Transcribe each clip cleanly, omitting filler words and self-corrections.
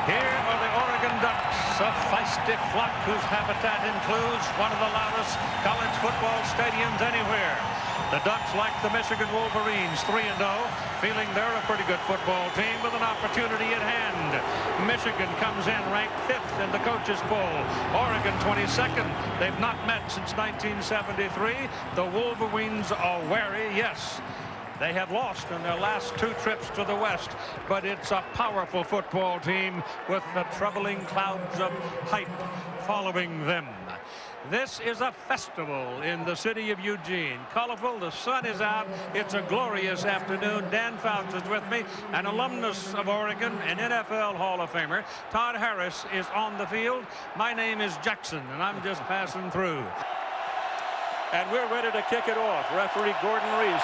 Here are the Oregon Ducks, a feisty flock whose habitat includes one of the loudest college football stadiums anywhere. The Ducks, like the Michigan Wolverines, 3-0, feeling they're a pretty good football team with an opportunity at hand. Michigan comes in ranked 5th in the coaches poll. Oregon 22nd. They've not met since 1973. The Wolverines are wary, yes. They have lost in their last 2 trips to the West, but it's a powerful football team with the troubling clouds of hype following them. This is a festival in the city of Eugene. Colorful, the sun is out. It's a glorious afternoon. Dan Fouts is with me, an alumnus of Oregon, an NFL Hall of Famer. Todd Harris is on the field. My name is Jackson, and I'm just passing through. And we're ready to kick it off. Referee Gordon Reese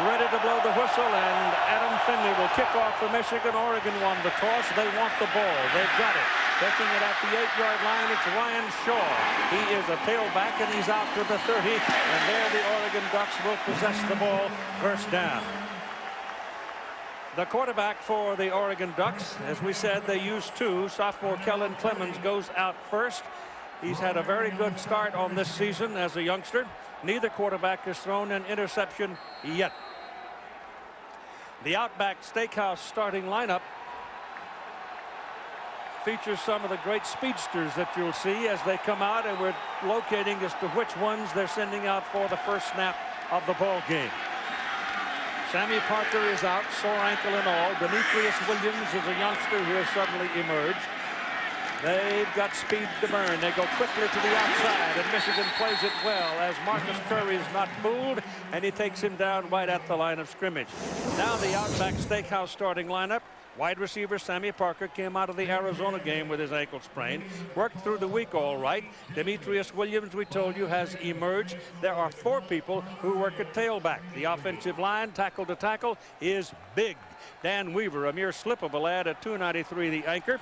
ready to blow the whistle, and Adam Finley will kick off for Michigan. Oregon won the toss. They want the ball. They've got it. Taking it at the 8-yard line, it's Ryan Shaw. He is a tailback, and he's out to the 30. And there the Oregon Ducks will possess the ball. First down. The quarterback for the Oregon Ducks, as we said, they used 2. Sophomore Kellen Clemens goes out first. He's had a very good start on this season as a youngster. Neither quarterback has thrown an interception yet. The Outback Steakhouse starting lineup features some of the great speedsters that you'll see as they come out, and we're locating as to which ones they're sending out for the first snap of the ball game. Sammy Parker is out, sore ankle and all. Demetrius Williams is a youngster who has suddenly emerged. They've got speed to burn. They go quickly to the outside, and Michigan plays it well as Marcus Curry is not fooled, and he takes him down right at the line of scrimmage. Now the Outback Steakhouse starting lineup. Wide receiver Sammy Parker came out of the Arizona game with his ankle sprain. Worked through the week all right. Demetrius Williams, we told you, has emerged. There are 4 people who work at tailback. The offensive line, tackle to tackle, is big. Dan Weaver, a mere slip of a lad at 293, the anchor.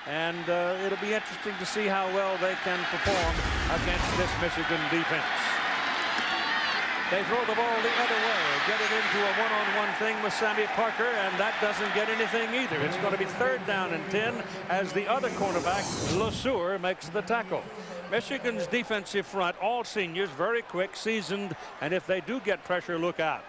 And it'll be interesting to see how well they can perform against this Michigan defense. They throw the ball the other way, get it into a one-on-one thing with Sammy Parker, and that doesn't get anything either. It's going to be 3rd down and 10 as the other cornerback, LeSueur, makes the tackle. Michigan's defensive front, all seniors, very quick, seasoned, and if they do get pressure, look out.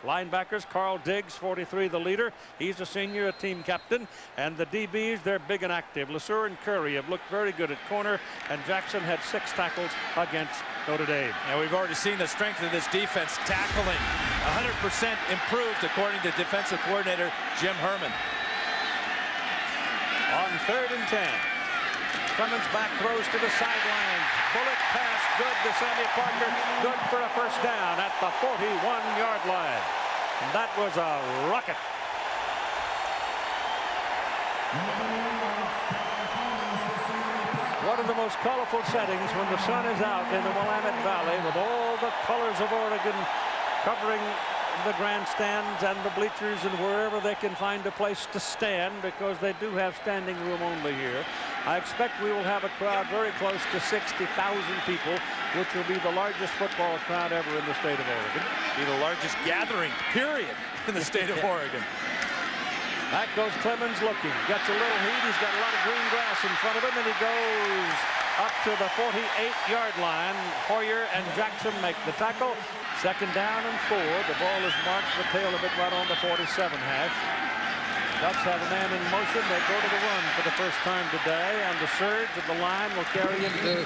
Linebackers, Carl Diggs, 43, the leader. He's a senior, a team captain. And the DBs, they're big and active. LeSueur and Curry have looked very good at corner, and Jackson had 6 tackles against Notre Dame. And we've already seen the strength of this defense, tackling 100% improved, according to defensive coordinator Jim Herman. On 3rd and 10. Clemens back, throws to the sidelines. Bullet pass, good to Sammy Parker. Good for a first down at the 41-yard line. And that was a rocket. One of the most colorful settings when the sun is out in the Willamette Valley, with all the colors of Oregon covering the grandstands and the bleachers and wherever they can find a place to stand, because they do have standing room only here. I expect we will have a crowd very close to 60,000 people, which will be the largest football crowd ever in the state of Oregon. Be the largest gathering, period, in the state of Oregon. Back goes Clemens looking. Gets a little heat. He's got a lot of green grass in front of him, and he goes up to the 48-yard line. Hoyer and Jackson make the tackle. 2nd down and 4. The ball is marked the tail of it right on the 47 hash. Ducks have a man in motion. They go to the run for the first time today, and the surge of the line will carry him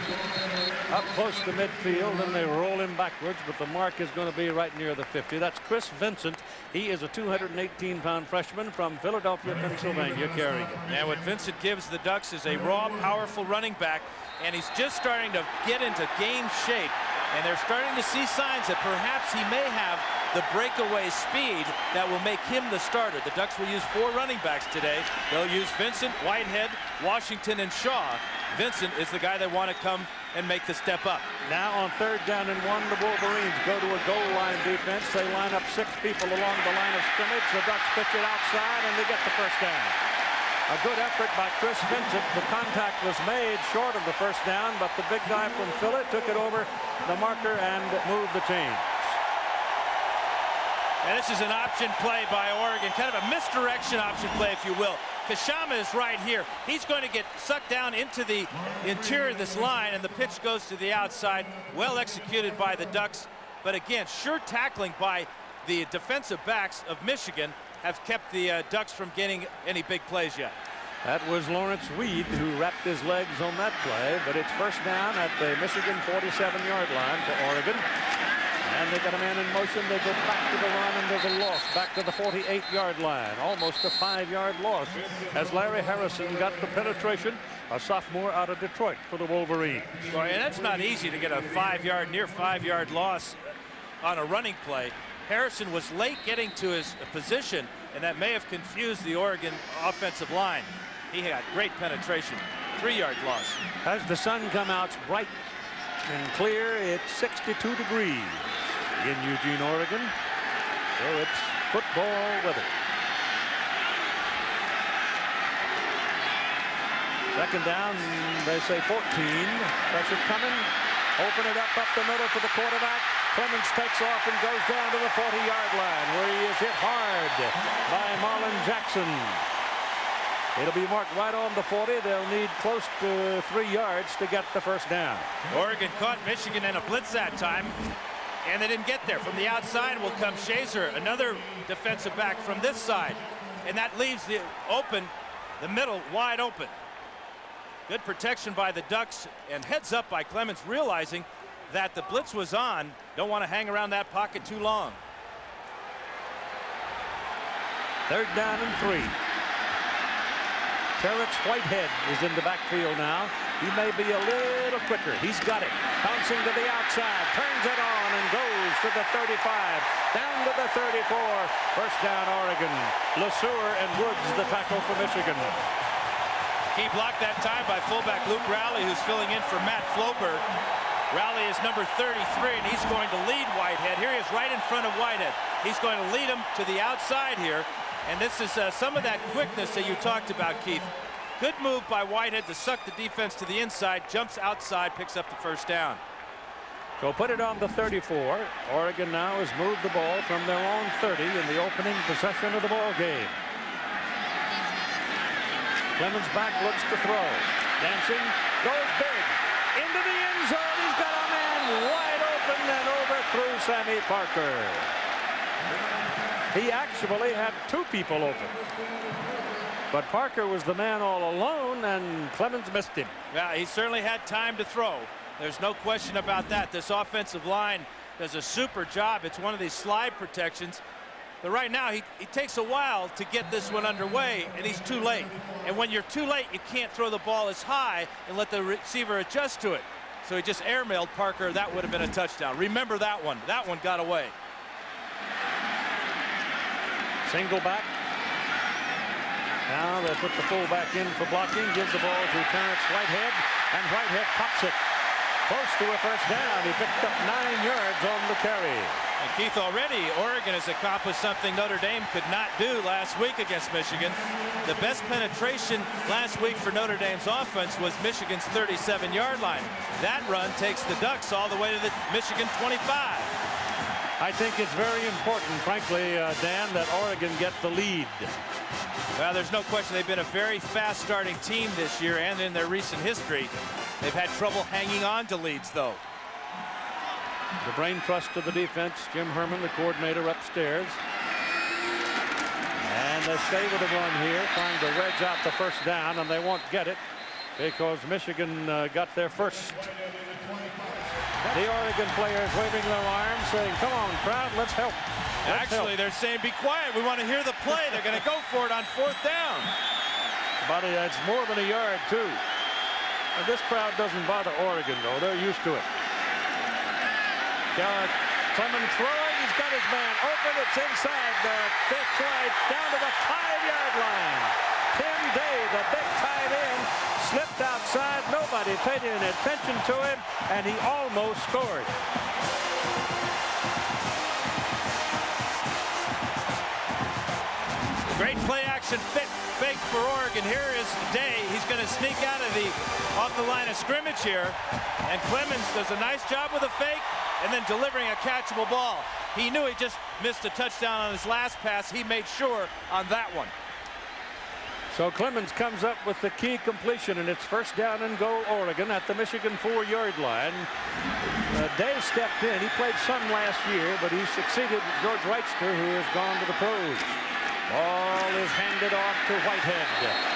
up close to midfield, and they roll him backwards, but the mark is going to be right near the 50. That's Chris Vincent. He is a 218-pound freshman from Philadelphia, Pennsylvania, carrying it. And what Vincent gives the Ducks is a raw, powerful running back, and he's just starting to get into game shape, and they're starting to see signs that perhaps he may have the breakaway speed that will make him the starter. The Ducks will use 4 running backs today. They'll use Vincent, Whitehead, Washington, and Shaw. Vincent is the guy they want to come and make the step up. Now on 3rd down and 1, the Wolverines go to a goal line defense. They line up 6 people along the line of scrimmage. The Ducks pitch it outside, and they get the first down. A good effort by Chris Vincent. The contact was made short of the first down, but the big guy from Philly took it over the marker and moved the chains. And this is an option play by Oregon, kind of a misdirection option play, if you will. Kashama is right here. He's going to get sucked down into the interior of this line, and the pitch goes to the outside. Well executed by the Ducks. But again, sure tackling by the defensive backs of Michigan have kept the Ducks from getting any big plays yet. That was Lawrence Weed who wrapped his legs on that play, but it's first down at the Michigan 47-yard line for Oregon. And they got a man in motion. They go back to the run, and there's a loss back to the 48-yard line. Almost a 5-yard loss as Larry Harrison got the penetration, a sophomore out of Detroit for the Wolverines. Well, and that's not easy to get a near 5-yard loss on a running play. Harrison was late getting to his position, and that may have confused the Oregon offensive line. He got great penetration. 3-yard loss. As the sun comes out bright and clear, it's 62 degrees in Eugene, Oregon. So it's football weather. Second down, they say 14. Pressure coming. Open it up the middle for the quarterback. Clemens takes off and goes down to the 40-yard line, where he is hit hard by Marlon Jackson. It'll be marked right on the 40. They'll need close to 3 yards to get the first down. Oregon caught Michigan in a blitz that time, and they didn't get there. From the outside will come Shazer, another defensive back from this side, and that leaves the middle wide open. Good protection by the Ducks, and heads up by Clemens, realizing that the blitz was on. Don't want to hang around that pocket too long. Third down and 3. Terrence Whitehead is in the backfield now. He may be a little quicker. He's got it. Bouncing to the outside. Turns it on and goes to the 35. Down to the 34. First down, Oregon. LeSueur and Woods, the tackle for Michigan. He blocked that time by fullback Luke Rowley, who's filling in for Matt Floberg. Rowley is number 33, and he's going to lead Whitehead. Here he is right in front of Whitehead. He's going to lead him to the outside here. And this is some of that quickness that you talked about, Keith. Good move by Whitehead to suck the defense to the inside, jumps outside, picks up the first down. So put it on the 34. Oregon now has moved the ball from their own 30 in the opening possession of the ball game. Clemens back, looks to throw. Dancing, goes big. Into the end zone. He's got a man wide open and overthrew Sammy Parker. He actually had 2 people open. But Parker was the man all alone, and Clemens missed him. Yeah, he certainly had time to throw. There's no question about that. This offensive line does a super job. It's one of these slide protections. But right now, he takes a while to get this one underway, and he's too late. And when you're too late, you can't throw the ball as high and let the receiver adjust to it. So he just airmailed Parker. That would have been a touchdown. Remember that one. That one got away. Single back. Now they put the fullback in for blocking. Gives the ball to Terrence Whitehead, and Whitehead pops it close to a first down. He picked up 9 yards on the carry. And Keith, already Oregon has accomplished something Notre Dame could not do last week against Michigan. The best penetration last week for Notre Dame's offense was Michigan's 37-yard line. That run takes the Ducks all the way to the Michigan 25. I think it's very important, frankly, Dan, that Oregon get the lead. Well, there's no question they've been a very fast starting team this year, and in their recent history. They've had trouble hanging on to leads, though. The brain trust of the defense, Jim Herman, the coordinator, upstairs. And they stay with the run here, trying to wedge out the first down, and they won't get it because Michigan got there first. The Oregon players waving their arms, saying, "Come on, crowd, let's help." Actually, they're saying, "Be quiet. We want to hear the play." They're going to go for it on 4th down. Buddy, it's more than a yard, too. And this crowd doesn't bother Oregon, though. They're used to it. Clemens throwing. He's got his man open. It's inside the big right down to the 5-yard line. Tim Day, the big tight end, slipped outside. Nobody paid any attention to him, and he almost scored. Great play action fake for Oregon. Here is Day. He's going to sneak out of off the line of scrimmage here. And Clemens does a nice job with a fake and then delivering a catchable ball. He knew he just missed a touchdown on his last pass. He made sure on that one. So Clemens comes up with the key completion, and it's first down and goal Oregon at the Michigan 4-yard line. Day stepped in. He played some last year, but he succeeded George Wrighster, who has gone to the pros. Ball is handed off to Whitehead,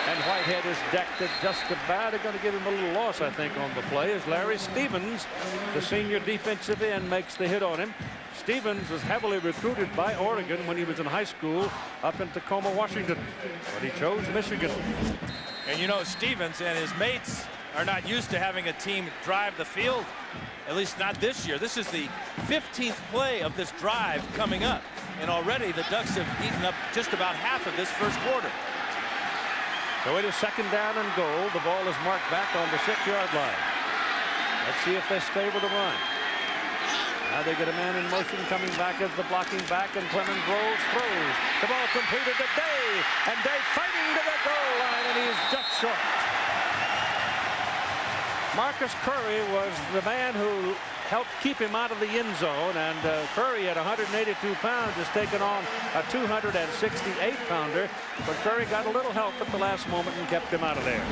and Whitehead is decked at just about. They're going to give him a little loss, I think, on the play, as Larry Stevens, the senior defensive end, makes the hit on him. Stevens was heavily recruited by Oregon when he was in high school up in Tacoma, Washington, but he chose Michigan. And you know, Stevens and his mates are not used to having a team drive the field, at least not this year. This is the 15th play of this drive coming up, and already the Ducks have eaten up just about half of this first quarter. So it is second down and goal. The ball is marked back on the 6-yard line. Let's see if they stay with the run. Now they get a man in motion coming back as the blocking back, and Clemens rolls, throws. The ball completed to Day, and Day fighting to the goal line, and he's just short. Marcus Curry was the man who helped keep him out of the end zone, and Curry at 182 pounds has taken on a 268-pounder, but Curry got a little help at the last moment and kept him out of there.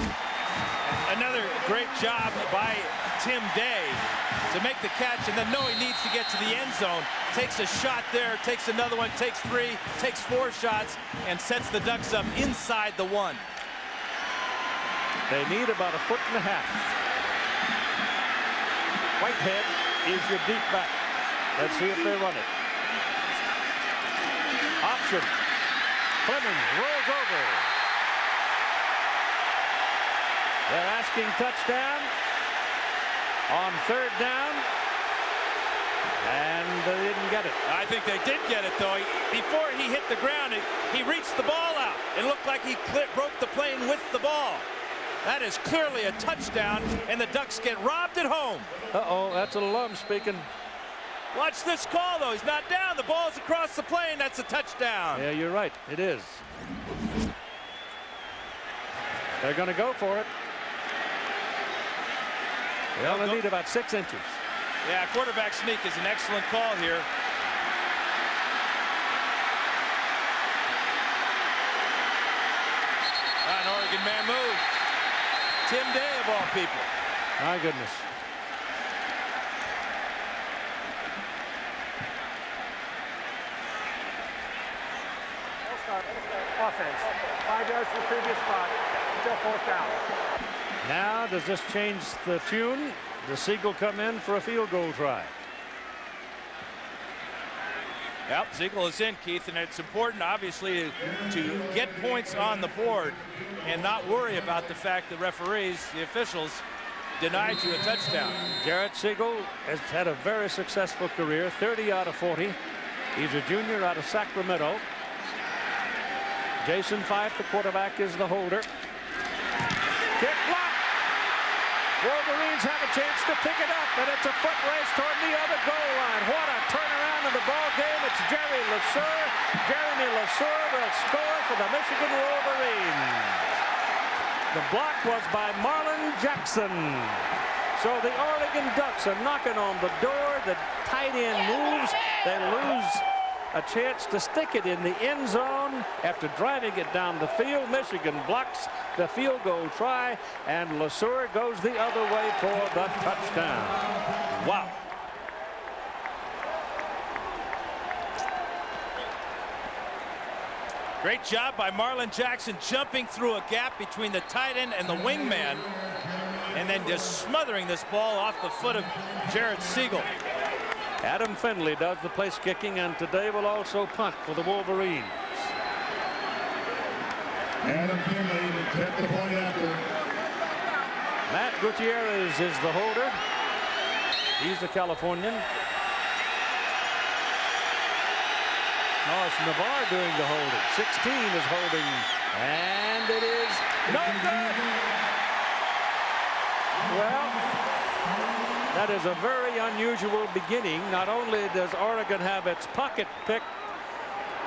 Another great job by Tim Day to make the catch, and then know he needs to get to the end zone. Takes a shot there, takes another one, takes 3, takes 4 shots, and sets the Ducks up inside the 1. They need about 1.5 feet. Whitehead is your deep back. Let's see if they run it. Option. Clemens rolls over. They're asking touchdown on 3rd down, and they didn't get it. I think they did get it, though. Before he hit the ground, he reached the ball out. It looked like he broke the plane with the ball. That is clearly a touchdown, and the Ducks get robbed at home. Uh-oh, that's a Lum speaking. Watch this call, though. He's not down. The ball's across the plane. That's a touchdown. Yeah, you're right. It is. They're going to go for it. They only need about 6 inches. Yeah, quarterback sneak is an excellent call here. An Oregon man moved. Tim Day, of all people. My goodness. Offense. 5 yards from the previous spot until 4th down. Now, does this change the tune? Does Siegel come in for a field goal try? Yep, Siegel is in, Keith, and it's important, obviously, to get points on the board and not worry about the fact the referees, the officials, denied you a touchdown. Garrett Siegel has had a very successful career, 30 out of 40. He's a junior out of Sacramento. Jason Fife, the quarterback, is the holder. Kick block. Wolverines have a chance to pick it up, and it's a foot race toward the other goal line. What a turnaround in the ball game. It's Jerry Lesueur. Jeremy Lesueur will score for the Michigan Wolverines. The block was by Marlon Jackson. So the Oregon Ducks are knocking on the door. The tight end moves. They lose a chance to stick it in the end zone after driving it down the field. Michigan blocks the field goal try, and Lesueur goes the other way for the touchdown. Wow. Great job by Marlon Jackson jumping through a gap between the tight end and the wingman, and then just smothering this ball off the foot of Jared Siegel. Adam Finley does the place kicking, and today will also punt for the Wolverines. Adam Finley to attempt the point after. Matt Gutierrez is the holder. He's the Californian. No, it's Navarre doing the holding. 16 is holding, and it is no good. Well, that is a very unusual beginning. Not only does Oregon have its pocket picked,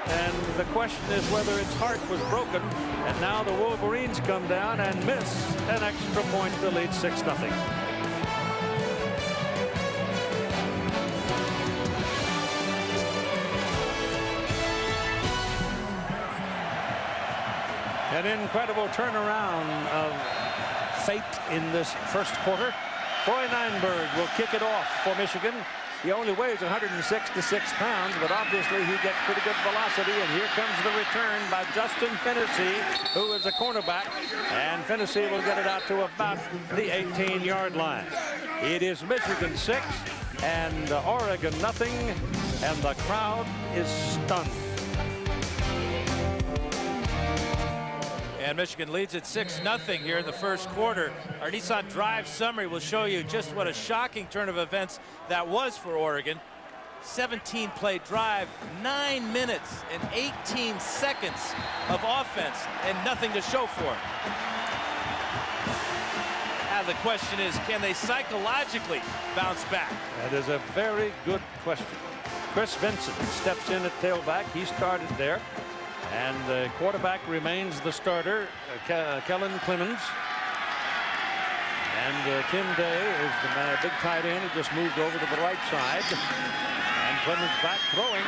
and the question is whether its heart was broken, and now the Wolverines come down and miss an extra point to lead 6-0. An incredible turnaround of fate in this first quarter. Troy Nineberg will kick it off for Michigan. He only weighs 166 pounds, but obviously he gets pretty good velocity. And here comes the return by Justin Finnessy, who is a cornerback. And Finnessy will get it out to about the 18-yard line. It is Michigan 6 and Oregon nothing, and the crowd is stunned. And Michigan leads at 6-0 here in the first quarter. Our Nissan Drive summary will show you just what a shocking turn of events that was for Oregon. 17-play drive, 9 minutes and 18 seconds of offense, and nothing to show for it. Now the question is, can they psychologically bounce back? That is a very good question. Chris Vincent steps in at tailback. He started there. And the quarterback remains the starter, Kellen Clemens. And Tim Day is the big tight end who just moved over to the right side. And Clemens back throwing,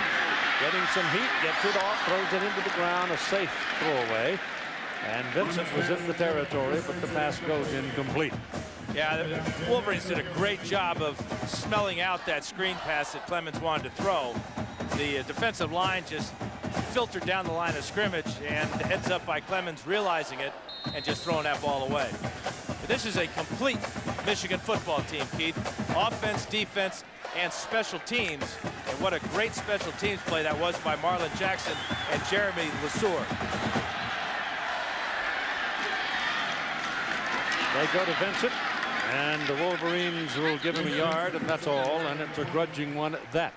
getting some heat, gets it off, throws it into the ground, a safe throwaway. And Vincent was in the territory, but the pass goes incomplete. Yeah, the Wolverines did a great job of smelling out that screen pass that Clemens wanted to throw. The defensive line just filtered down the line of scrimmage, and heads up by Clemens realizing it and just throwing that ball away. But this is a complete Michigan football team, Keith. Offense, defense, and special teams. And what a great special teams play that was by Marlon Jackson and Jeremy Lesueur. They go to Vincent, and the Wolverines will give him a yard, and that's all, and it's a grudging one at that.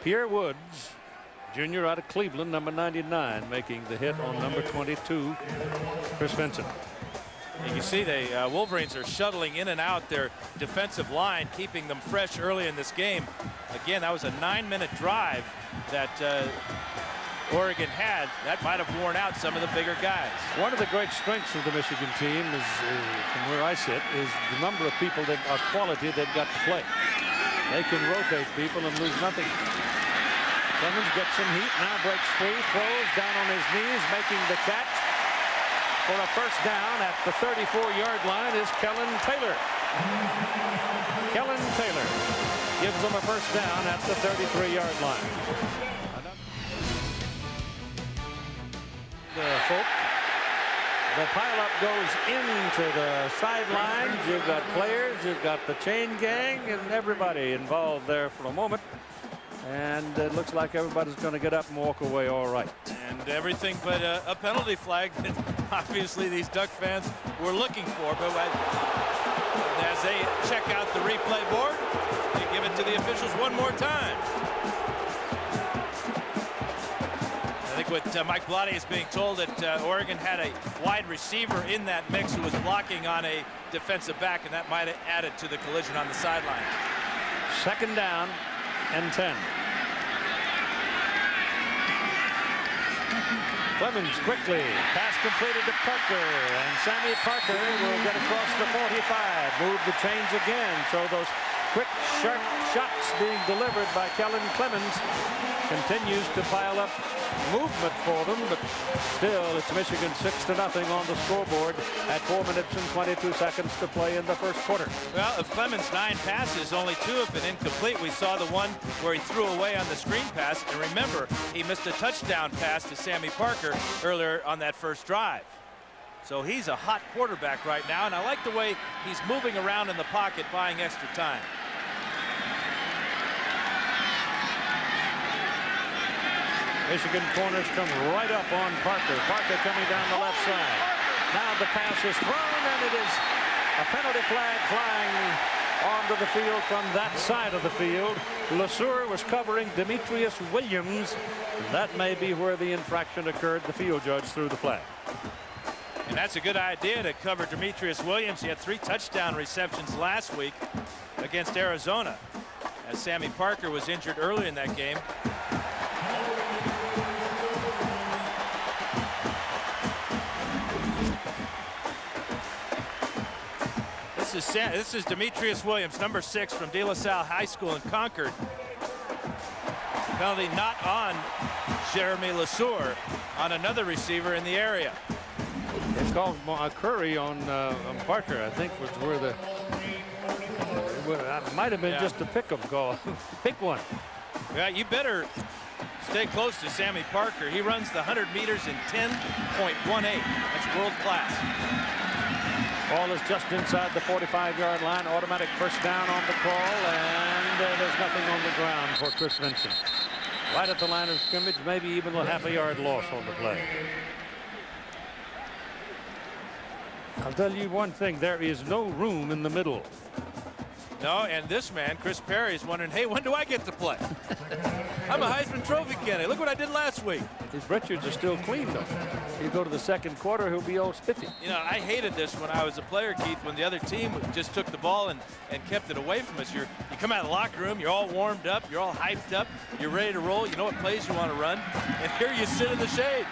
Pierre Woods, junior out of Cleveland, number 99, making the hit on number 22, Chris Vincent. You can see the Wolverines are shuttling in and out their defensive line, keeping them fresh early in this game. Again, that was a 9-minute drive that Oregon had. That might have worn out some of the bigger guys. One of the great strengths of the Michigan team is, from where I sit, is the number of people that are quality they've got to play. They can rotate people and lose nothing. Clemens gets some heat, now breaks free, throws down on his knees, making the catch for a first down at the 34-yard line is Kellen Taylor. Kellen Taylor gives them a first down at the 33-yard line. The pileup goes into the sidelines. You've got players, you've got the chain gang, and everybody involved there for a moment. And it looks like everybody's going to get up and walk away all right. And everything but a penalty flag that obviously these Duck fans were looking for. But as they check out the replay board, they give it to the officials one more time. I think what Mike Bellotti is being told that Oregon had a wide receiver in that mix who was blocking on a defensive back, and that might have added to the collision on the sideline. Second down and 10. Clemens quickly, pass completed to Parker, and Sammy Parker will get across the 45, move the chains again. So those quick, sharp shots being delivered by Kellen Clemens continues to pile up movement for them, but still it's Michigan 6-0 on the scoreboard at 4 minutes and 22 seconds to play in the first quarter. Well, of Clemens' 9 passes, only 2 have been incomplete. We saw the one where he threw away on the screen pass, and remember, he missed a touchdown pass to Sammy Parker earlier on that first drive. So he's a hot quarterback right now, and I like the way he's moving around in the pocket, buying extra time. Michigan corners come right up on Parker. Parker coming down the left side. Now the pass is thrown, and it is a penalty flag flying onto the field from that side of the field. Lesueur was covering Demetrius Williams. That may be where the infraction occurred. The field judge threw the flag. And that's a good idea to cover Demetrius Williams. He had 3 touchdown receptions last week against Arizona, as Sammy Parker was injured early in that game. This is Demetrius Williams, number 6 from De La Salle High School in Concord. Penalty not on Jeremy Lesueur on another receiver in the area. It's called Curry on Parker, I think, was where the it might have been just a pick-up call. Pick one. Yeah, you better stay close to Sammy Parker. He runs the 100 meters in 10.18. That's world class. Ball is just inside the 45-yard line. Automatic first down on the call, and there's nothing on the ground for Chris Vincent. Right at the line of scrimmage, maybe even a half-a-yard loss on the play. I'll tell you one thing, there is no room in the middle. No, and this man, Chris Perry, is wondering, hey, when do I get to play? I'm a Heisman Trophy candidate. Look what I did last week. His Richards are still clean, though. You go to the second quarter, he'll be all spiffy. You know, I hated this when I was a player, Keith, when the other team just took the ball and kept it away from us. You come out of the locker room, you're all warmed up, you're all hyped up, you're ready to roll, you know what plays you want to run, and here you sit in the shade.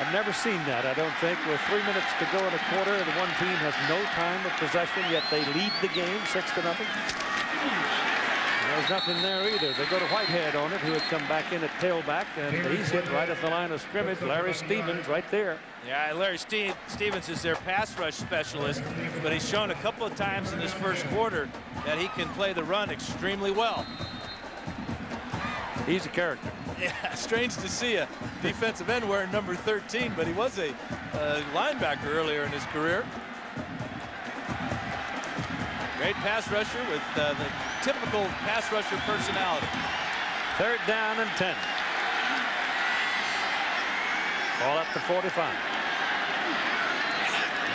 I've never seen that, I don't think. With 3 minutes to go in a quarter, the one team has no time of possession, yet they lead the game 6-0. There's nothing there either. They go to Whitehead on it, who had come back in at tailback, and he's hit right at the line of scrimmage. Larry Stevens right there. Yeah, Larry Stevens is their pass rush specialist, but he's shown a couple of times in this first quarter that he can play the run extremely well. He's a character. Yeah, strange to see a defensive end wearing number 13, but he was a linebacker earlier in his career. Great pass rusher with the typical pass rusher personality. 3rd down and 10. Ball at the 45.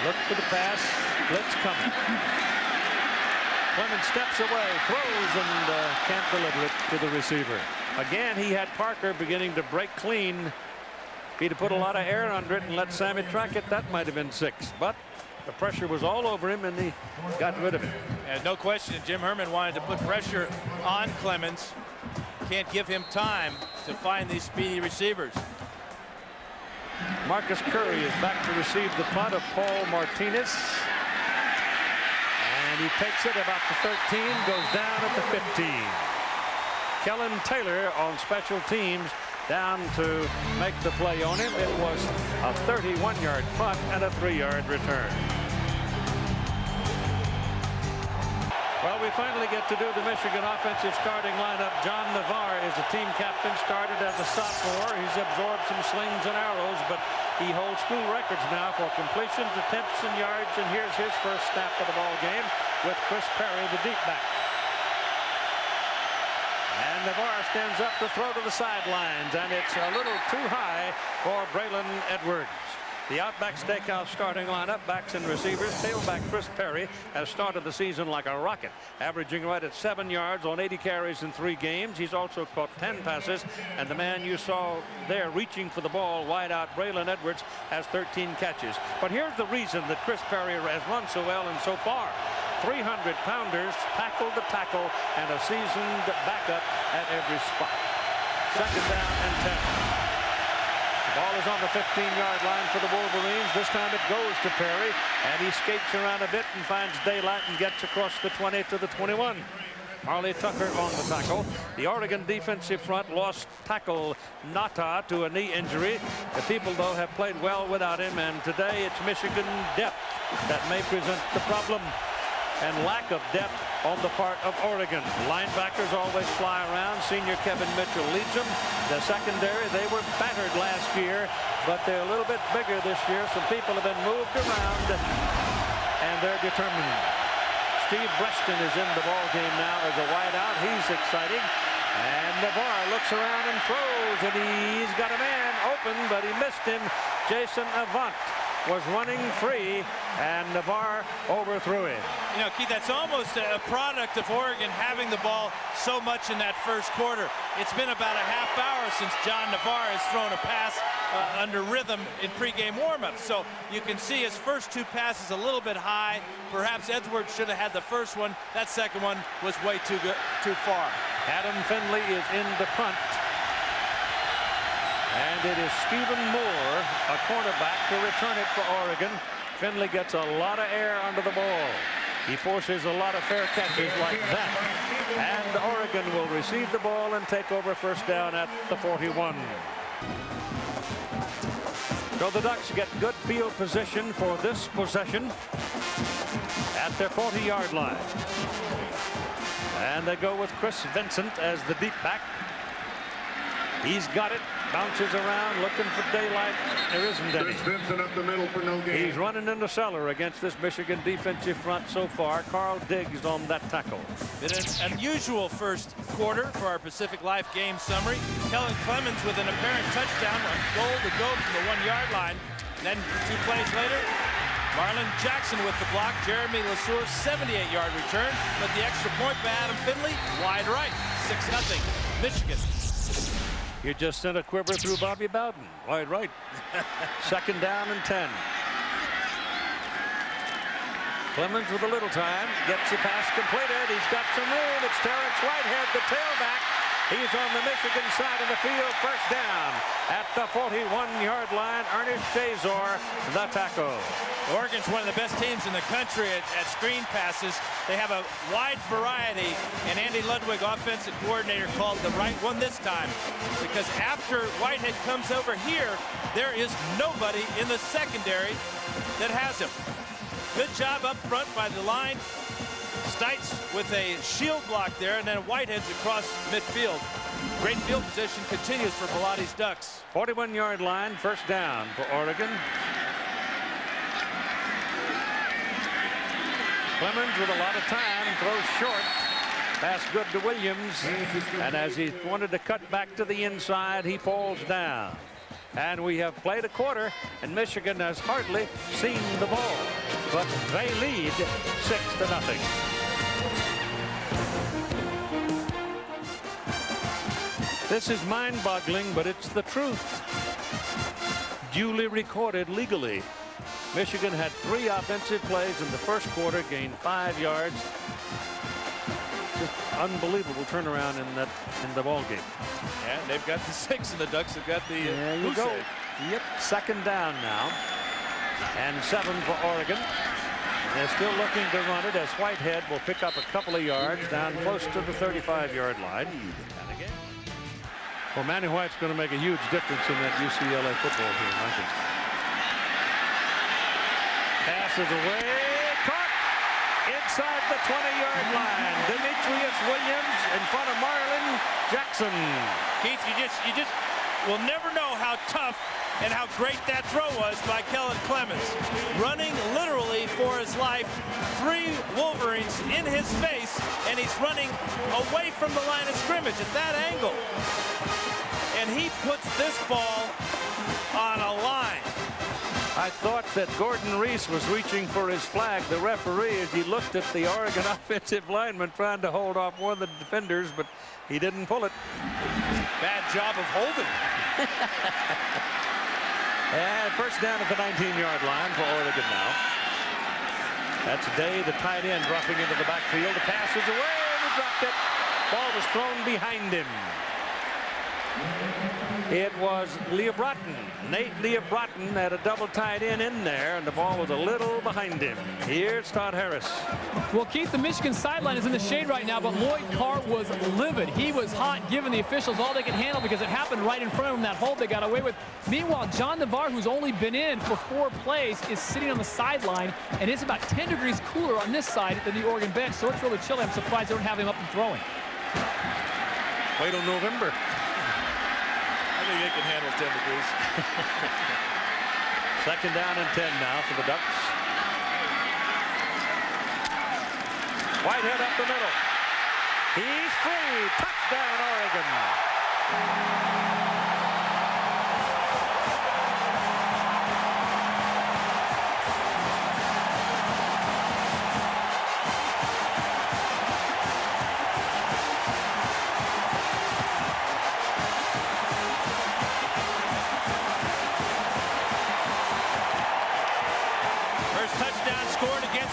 Look for the pass. Blitz coming. Clemens steps away, throws, and can't deliver it to the receiver. Again, he had Parker beginning to break clean. If he'd have put a lot of air under it and let Sammy track it, that might have been 6. But the pressure was all over him, and he got rid of it. And no question, Jim Herman wanted to put pressure on Clemens. Can't give him time to find these speedy receivers. Marcus Curry is back to receive the punt of Paul Martinez. And he takes it about the 13, goes down at the 15. Kellen Taylor on special teams down to make the play on him. It was a 31-yard punt and a 3-yard return. Well, we finally get to do the Michigan offensive starting lineup. John Navarre is the team captain, started as a sophomore. He's absorbed some slings and arrows, but he holds school records now for completions, attempts, and yards. And here's his first snap of the ball game with Chris Perry, the deep back. And Navarre stands up to throw to the sidelines, and it's a little too high for Braylon Edwards. The Outback Steakhouse starting lineup, backs and receivers. Tailback Chris Perry has started the season like a rocket, averaging right at 7 yards on 80 carries in 3 games. He's also caught 10 passes, and the man you saw there reaching for the ball wide out, Braylon Edwards, has 13 catches. But here's the reason that Chris Perry has run so well and so far. 300-pounders, tackle to tackle, and a seasoned backup at every spot. 2nd down and 10. The ball is on the 15-yard line for the Wolverines. This time it goes to Perry, and he skates around a bit and finds daylight and gets across the 20 to the 21. Marley Tucker on the tackle. The Oregon defensive front lost tackle Nata to a knee injury. The people, though, have played well without him, and today it's Michigan depth that may present the problem, and lack of depth on the part of Oregon. Linebackers always fly around. Senior Kevin Mitchell leads them. The secondary, they were battered last year, but they're a little bit bigger this year. Some people have been moved around, and they're determined. Steve Breaston is in the ball game now as a wideout. He's exciting. And Navarre looks around and throws, and he's got a man open, but he missed him. Jason Avant was running free, and Navarre overthrew him. You know, Keith, that's almost a product of Oregon having the ball so much in that first quarter. It's been about a half hour since John Navarre has thrown a pass under rhythm in pregame warmups. So you can see his first 2 passes a little bit high. Perhaps Edwards should have had the first one. That second one was way too far. Adam Finley is in the punt. And it is Stephen Moore, a cornerback, to return it for Oregon. Finley gets a lot of air under the ball. He forces a lot of fair catches like that. And Oregon will receive the ball and take over first down at the 41. So the Ducks get good field position for this possession at their 40-yard line. And they go with Chris Vincent as the deep back. He's got it, bounces around, looking for daylight. There isn't any. Chris Vincent up the middle for no gain. He's running in the cellar against this Michigan defensive front so far. Carl Diggs on that tackle. Been an unusual first quarter for our Pacific Life game summary. Kellen Clemens with an apparent touchdown, a goal to go from the 1-yard line. Then 2 plays later, Marlon Jackson with the block. Jeremy Lesueur's 78-yard return, but the extra point by Adam Finley, wide right. 6-0 Michigan. You just sent a quiver through Bobby Bowden. Wide right. 2nd down and 10. Clemens with a little time. Gets the pass completed. He's got some room. It's Terrence Whitehead, the tailback. He's on the Michigan side of the field. 1st down at the 41-yard line. Ernest Shazor, the tackle. Oregon's one of the best teams in the country at screen passes. They have a wide variety, and Andy Ludwig, offensive coordinator, called the right one this time, because after Whitehead comes over here, there is nobody in the secondary that has him. Good job up front by the line. Stites with a shield block there, and then Whitehead's across midfield. Great field position continues for Pilati's Ducks. 41-yard line, 1st down for Oregon. Clemens with a lot of time, throws short. Pass good to Williams, and as he wanted to cut back to the inside, he falls down. And we have played a quarter, and Michigan has hardly seen the ball, but they lead 6-0. This is mind-boggling, but it's the truth. Duly recorded legally. Michigan had 3 offensive plays in the first quarter, gained 5 yards. Just unbelievable turnaround in the ball game. Yeah, they've got the 6, and the Ducks have got the there you go. Yep, 2nd down now, and 7 for Oregon. They're still looking to run it as Whitehead will pick up a couple of yards down close to the 35-yard line. And again, well, Manny White's going to make a huge difference in that UCLA football team, I think. Passes away, caught inside the 20-yard line. Demetrius Williams in front of Marlon Jackson. Keith, you just will never know how tough and how great that throw was by Kellen Clemens. Running literally for his life, 3 Wolverines in his face, and he's running away from the line of scrimmage at that angle. And he puts this ball on a line. I thought that Gordon Reese was reaching for his flag, the referee, as he looked at the Oregon offensive lineman trying to hold off one of the defenders, but he didn't pull it. Bad job of holding. And 1st down at the 19-yard line for Oregon now. That's Day, the tight end, dropping into the backfield. The pass is away, and he dropped it. Ball was thrown behind him. It was Leobrotten. Nate Leobrotten had a double tight end in there, and the ball was a little behind him. Here's Todd Harris. Well, Keith, the Michigan sideline is in the shade right now, but Lloyd Carr was livid. He was hot, giving the officials all they could handle because it happened right in front of him, that hold they got away with. Meanwhile, John Navarre, who's only been in for 4 plays, is sitting on the sideline, and it's about 10 degrees cooler on this side than the Oregon bench, so it's really chilly. I'm surprised they don't have him up and throwing. Wait till November. I think they can handle 10 degrees. 2nd down and 10 now for the Ducks. Whitehead up the middle. He's free. Touchdown, Oregon.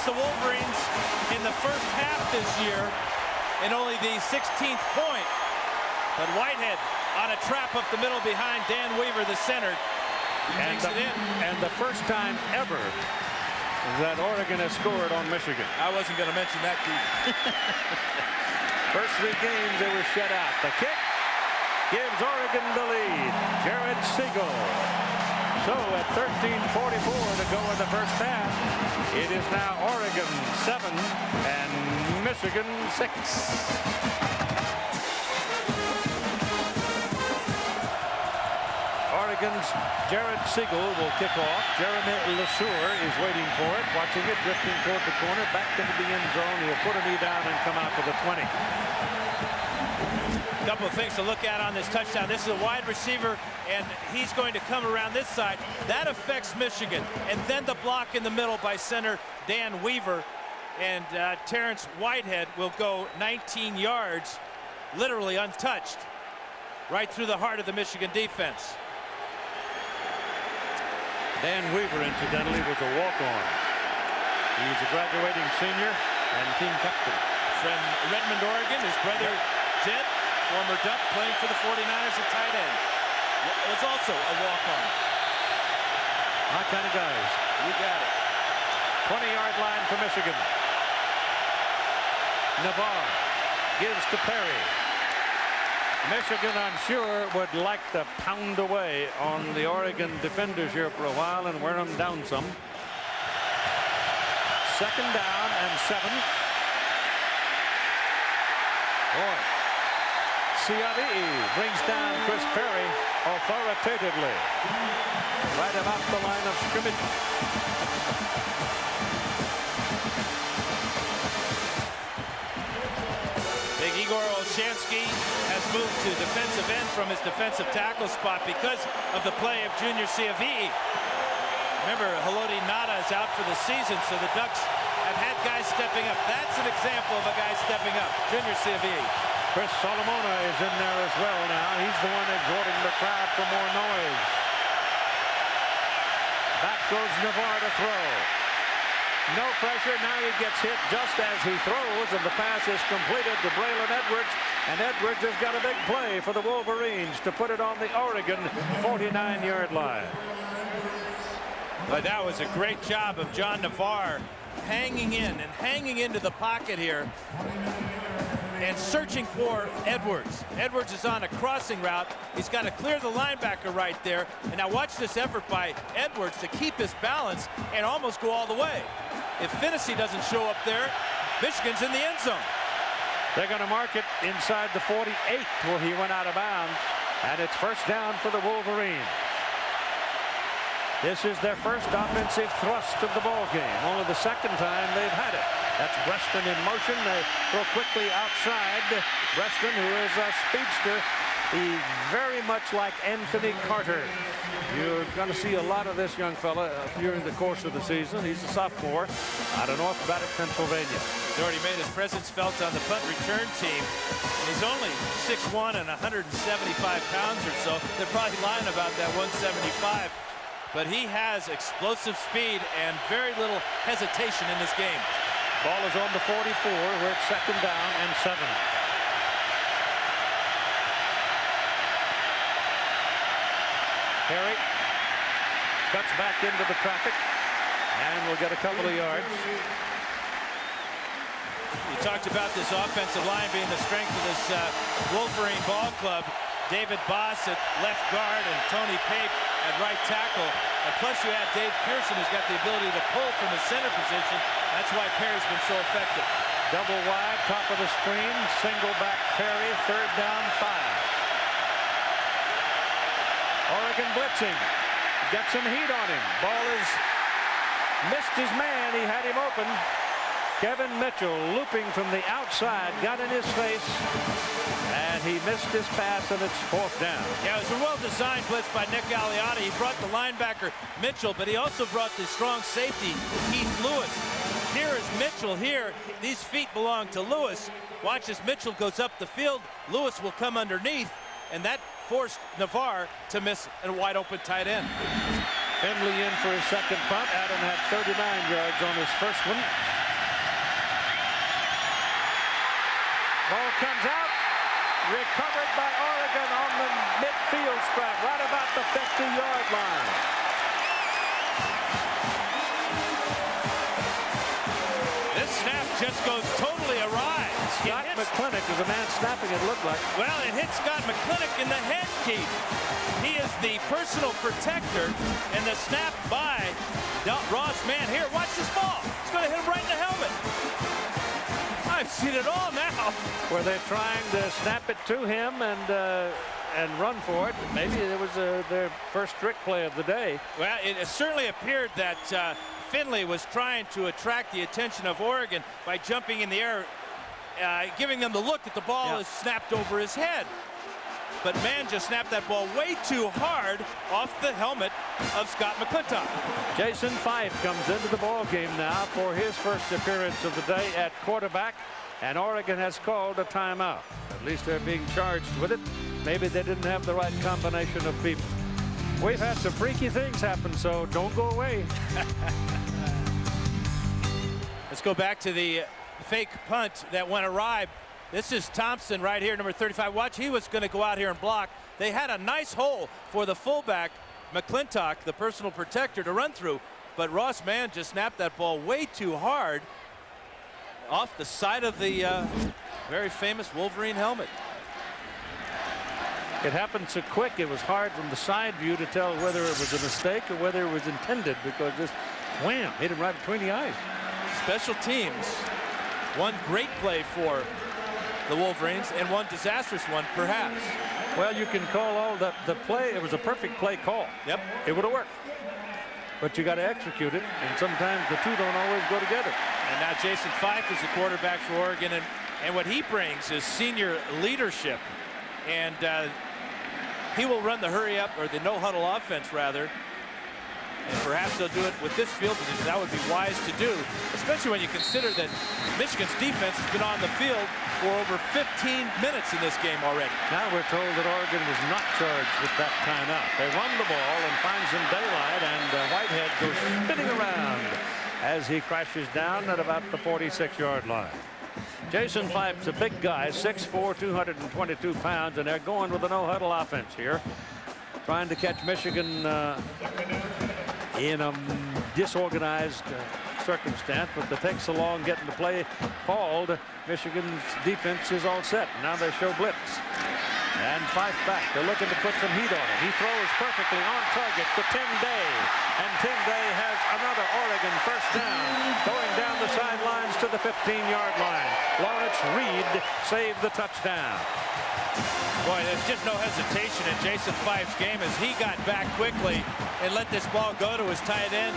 The Wolverines in the first half this year, and only the 16th point. But Whitehead on a trap up the middle behind Dan Weaver, the center, takes it in. And the first time ever that Oregon has scored on Michigan. I wasn't going to mention that, Keith. First 3 games they were shut out. The kick gives Oregon the lead. Jared Siegel. So at 13:44 to go in the first half, it is now Oregon 7 and Michigan 6. Oregon's Jared Siegel will kick off. Jeremy LeSueur is waiting for it, watching it, drifting toward the corner, back into the end zone. He'll put a knee down and come out for the 20. A couple of things to look at on this touchdown. This is a wide receiver, and he's going to come around this side. That affects Michigan. And then the block in the middle by center Dan Weaver. And Terrence Whitehead will go 19 yards, literally untouched, right through the heart of the Michigan defense. Dan Weaver, incidentally, was a walk-on. He's a graduating senior and team captain. From Redmond, Oregon, his brother Jed, former Duck, playing for the 49ers at tight end, was also a walk-on. My kind of guys. You got it. 20-yard line for Michigan. Navarre gives to Perry. Michigan, I'm sure, would like to pound away on the Oregon defenders here for a while and wear them down some. 2nd down and 7. Boy. Ciavi brings down Chris Perry authoritatively. Right about the line of scrimmage. Big Igor Olshansky has moved to defensive end from his defensive tackle spot because of the play of Junior Ciavi. Remember, Haloti Ngata is out for the season, so the Ducks have had guys stepping up. That's an example of a guy stepping up, Junior Ciavi. Chris Solomona is in there as well now. He's the one exhorting the crowd for more noise. Back goes Navarre to throw. No pressure. Now he gets hit just as he throws, and the pass is completed to Braylon Edwards. And Edwards has got a big play for the Wolverines to put it on the Oregon 49-yard line. But that was a great job of John Navarre hanging in and hanging into the pocket here and searching for Edwards. Edwards is on a crossing route. He's got to clear the linebacker right there. And now watch this effort by Edwards to keep his balance and almost go all the way. If Finney doesn't show up there, Michigan's in the end zone. They're going to mark it inside the 48 where he went out of bounds. And it's 1st down for the Wolverines. This is their first offensive thrust of the ball game. Only the 2nd time they've had it. That's Breaston in motion. They throw quickly outside. Breaston, who is a speedster, he's very much like Anthony Carter. You're going to see a lot of this young fella during the course of the season. He's a sophomore out of North Braddock, Pennsylvania. He's already made his presence felt on the punt return team. And he's only 6'1" and 175 pounds or so. They're probably lying about that 175. But he has explosive speed and very little hesitation in this game. Ball is on the 44, where it's 2nd down and 7. Perry cuts back into the traffic and will get a couple of yards. You talked about this offensive line being the strength of this Wolverine ball club. David Boss at left guard and Tony Pape at right tackle. And plus you add Dave Pearson, who's got the ability to pull from the center position. That's why Perry's been so effective. Double wide, top of the screen, single back Perry, 3rd down, 5. Oregon blitzing. Gets some heat on him. Ball is missed his man. He had him open. Kevin Mitchell looping from the outside, got in his face, and he missed his pass, and it's 4th down. Yeah, it was a well-designed blitz by Nick Galeotti. He brought the linebacker Mitchell, but he also brought the strong safety Keith Lewis. Here is Mitchell here. These feet belong to Lewis. Watch as Mitchell goes up the field. Lewis will come underneath, and that forced Navarre to miss a wide-open tight end. Finley in for his 2nd punt. Adam had 39 yards on his first one. Ball comes out, recovered by Oregon on the midfield stripe, right about the 50-yard line. This snap just goes totally awry. Scott McClintock was the man snapping, it looked like. Well, it hit Scott McClintock in the head, Keith. He is the personal protector, and the snap by Ross Mann. Here, watch this ball. It's going to hit him right in the helmet. I've seen it all now. Were they trying to snap it to him and run for it? Maybe it was their first trick play of the day. Well, it certainly appeared that Finley was trying to attract the attention of Oregon by jumping in the air, giving them the look that the ball is snapped over his head. But Mann just snapped that ball way too hard off the helmet of Scott McClintock. Jason Fife comes into the ball game now for his first appearance of the day at quarterback, and Oregon has called a timeout. At least they're being charged with it. Maybe they didn't have the right combination of people. We've had some freaky things happen, so don't go away. Let's go back to the fake punt that went awry. This is Thompson right here, number 35. Watch, he was going to go out here and block. They had a nice hole for the fullback, McClintock, the personal protector, to run through. But Ross Mann just snapped that ball way too hard off the side of the very famous Wolverine helmet. It happened so quick, it was hard from the side view to tell whether it was a mistake or whether it was intended, because just wham, hit him right between the eyes. Special teams. One great play for the Wolverines and one disastrous one, perhaps. Well, you can call all the play. It was a perfect play call. Yep. It would have worked. But you got to execute it, and sometimes the two don't always go together. And now Jason Fife is the quarterback for Oregon, and what he brings is senior leadership. And he will run the hurry up, or the no huddle offense rather. And perhaps they'll do it with this field position. That would be wise to do, especially when you consider that Michigan's defense has been on the field for over 15 minutes in this game already. Now we're told that Oregon was not charged with that timeout. They run the ball and find some daylight, and Whitehead goes spinning around as he crashes down at about the 46-yard line. Jason Fife's a big guy, 6'4", 222 pounds, and they're going with a no-huddle offense here, trying to catch Michigan in a disorganized circumstance, but it takes so long getting the play called. Michigan's defense is all set. Now they show blitz. And Fife back. They're looking to put some heat on him. He throws perfectly on target to Tim Day. And Tim Day has another Oregon first down, going down the sidelines to the 15-yard line. Lawrence Reed saved the touchdown. Boy, there's just no hesitation in Jason Fife's game as he got back quickly and let this ball go to his tight end.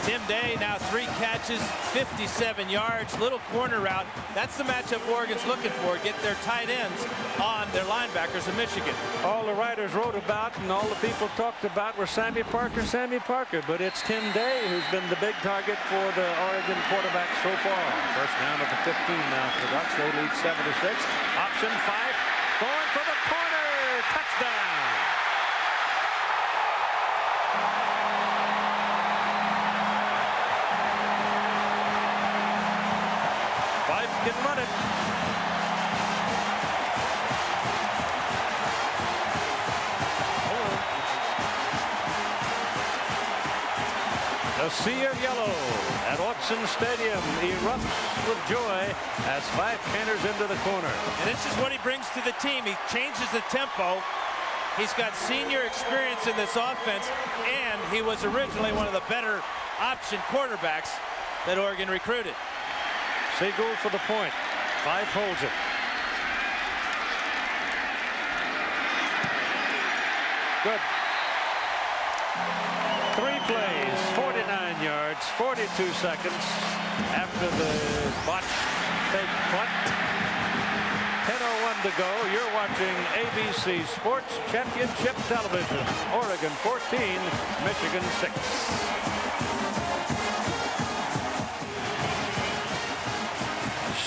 Tim Day now 3 catches, 57 yards, little corner route. That's the matchup Oregon's looking for. Get their tight ends on their linebackers of Michigan. All the writers wrote about and all the people talked about were Sammy Parker, but it's Tim Day who's been the big target for the Oregon quarterback so far. First down at the 15 now for the Ducks. They lead 7-6. Option 5, going for the corner. Touchdown. Fife can run it. A sea of yellow at Autzen Stadium erupts with joy as Fife enters into the corner. And this is what he brings to the team. He changes the tempo. He's got senior experience in this offense, and he was originally one of the better option quarterbacks that Oregon recruited. Siegel for the point. Fife holds it. Good. 3 plays, 49 yards, 42 seconds after the botched fake punt. 10:01 to go. You're watching ABC Sports Championship Television. Oregon 14, Michigan 6.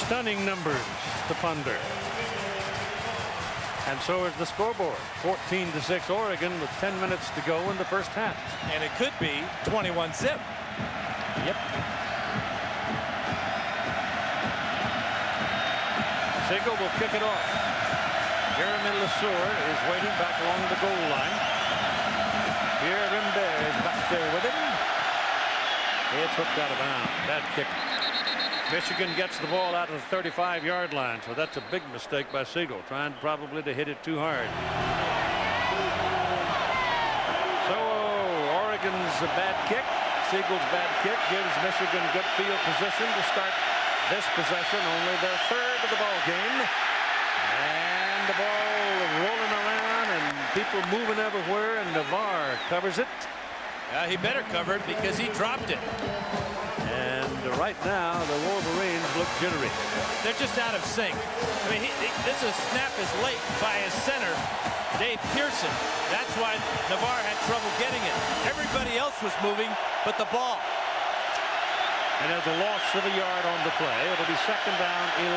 Stunning numbers to ponder. And so is the scoreboard. 14-6 Oregon with 10 minutes to go in the first half. And it could be 21-zip. Yep. Siegel will kick it off. Jeremy Lesueur is waiting back along the goal line. Pierre Rimbert is back there with him. It's hooked out of bounds. Bad kick. Michigan gets the ball out of the 35-yard line, so that's a big mistake by Siegel, trying probably to hit it too hard. So Oregon's a bad kick. Siegel's bad kick gives Michigan good field position to start this possession, only their third of the ball game. And the ball rolling around and people moving everywhere, and Navarre covers it. He better cover it because he dropped it. And right now the Wolverines look jittery. They're just out of sync. I mean, this snap is late by his center, Dave Pearson. That's why Navarre had trouble getting it. Everybody else was moving but the ball. And there's a loss of a yard on the play. It'll be second down 11.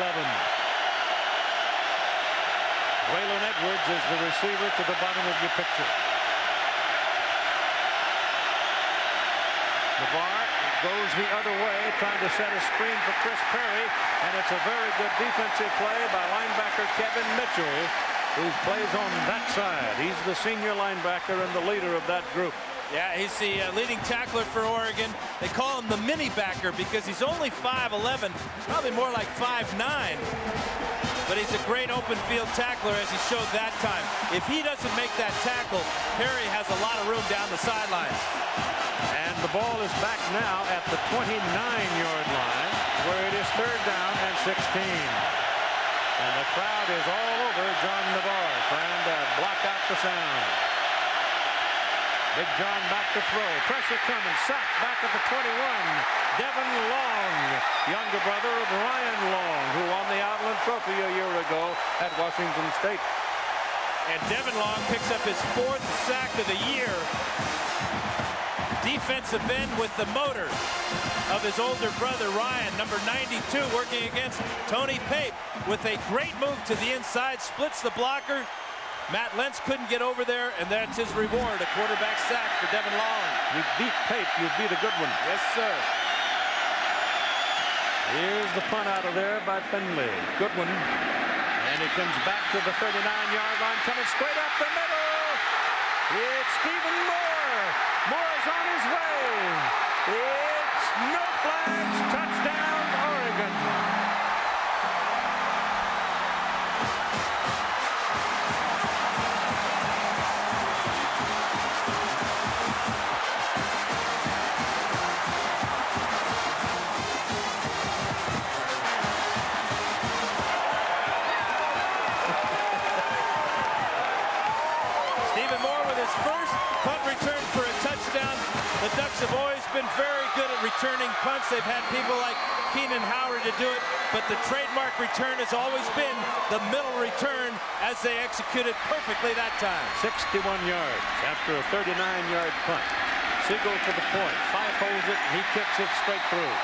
Braylon Edwards is the receiver to the bottom of your picture. Navarre goes the other way, trying to set a screen for Chris Perry, and it's a very good defensive play by linebacker Kevin Mitchell, who plays on that side. He's the senior linebacker and the leader of that group. Yeah, he's the leading tackler for Oregon. They call him the mini backer because he's only 5'11", probably more like 5'9". But he's a great open field tackler, as he showed that time. If he doesn't make that tackle, Perry has a lot of room down the sidelines. And the ball is back now at the 29-yard line, where it is third down and 16. And the crowd is all over John Navarre, trying to block out the sound. Big John back to throw. Pressure coming. Sack back at the 21. Devin Long, younger brother of Ryan Long, who won the Outland Trophy a year ago at Washington State. And Devin Long picks up his 4th sack of the year. Defensive end with the motor of his older brother Ryan, number 92, working against Tony Pape with a great move to the inside, splits the blocker. Matt Lentz couldn't get over there, and that's his reward, a quarterback sack for Devin Long. You beat Pape, you beat a good one. Yes, sir. Here's the punt out of there by Finley. Good one. And he comes back to the 39-yard line, coming straight up the middle. It's Stephen Moore. Moore's on his way. It's no flags. Touchdown, Oregon. The Ducks have always been very good at returning punts. They've had people like Keenan Howard to do it, but the trademark return has always been the middle return, as they executed perfectly that time. 61 yards after a 39-yard punt. Siegel to the point. Fife holds it, and he kicks it straight through.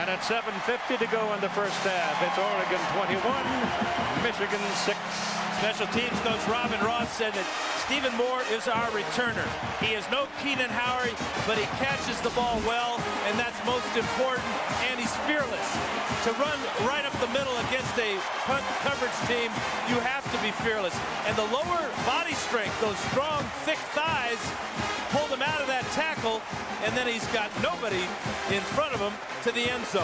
And at 7:50 to go in the first half, it's Oregon 21, Michigan 6. Special teams coach Robin Ross said that Stephen Moore is our returner. He is no Keenan Howard, but he catches the ball well, and that's most important, and he's fearless. To run right up the middle against a punt coverage team, you have to be fearless. And the lower body strength, those strong, thick thighs, pulled him out of that tackle, and then he's got nobody in front of him to the end zone.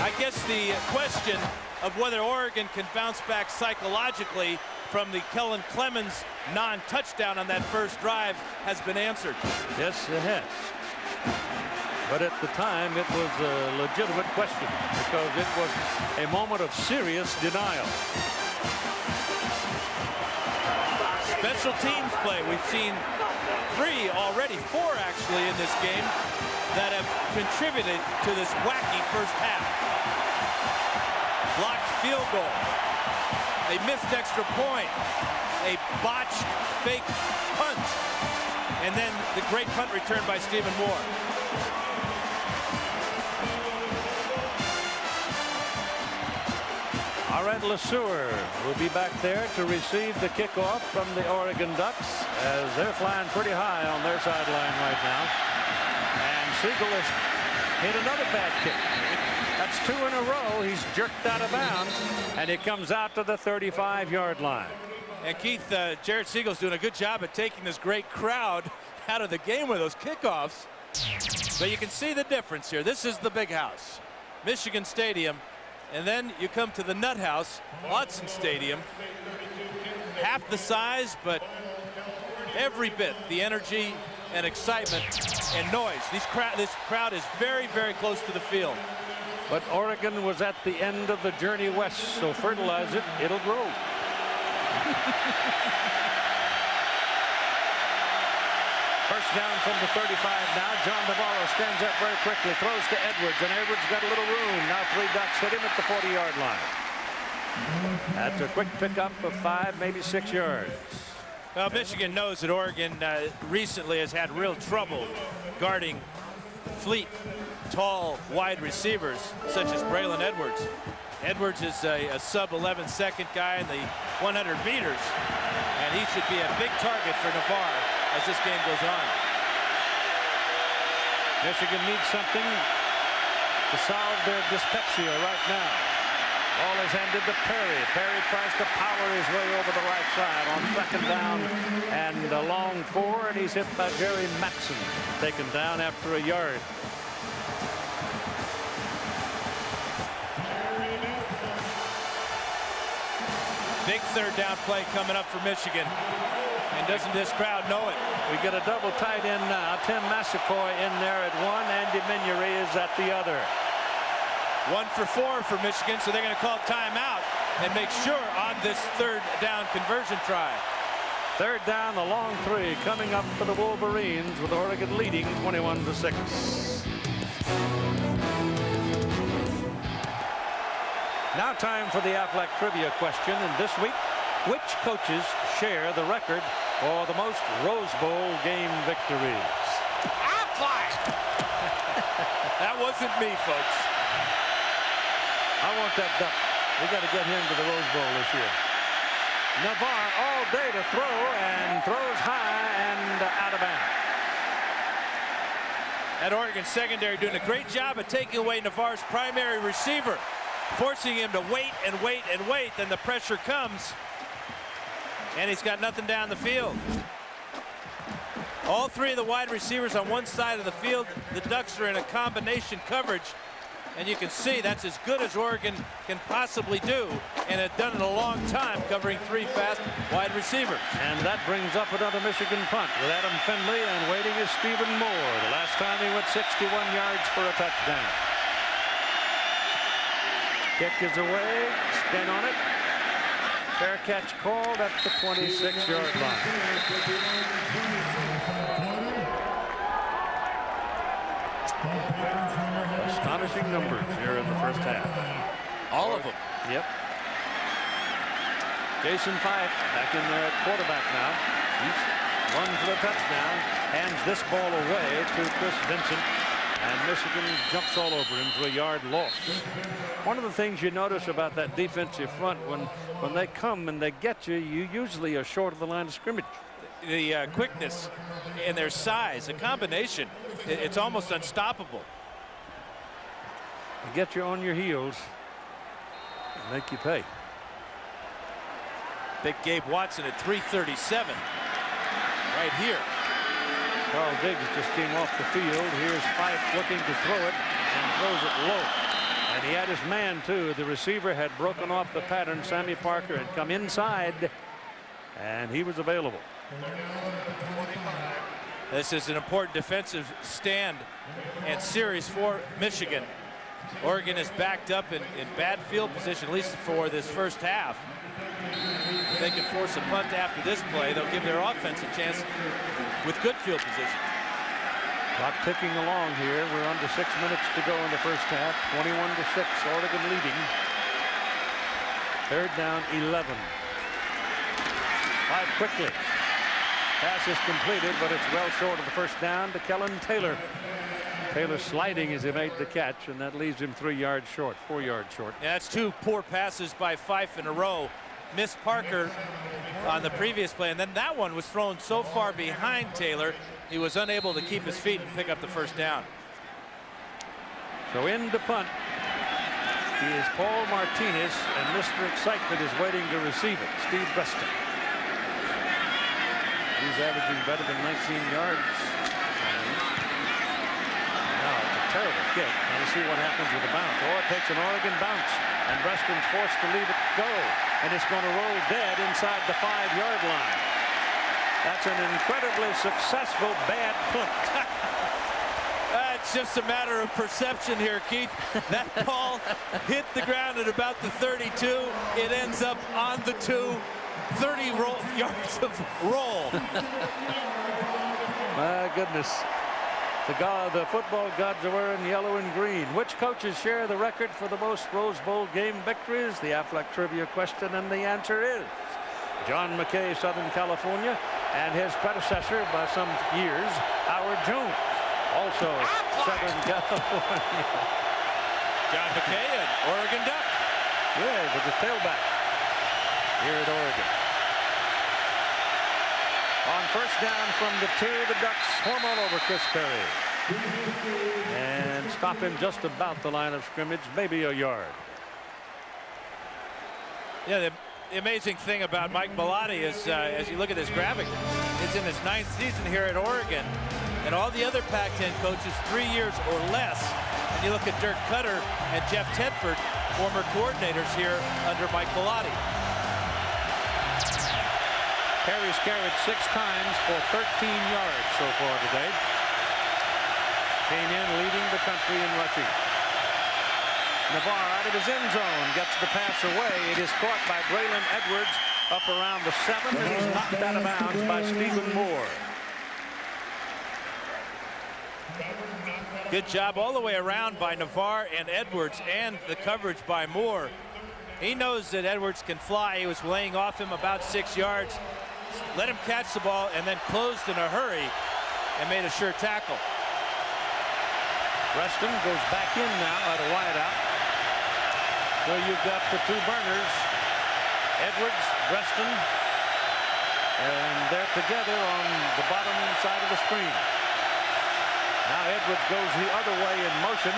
I guess the question of whether Oregon can bounce back psychologically from the Kellen Clemens non-touchdown on that first drive has been answered. Yes, it has. But at the time, it was a legitimate question because it was a moment of serious denial. Special teams play. We've seen 3 already, 4 actually in this game that have contributed to this wacky first half. Blocked field goal, a missed extra point, a botched fake punt, and then the great punt return by Stephen Moore. All right, LeSueur will be back there to receive the kickoff from the Oregon Ducks, as they're flying pretty high on their sideline right now. And Siegel has hit another bad kick. That's 2 in a row. He's jerked out of bounds, and it comes out to the 35-yard line. And Keith, Jared Siegel's doing a good job at taking this great crowd out of the game with those kickoffs. But you can see the difference here. This is the big house, Michigan Stadium. And then you come to the nut house, Autzen Stadium. Half the size, but every bit the energy and excitement and noise. This crowd is very, very close to the field. But Oregon was at the end of the journey west, so fertilize it, it'll grow. First down from the 35 now. John Navarro stands up very quickly, throws to Edwards, and Edwards got a little room. Now 3 Ducks hit him at the 40-yard line. That's a quick pickup of 5, maybe 6 yards. Well, Michigan knows that Oregon recently has had real trouble guarding fleet, tall, wide receivers such as Braylon Edwards. Edwards is a sub-11 second guy in the 100 meters, and he should be a big target for Navarre as this game goes on. Michigan needs something to solve their dyspepsia right now. Ball is handed to Perry. Perry tries to power his way over the right side on 2nd down and a long 4, and he's hit by Jerry Maxson, taken down after a yard. Big 3rd down play coming up for Michigan. And doesn't this crowd know it? We get a double tight end now. Tim Massaquoi in there at 1. Andy Minery is at the other. 1 for 4 for Michigan, so they're going to call timeout and make sure on this 3rd down conversion try. 3rd down, the long 3 coming up for the Wolverines with Oregon leading 21-6. Now time for the Aflac trivia question, and this week, which coaches share the record for the most Rose Bowl game victories? Aflac! That wasn't me, folks. I want that Duck. We got to get him to the Rose Bowl this year. Navarre all day to throw, and throws high and out of bounds. That Oregon secondary doing a great job of taking away Navarre's primary receiver, forcing him to wait and wait and wait. Then the pressure comes, and he's got nothing down the field. All 3 of the wide receivers on one side of the field. The Ducks are in a combination coverage, and you can see that's as good as Oregon can possibly do, and had done in a long time, covering 3 fast wide receivers. And that brings up another Michigan punt with Adam Finley, and waiting is Stephen Moore. The last time he went 61 yards for a touchdown. Kick is away, spin on it. Fair catch called at the 26-yard line. Astonishing numbers here in the first half. All of them. Yep. Jason Fife back in there at quarterback now. He's run for the touchdown. Hands this ball away to Chris Vincent. And Michigan jumps all over him for a yard loss. One of the things you notice about that defensive front, when they come and they get you, you usually are short of the line of scrimmage. The quickness and their size, a combination, it's almost unstoppable. They get you on your heels and make you pay. Big Gabe Watson at 337 right here. Carl Diggs just came off the field. Here's Fife looking to throw it and throws it low. And he had his man too. The receiver had broken off the pattern. Sammy Parker had come inside and he was available. This is an important defensive stand and series for Michigan. Oregon is backed up in bad field position, at least for this first half. If they can force a punt after this play, they'll give their offense a chance with good field position. Clock ticking along here. We're under 6 minutes to go in the first half. 21-6, Oregon leading. 3rd down, 11. Five quickly. Pass is completed, but it's well short of the first down to Kellen Taylor. Taylor sliding as he made the catch, and that leaves him 3 yards short, 4 yards short. Yeah, that's 2 poor passes by Fife in a row. Missed Parker on the previous play, and then that one was thrown so far behind Taylor, he was unable to keep his feet and pick up the first down. So in to punt is Paul Martinez, and Mr. Excitement is waiting to receive it, Steve Preston. He's averaging better than 19 yards. terrible kick. Now let's see what happens with the bounce. Or it takes an Oregon bounce, and Breaston's forced to leave it go, and it's going to roll dead inside the 5-yard line. That's an incredibly successful bad punt. It's just a matter of perception here, Keith. That ball hit the ground at about the 32. It ends up on the 2. 30 yards of roll. My goodness. The football gods are wearing yellow and green. Which coaches share the record for the most Rose Bowl game victories? The Aflac trivia question, and the answer is John McKay, Southern California, and his predecessor by some years, Howard Jones, also Southern California. John McKay, an Oregon Duck. Yeah, with the tailback here at Oregon. On first down from the 2, the Ducks swarm all over Chris Perry and stop him just about the line of scrimmage, maybe a yard. Yeah, the amazing thing about Mike Bellotti is, as you look at this graphic, it's in his 9th season here at Oregon, and all the other Pac-10 coaches 3 years or less. And you look at Dirk Cutter and Jeff Tedford, former coordinators here under Mike Bellotti. Perry's carried 6 times for 13 yards so far today. Came in leading the country in rushing. Navarre out of his end zone gets the pass away. It is caught by Braylon Edwards up around the 7, and he's knocked out of bounds by Stephen Moore. Good job all the way around by Navarre and Edwards, and the coverage by Moore. He knows that Edwards can fly. He was laying off him about 6 yards. Let him catch the ball and then closed in a hurry and made a sure tackle. Preston goes back in now at a wideout. So you've got the 2 burners, Edwards, Preston, and they're together on the bottom side of the screen. Now Edwards goes the other way in motion.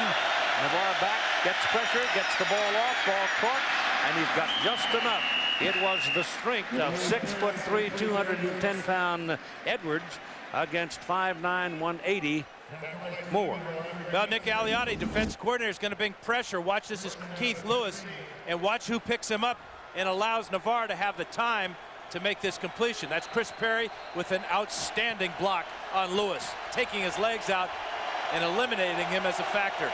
Navarre back, gets pressure, gets the ball off, ball caught, and he's got just enough. It was the strength of 6'3", 210-pound Edwards against 5'9", 180 Moore. Well, Nick Aliotti, defense coordinator, is going to bring pressure. Watch, this is Keith Lewis, and watch who picks him up and allows Navarre to have the time to make this completion. That's Chris Perry with an outstanding block on Lewis, taking his legs out and eliminating him as a factor.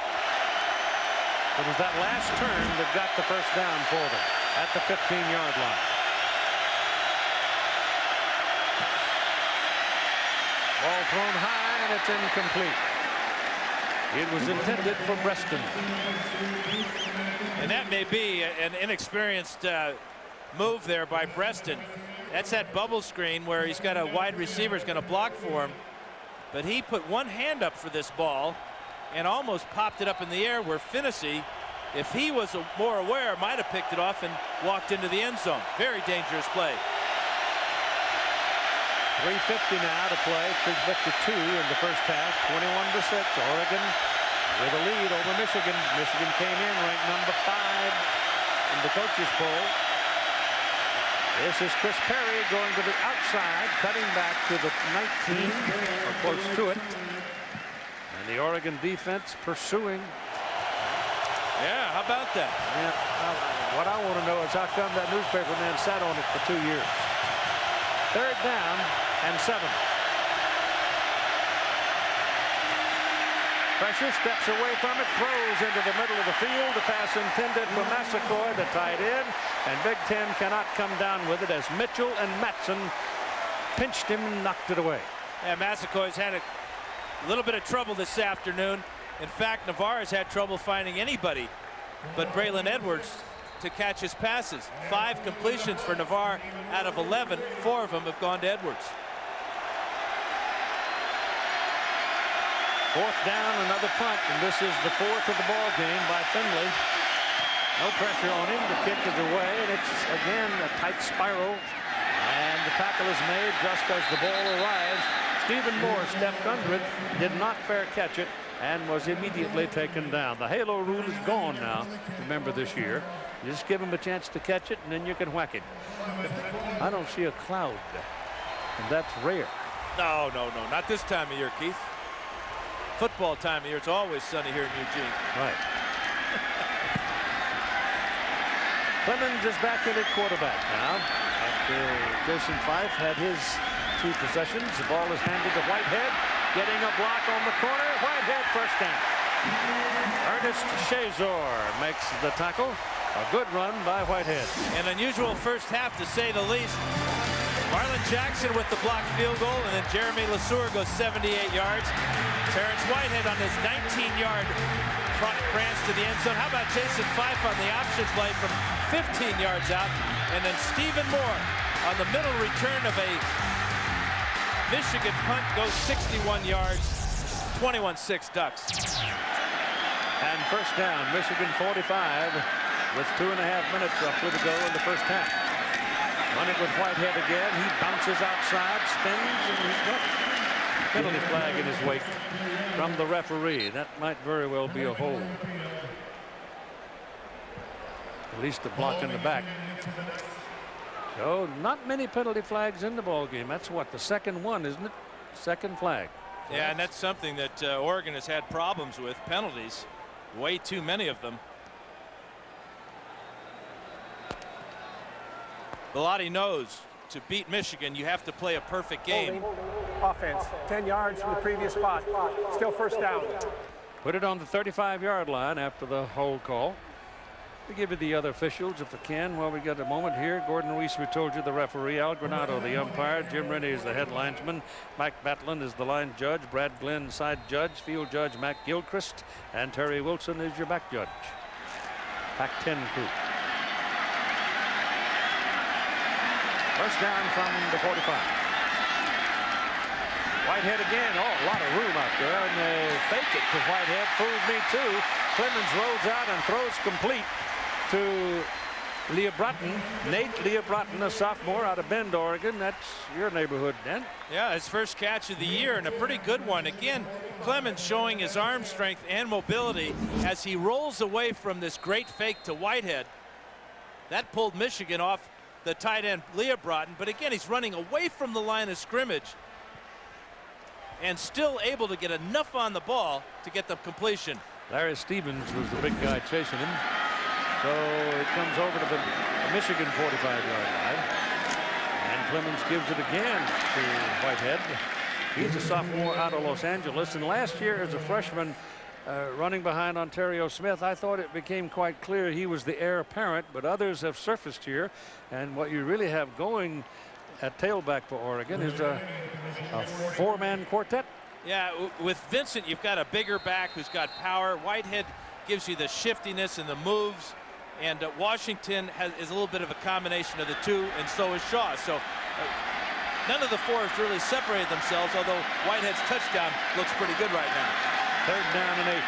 It was that last turn that got the first down for them at the 15-yard line. Ball thrown high, and it's incomplete. It was intended for Breaston. And that may be an inexperienced move there by Breaston. That's that bubble screen where he's got a wide receiver who's going to block for him. But he put one hand up for this ball and almost popped it up in the air, where Finnessy, if he was more aware, might have picked it off and walked into the end zone. Very dangerous play. 3:50 now to play. 3:52 in the first half. 21-6. Oregon with a lead over Michigan. Michigan came in ranked number 5 in the coaches poll. This is Chris Perry going to the outside, cutting back to the 19, or close to it. And the Oregon defense pursuing. Yeah, how about that? Yeah, what I want to know is how come that newspaper man sat on it for 2 years. 3rd down and 7. Pressure, steps away from it, throws into the middle of the field. The pass intended for Massaquoi, the tight end, and Big Ten cannot come down with it as Mitchell and Matson pinched him and knocked it away. Yeah, Massaquoi's had a little bit of trouble this afternoon. In fact, Navarre's had trouble finding anybody but Braylon Edwards to catch his passes. 5 completions for Navarre out of 11. 4 of them have gone to Edwards. 4th down, another punt, and this is the 4th of the ball game by Finley. No pressure on him. The kick is away, and it's again a tight spiral. And the tackle is made just as the ball arrives. Stephen Moore stepped under it, did not fair catch it, and was immediately taken down. The halo rule is gone now, remember, this year. You just give him a chance to catch it, and then you can whack it. I don't see a cloud, and that's rare. No, not this time of year, Keith. football time of year. It's always sunny here in Eugene. Right. Clemens is back in at quarterback now. After Jason Fife had his 2 possessions, the ball is handed to Whitehead. Getting a block on the corner. Whitehead first down. Ernest Shazor makes the tackle. A good run by Whitehead. An unusual first half, to say the least. Marlon Jackson with the blocked field goal, and then Jeremy LeSueur goes 78 yards. Terrence Whitehead on his 19-yard front prance to the end zone. How about Jason Fife on the option play from 15 yards out? And then Stephen Moore on the middle return of a Michigan punt goes 61 yards, 21-6 Ducks. And first down, Michigan 45 with 2.5 minutes roughly to go in the first half. Running with Whitehead again. He bounces outside, spins, and he's got a penalty flag in his wake from the referee. That might very well be a hold. At least a block in the back. So not many penalty flags in the ball game. That's what, the second one, isn't it? Second flag. Yeah, and that's something that Oregon has had problems with, penalties. Way too many of them. Bellotti knows to beat Michigan, you have to play a perfect game. Offense, 10 yards from the previous spot. Still first down. Put it on the 35-yard line after the hold call. To give you the other officials if I can while we got a moment here. Gordon Reese, we told you, the referee. Al Granado, the umpire. Jim Rennie is the head linesman. Mike Batlin is the line judge. Brad Glenn, side judge. Field judge Mac Gilchrist. And Terry Wilson is your back judge. Pac-10 crew. First down from the 45. Whitehead again. Oh, a lot of room out there. And they fake it to Whitehead. Fooled me too. Clemens rolls out and throws complete to Leah Broughton. Nate Leah Broughton, a sophomore out of Bend, Oregon. That's your neighborhood, Dan. Yeah, his first catch of the year, and a pretty good one. Again, Clemens showing his arm strength and mobility as he rolls away from this great fake to Whitehead. That pulled Michigan off the tight end Leah Broughton, but again, he's running away from the line of scrimmage and still able to get enough on the ball to get the completion. Larry Stevens was the big guy chasing him. So it comes over to the Michigan 45-yard line. And Clemens gives it again to Whitehead. He's a sophomore out of Los Angeles. And last year as a freshman running behind Ontario Smith, I thought it became quite clear he was the heir apparent. But others have surfaced here. And what you really have going at tailback for Oregon is a four-man quartet. Yeah, with Vincent, you've got a bigger back who's got power. Whitehead gives you the shiftiness and the moves. And Washington is a little bit of a combination of the two, and so is Shaw. So none of the four have really separated themselves, although Whitehead's touchdown looks pretty good right now. Third down and 8.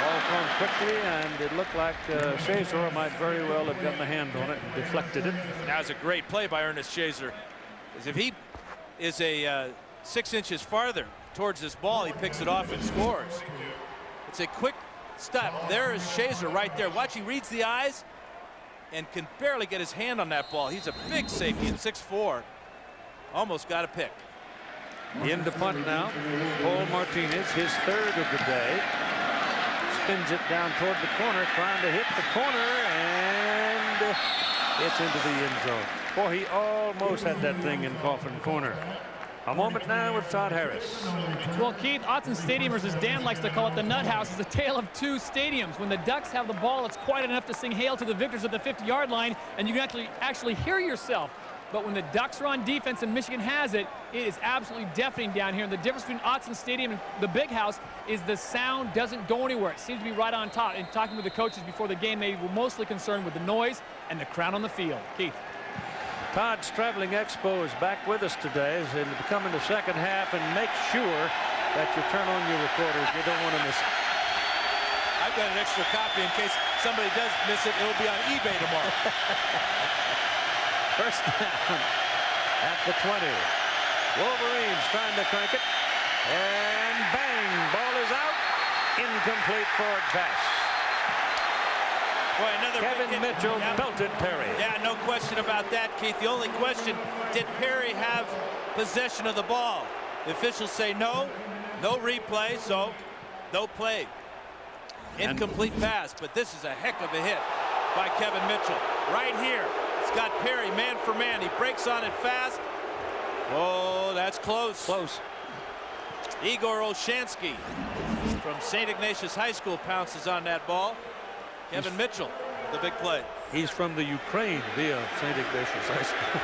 Ball thrown quickly, and it looked like Shazor might very well have gotten a hand on it and deflected it. That was a great play by Ernest Shazor. As if he is a 6 inches farther towards this ball, he picks it off and scores. It's a quick step. There is Shazor right there. Watch, he reads the eyes and can barely get his hand on that ball. He's a big safety at 6'4". Almost got a pick. In the punt now, Paul Martinez, his third of the day. Spins it down toward the corner, trying to hit the corner, and it's into the end zone. Boy, he almost had that thing in coffin corner. A moment now with Todd Harris. Well, Keith, Autzen Stadium, or as Dan likes to call it, the Nut House, is a tale of two stadiums. When the Ducks have the ball, it's quite enough to sing hail to the victors at the 50-yard line, and you can actually hear yourself. But when the Ducks are on defense and Michigan has it, it is absolutely deafening down here. And the difference between Autzen Stadium and the Big House is the sound doesn't go anywhere. It seems to be right on top. And talking with the coaches before the game, they were mostly concerned with the noise and the crowd on the field. Keith. Todd's Traveling Expo is back with us today as they come in the second half, and make sure that you turn on your recorders. You don't want to miss it. I've got an extra copy in case somebody does miss it. It'll be on eBay tomorrow. First down at the 20. Wolverines trying to crank it. And bang, ball is out. Incomplete forward pass. Boy, another Kevin Mitchell belted Perry. Yeah, no question about that, Keith. The only question, did Perry have possession of the ball? The officials say no replay, so no play. Incomplete pass, but this is a heck of a hit by Kevin Mitchell. Right here, Scott Perry, man for man. He breaks on it fast. Oh, that's close. Close. Igor Olshansky from St. Ignatius High School pounces on that ball. Kevin Mitchell, the big play. He's from the Ukraine via St. Ignatius High School.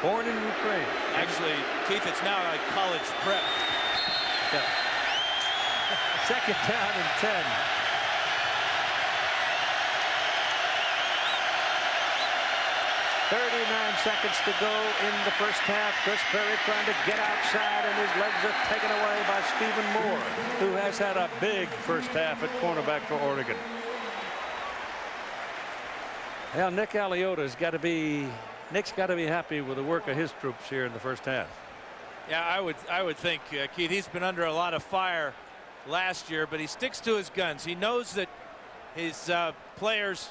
Born in Ukraine. Actually, Keith, it's now like college prep. Yeah. Second down and 10. .39 seconds to go in the first half. Chris Perry trying to get outside, and his legs are taken away by Stephen Moore, who has had a big first half at cornerback for Oregon. Well, Nick Aliota's got to be. Nick's got to be happy with the work of his troops here in the first half. Yeah, I would think, Keith, he's been under a lot of fire last year, but he sticks to his guns. He knows that his players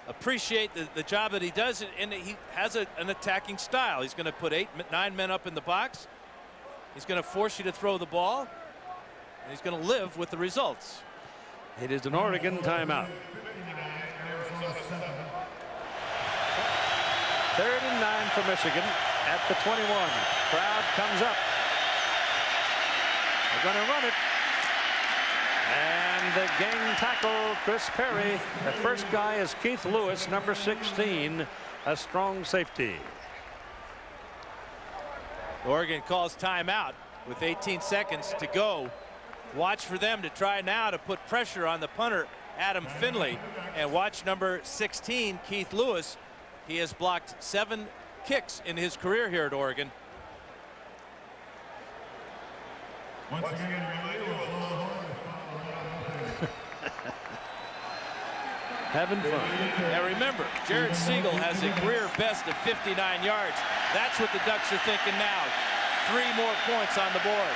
appreciate the job that he does, and he has an attacking style. He's going to put 9 men up in the box. He's going to force you to throw the ball, and he's going to live with the results. It is an Oregon timeout. 3rd and 9 for Michigan at the 21. Crowd comes up. They're going to run it. And the gang tackle, Chris Perry. The first guy is Keith Lewis, number 16, a strong safety. Oregon calls timeout with 18 seconds to go. Watch for them to try now to put pressure on the punter, Adam Finley. And watch number 16, Keith Lewis. He has blocked 7 kicks in his career here at Oregon. Once again, Having fun. Now remember, Jared Siegel has a career best of 59 yards. That's what the Ducks are thinking now. 3 more points on the board.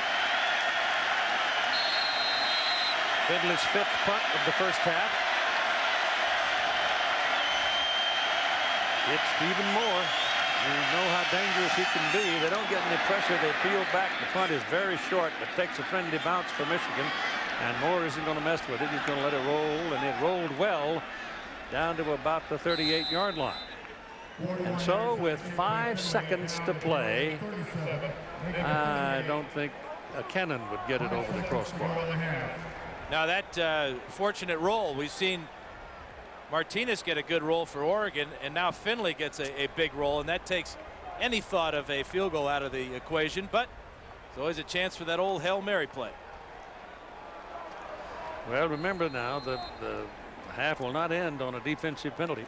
Finley's 5th punt of the first half. It's Stephen Moore. You know how dangerous he can be. They don't get any pressure. They peel back. The punt is very short, but takes a friendly bounce for Michigan. And Moore isn't going to mess with it. He's going to let it roll, and it rolled well down to about the 38-yard line. And so with 5 seconds to play, I don't think a cannon would get it over the crossbar. Now that fortunate roll, we've seen Martinez get a good roll for Oregon, and now Finley gets a big roll, and that takes any thought of a field goal out of the equation. But there's always a chance for that old Hail Mary play. Well, remember now the half will not end on a defensive penalty.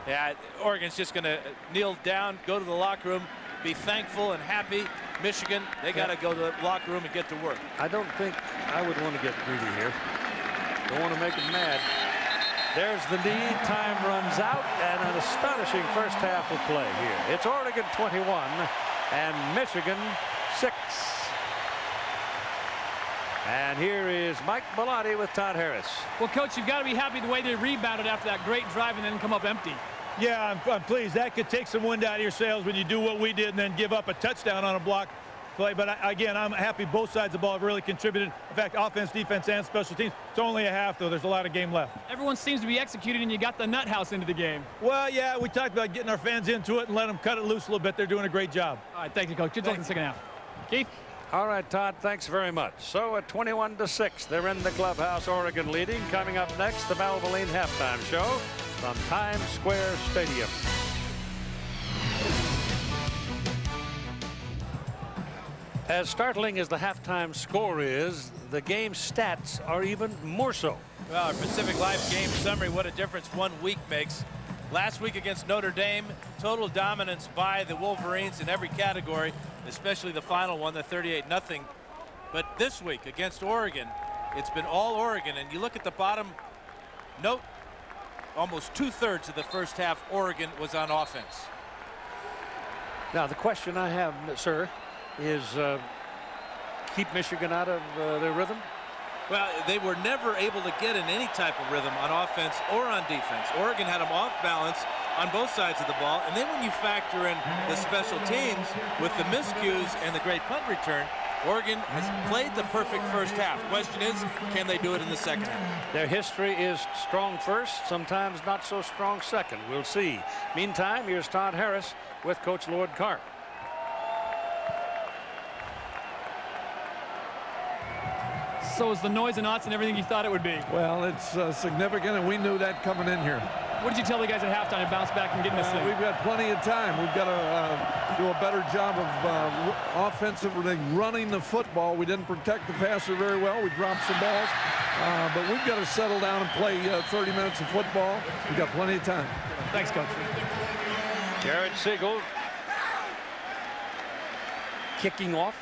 Yeah, Oregon's just going to kneel down, go to the locker room, be thankful and happy. Michigan, they got to go to the locker room and get to work. I don't think I would want to get greedy here. Don't want to make them mad. There's the knee. Time runs out, and an astonishing first half of play here. It's Oregon 21 and Michigan 6. And here is Mike Bellotti with Todd Harris. Well, Coach, you've got to be happy the way they rebounded after that great drive and then come up empty. Yeah, I'm pleased. That could take some wind out of your sails when you do what we did and then give up a touchdown on a block play. But again, I'm happy both sides of the ball have really contributed. In fact, offense, defense, and special teams. It's only a half, though. There's a lot of game left. Everyone seems to be executing, and you got the nut house into the game. Well, yeah, we talked about getting our fans into it and let them cut it loose a little bit. They're doing a great job. All right, thank you, Coach. Good luck in the second half. Keith? All right, Todd, thanks very much. So at 21-6, they're in the clubhouse, Oregon leading. Coming up next, the Valvoline halftime show from Times Square Stadium. As startling as the halftime score is, the game stats are even more so. Well, our Pacific Life game summary, what a difference 1 week makes. Last week against Notre Dame, total dominance by the Wolverines in every category, especially the final one, the 38-0. But this week against Oregon, it's been all Oregon. And you look at the bottom note, almost 2/3 of the first half, Oregon was on offense. Now, the question I have, sir, is keep Michigan out of their rhythm? Well, they were never able to get in any type of rhythm on offense or on defense. Oregon had them off balance, on both sides of the ball. And then when you factor in the special teams with the miscues and the great punt return, Oregon has played the perfect first half. Question is, can they do it in the second half? Their history is strong first, sometimes not so strong second. We'll see. Meantime, here's Todd Harris with Coach Lord Carr. So is the noise and odds and everything you thought it would be? Well, it's significant, and we knew that coming in here. What did you tell the guys at halftime to bounce back and get in this thing? We've got plenty of time. We've got to do a better job of offensively running the football. We didn't protect the passer very well. We dropped some balls. But we've got to settle down and play 30 minutes of football. We've got plenty of time. Thanks, Coach. Jared Siegel kicking off.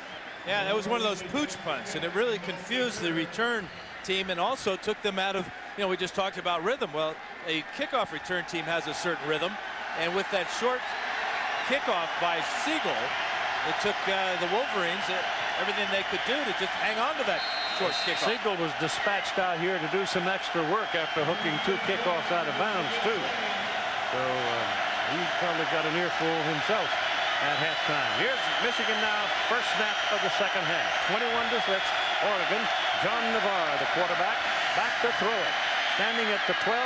Yeah, that was one of those pooch punts, and it really confused the return team and also took them out of, you know, we just talked about rhythm. Well, a kickoff return team has a certain rhythm, and with that short kickoff by Siegel, it took the Wolverines everything they could do to just hang on to that short kickoff. Siegel was dispatched out here to do some extra work after hooking 2 kickoffs out of bounds, too. So he probably got an earful himself at halftime. Here's Michigan now, first snap of the second half. 21-6, Oregon. John Navarre, the quarterback, back to throw it. Standing at the 12,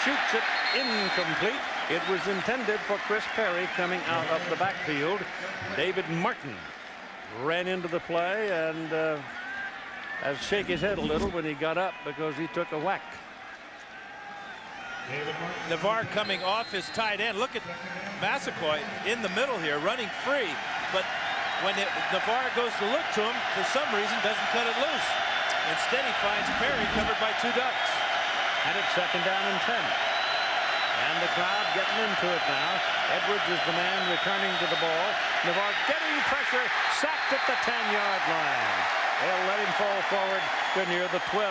shoots it incomplete. It was intended for Chris Perry coming out of the backfield. David Martin ran into the play and had to shake his head a little when he got up because he took a whack. Navarre coming off his tight end. Look at Massaquoi in the middle here, running free. But when Navarre goes to look to him, for some reason, doesn't cut it loose. Instead, he finds Perry covered by 2 Ducks. And it's second down and 10. And the crowd getting into it now. Edwards is the man returning to the ball. Navarre getting pressure, sacked at the 10-yard line. They'll let him fall forward to near the 12.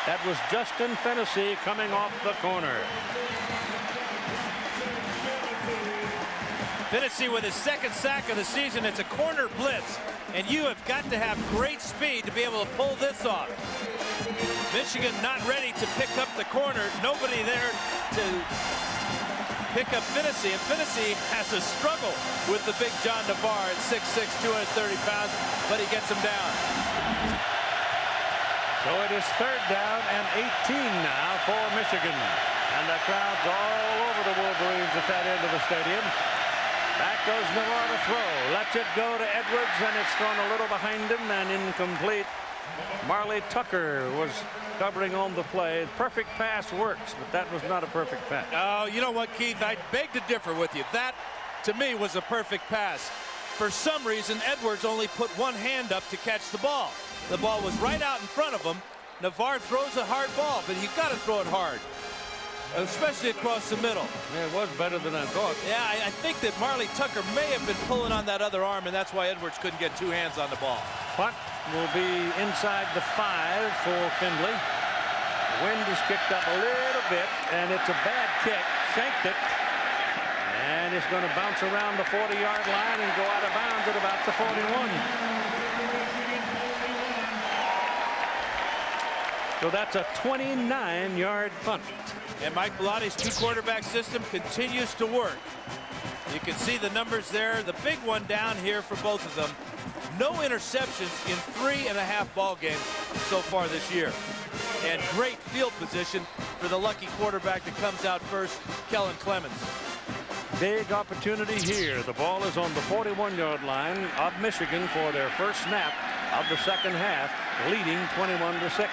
That was Justin Fennessy coming off the corner. Fennessy with his second sack of the season. It's a corner blitz, and you have got to have great speed to be able to pull this off. Michigan not ready to pick up the corner. Nobody there to pick up Fennessy, and Fennessy has to struggle with the big John Navarre at 6'6", 230 pounds, but he gets him down. So it is third down and 18 now for Michigan. And the crowd's all over the Wolverines at that end of the stadium. Back goes Navarre to throw. Lets it go to Edwards, and it's thrown a little behind him and incomplete. Marley Tucker was covering on the play. Perfect pass works, but that was not a perfect pass. Oh, you know what, Keith? I beg to differ with you. That, to me, was a perfect pass. For some reason, Edwards only put one hand up to catch the ball. The ball was right out in front of him. Navarre throws a hard ball, but you've got to throw it hard, especially across the middle. Yeah, it was better than I thought. Yeah, I think that Marley Tucker may have been pulling on that other arm, and that's why Edwards couldn't get 2 hands on the ball. Punt will be inside the 5 for Findlay. The wind is kicked up a little bit, and it's a bad kick. Shanked it. And it's going to bounce around the 40-yard line and go out of bounds at about the 41. So that's a 29-yard punt. And Mike Belotti's 2-quarterback system continues to work. You can see the numbers there. The big one down here for both of them. No interceptions in 3.5 ball games so far this year. And great field position for the lucky quarterback that comes out first, Kellen Clemens. Big opportunity here. The ball is on the 41-yard line of Michigan for their first snap of the second half, leading 21-6.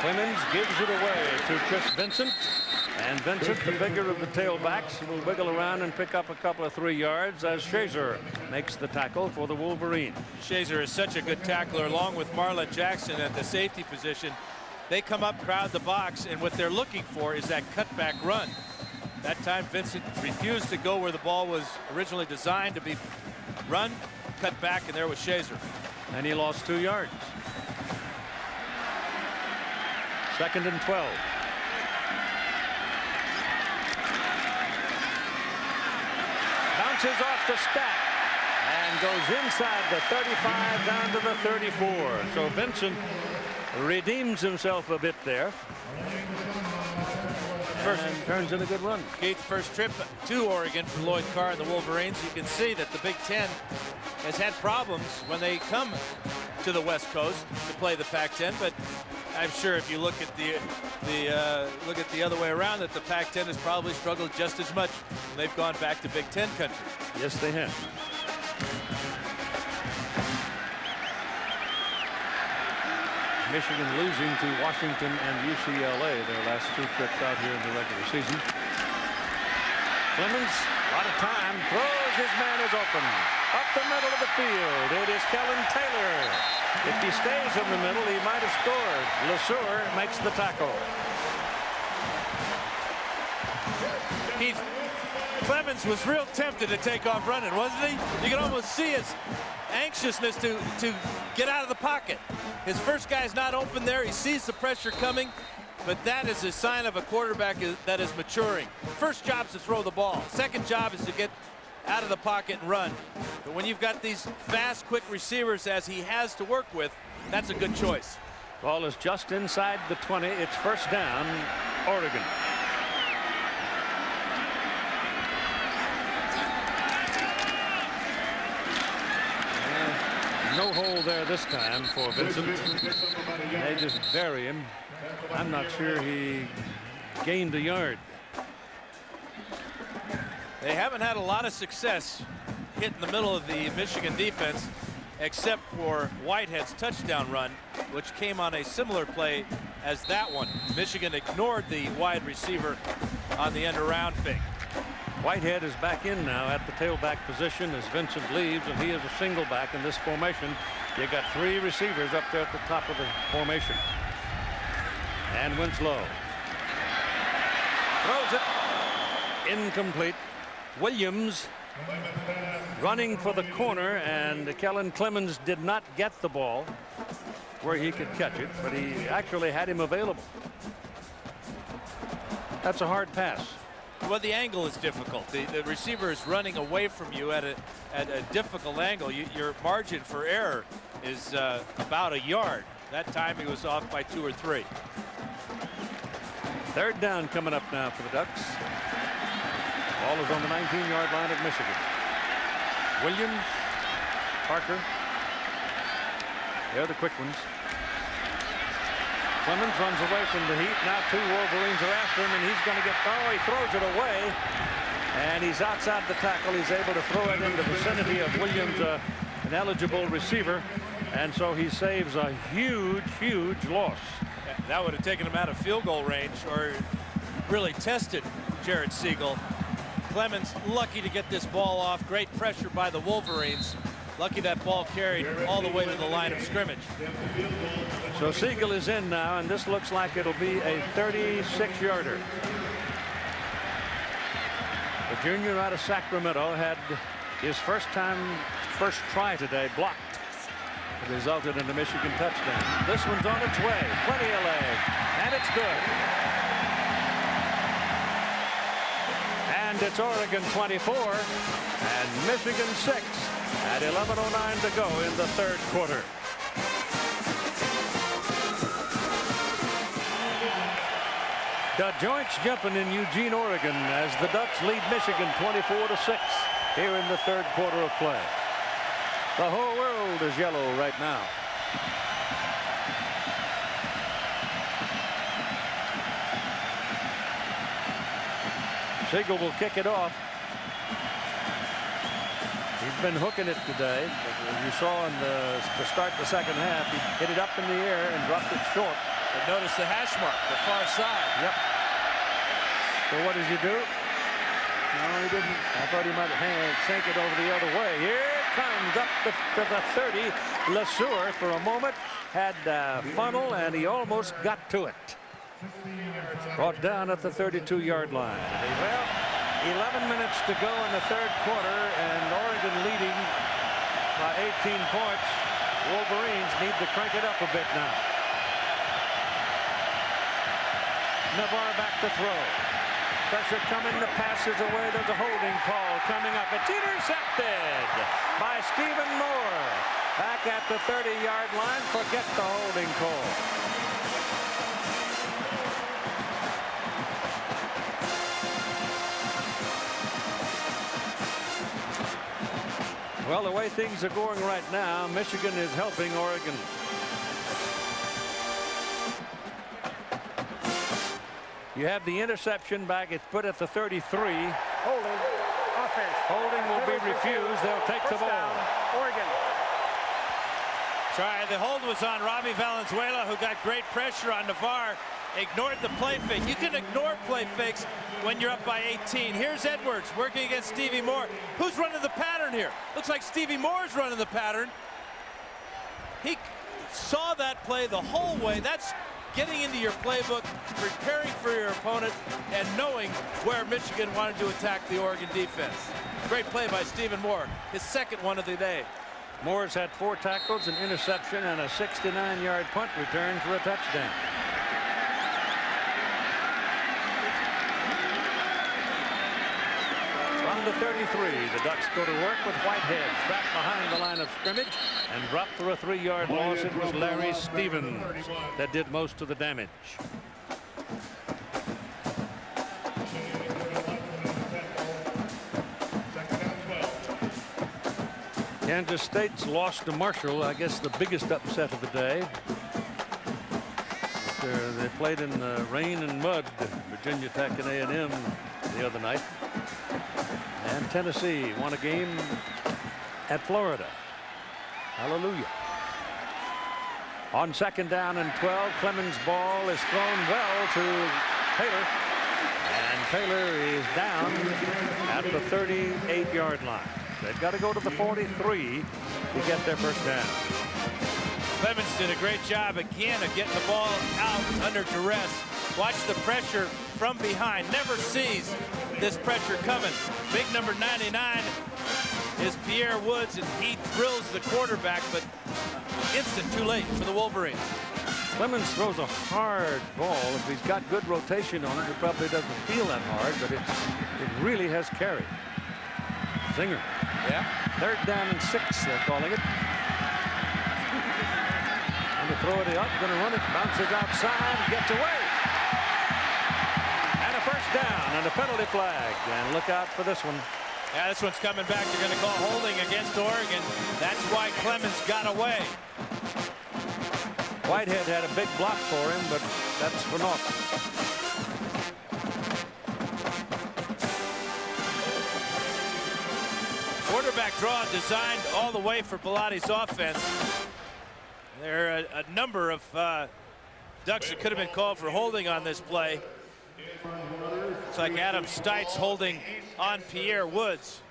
Clemens gives it away to Chris Vincent. And Vincent, the bigger of the tailbacks, will wiggle around and pick up a couple of 3 yards as Shazer makes the tackle for the Wolverines. Shazer is such a good tackler, along with Marlon Jackson at the safety position. They come up, crowd the box, and what they're looking for is that cutback run. That time, Vincent refused to go where the ball was originally designed to be run, cut back, and there was Shazer. And he lost 2 yards. Second and 12. Bounces off the stack and goes inside the 35 down to the 34. So Vincent redeems himself a bit there. and turns in a good run. Keith's first trip to Oregon for Lloyd Carr and the Wolverines. You can see that the Big Ten has had problems when they come to the West Coast to play the Pac-10, but I'm sure if you look at the other way around, that the Pac-10 has probably struggled just as much when they've gone back to Big Ten country. Yes, they have. Michigan losing to Washington and UCLA their last 2 trips out here in the regular season. Clemens, a lot of time, throws, his man is open. Up the middle of the field, it is Kellen Taylor. If he stays in the middle, he might have scored. LeSueur makes the tackle. Keith, Clemens was real tempted to take off running, wasn't he? You can almost see his anxiousness to get out of the pocket. His first guy's not open there. He sees the pressure coming, but that is a sign of a quarterback that is maturing. First job is to throw the ball. Second job is to get out of the pocket and run. But when you've got these fast, quick receivers as he has to work with, that's a good choice. Ball is just inside the 20. It's first down, Oregon. No hole there this time for Vincent. They just bury him. I'm not sure he gained a yard. They haven't had a lot of success hitting the middle of the Michigan defense, except for Whitehead's touchdown run, which came on a similar play as that one. Michigan ignored the wide receiver on the end around fake. Whitehead is back in now at the tailback position as Vincent leaves, and he is a single back in this formation. You got 3 receivers up there at the top of the formation. And Winslow throws it incomplete. Williams running for the corner, and Kellen Clemens did not get the ball where he could catch it, but he actually had him available. That's a hard pass. Well, the angle is difficult. The receiver is running away from you at a difficult angle. Your margin for error is about a yard. That time he was off by 2 or 3. Third down coming up now for the Ducks. Ball is on the 19-yard line of Michigan. Williams, Parker. They're the quick ones. Clemens runs away from the heat. Now 2 Wolverines are after him, and he's going to get. Oh, he throws it away, and he's outside the tackle. He's able to throw it in the vicinity of Williams, an eligible receiver, and so he saves a huge, huge loss. That would have taken him out of field goal range, or really tested Jared Siegel. Clemens lucky to get this ball off. Great pressure by the Wolverines. Lucky that ball carried all the way to the line of scrimmage. So Siegel is in now, and this looks like it'll be a 36-yarder. The junior out of Sacramento had his first try today blocked. It resulted in a Michigan touchdown. This one's on its way. Plenty of leg, and it's good. And it's Oregon 24 and Michigan 6 at 11:09 to go in the 3rd quarter. The joints jumping in Eugene, Oregon, as the Ducks lead Michigan 24-6 here in the 3rd quarter of play. The whole world is yellow right now. Siegel will kick it off. He's been hooking it today. As you saw to start the 2nd half, he hit it up in the air and dropped it short. But notice the hash mark, the far side. Yep. So what does he do? No, he didn't. I thought he might sink it over the other way. Here it comes up to the 30. LeSueur for a moment had funnel, and he almost got to it. Brought down at the 32-yard line. Well, 11 minutes to go in the 3rd quarter, and Oregon leading by 18 points. Wolverines need to crank it up a bit now. Navarre back to throw. Pressure coming, the pass is away. There's a holding call coming up. It's intercepted by Stephen Moore. Back at the 30-yard line. Forget the holding call. Well, the way things are going right now, Michigan is helping Oregon. You have the interception back. It's put at the 33. Holding. Offense. Holding will be refused. They'll take the First ball. down, Oregon. Sorry, the hold was on Robbie Valenzuela, who got great pressure on Navarre. Ignored the play fake. You can ignore play fakes when you're up by 18. Here's Edwards working against Stevie Moore. Who's running the pattern here? Looks like Stevie Moore's running the pattern. He saw that play the whole way. That's getting into your playbook, preparing for your opponent, and knowing where Michigan wanted to attack the Oregon defense. Great play by Stephen Moore, his second one of the day. Moore's had 4 tackles, an interception, and a 69-yard punt return for a touchdown. From the 33, the Ducks go to work with Whitehead trapped behind the line of scrimmage and dropped for a 3-yard loss. It was Larry Stevens that did most of the damage. Kansas State's lost to Marshall, I guess the biggest upset of the day. They played in the rain and mud, Virginia Tech and A&M the other night. And Tennessee won a game at Florida. Hallelujah. On 2nd down and 12, Clemens' ball is thrown well to Taylor. And Taylor is down at the 38-yard line. They've got to go to the 43 to get their first down. Clemens did a great job again of getting the ball out under duress. Watch the pressure from behind. Never sees this pressure coming. Big number 99 is Pierre Woods, and he drills the quarterback, but instant too late for the Wolverines. Clemens throws a hard ball. If he's got good rotation on it, it probably doesn't feel that hard, but it really has carry. Zinger. Yeah. 3rd down and 6, they're calling it. And to throw it up, going to run it, bounces outside, gets away. And a first down and a penalty flag. And look out for this one. Yeah, this one's coming back. They're going to call holding against Oregon. That's why Clemens got away. Whitehead had a big block for him, but that's for naught. Quarterback draw designed all the way for Bellatti's offense. There are a number of Ducks that could have been called for holding on this play. Looks like Adam Stites holding on Pierre Woods.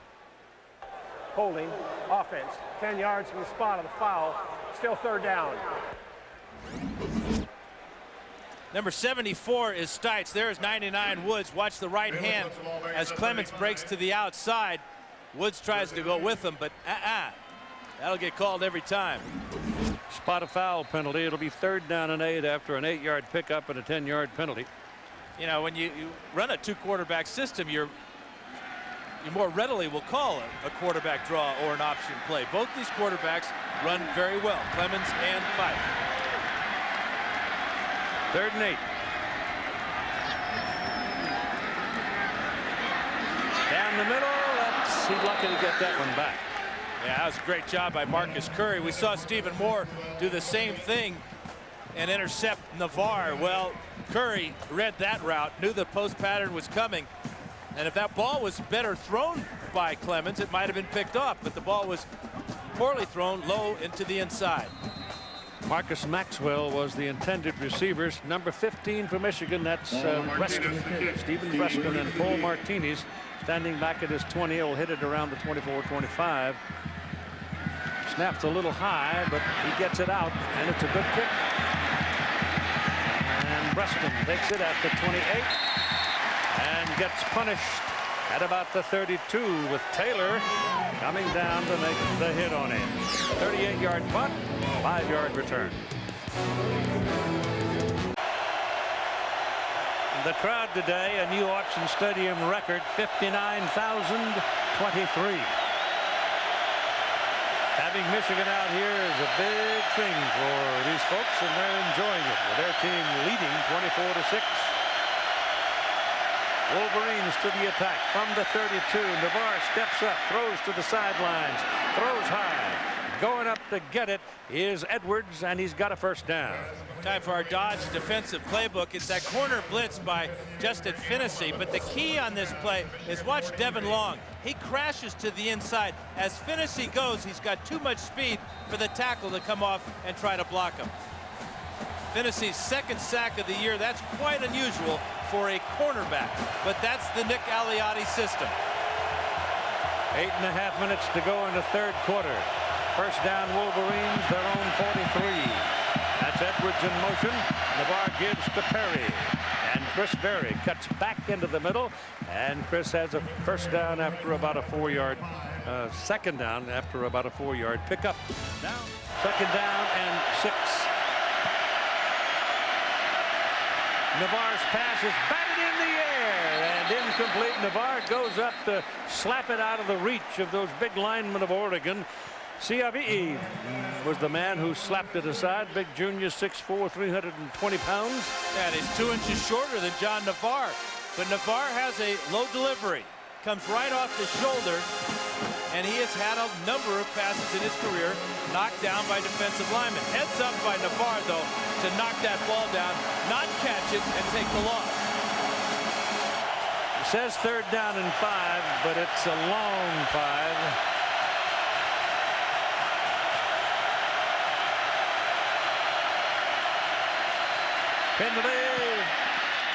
Holding. Offense. 10 yards from the spot of the foul. Still 3rd down. Number 74 is Stites. There is 99 Woods. Watch the right hand as Clemens breaks to the outside. Woods tries to go with him, but that'll get called every time. Spot a foul penalty. It'll be 3rd down and 8 after an 8-yard pickup and a 10-yard penalty. You know, when you run a 2-quarterback system, you more readily will call a quarterback draw or an option play. Both these quarterbacks run very well, Clemens and Fife. 3rd and 8. Down the middle. He's lucky to get that one back. Yeah, that was a great job by Marcus Curry. We saw Stephen Moore do the same thing and intercept Navarre. Well, Curry read that route, knew the post pattern was coming, and if that ball was better thrown by Clemens, it might have been picked off, but the ball was poorly thrown low into the inside. Marcus Maxwell was the intended receivers. Number 15 for Michigan, that's Breskin, Stephen Breskin, and Paul Martinez standing back at his 20. He'll hit it around the 24-25. Snaps a little high, but he gets it out, and it's a good kick. And Breskin takes it at the 28 and gets punished at about the 32 with Taylor coming down to make the hit on him. 38-yard punt, 5-yard return. The crowd today, a new Autzen Stadium record, 59,023. Having Michigan out here is a big thing for these folks, and they're enjoying it with their team leading 24-6. Wolverines to the attack from the 32. Navarre steps up, throws to the sidelines, throws high. Going up to get it is Edwards, and he's got a first down. Time for our Dodge defensive playbook. It's that corner blitz by Justin Finnessy, but the key on this play is watch Devin Long. He crashes to the inside. As Finnessy goes, he's got too much speed for the tackle to come off and try to block him. Finnessy's second sack of the year. That's quite unusual for a cornerback, but that's the Nick Aliotti system. 8.5 minutes to go in the third quarter. First down, Wolverines, their own 43. That's Edwards in motion. Navarre gives to Perry. And Chris Berry cuts back into the middle. And Chris has a first down after about a 4-yard, second down after about a 4-yard pickup. Now, second down and 6. Navarre's pass is batted in the air and incomplete. Navarre goes up to slap it out of the reach of those big linemen of Oregon. Ciavi'i was the man who slapped it aside. Big junior, 6'4", 320 pounds. And he's 2 inches shorter than John Navarre. But Navarre has a low delivery. Comes right off the shoulder. And he has had a number of passes in his career knocked down by defensive linemen. Heads up by Navarre, though, to knock that ball down, not catch it, and take the loss. It says third down and 5, but it's a long 5. Penalty.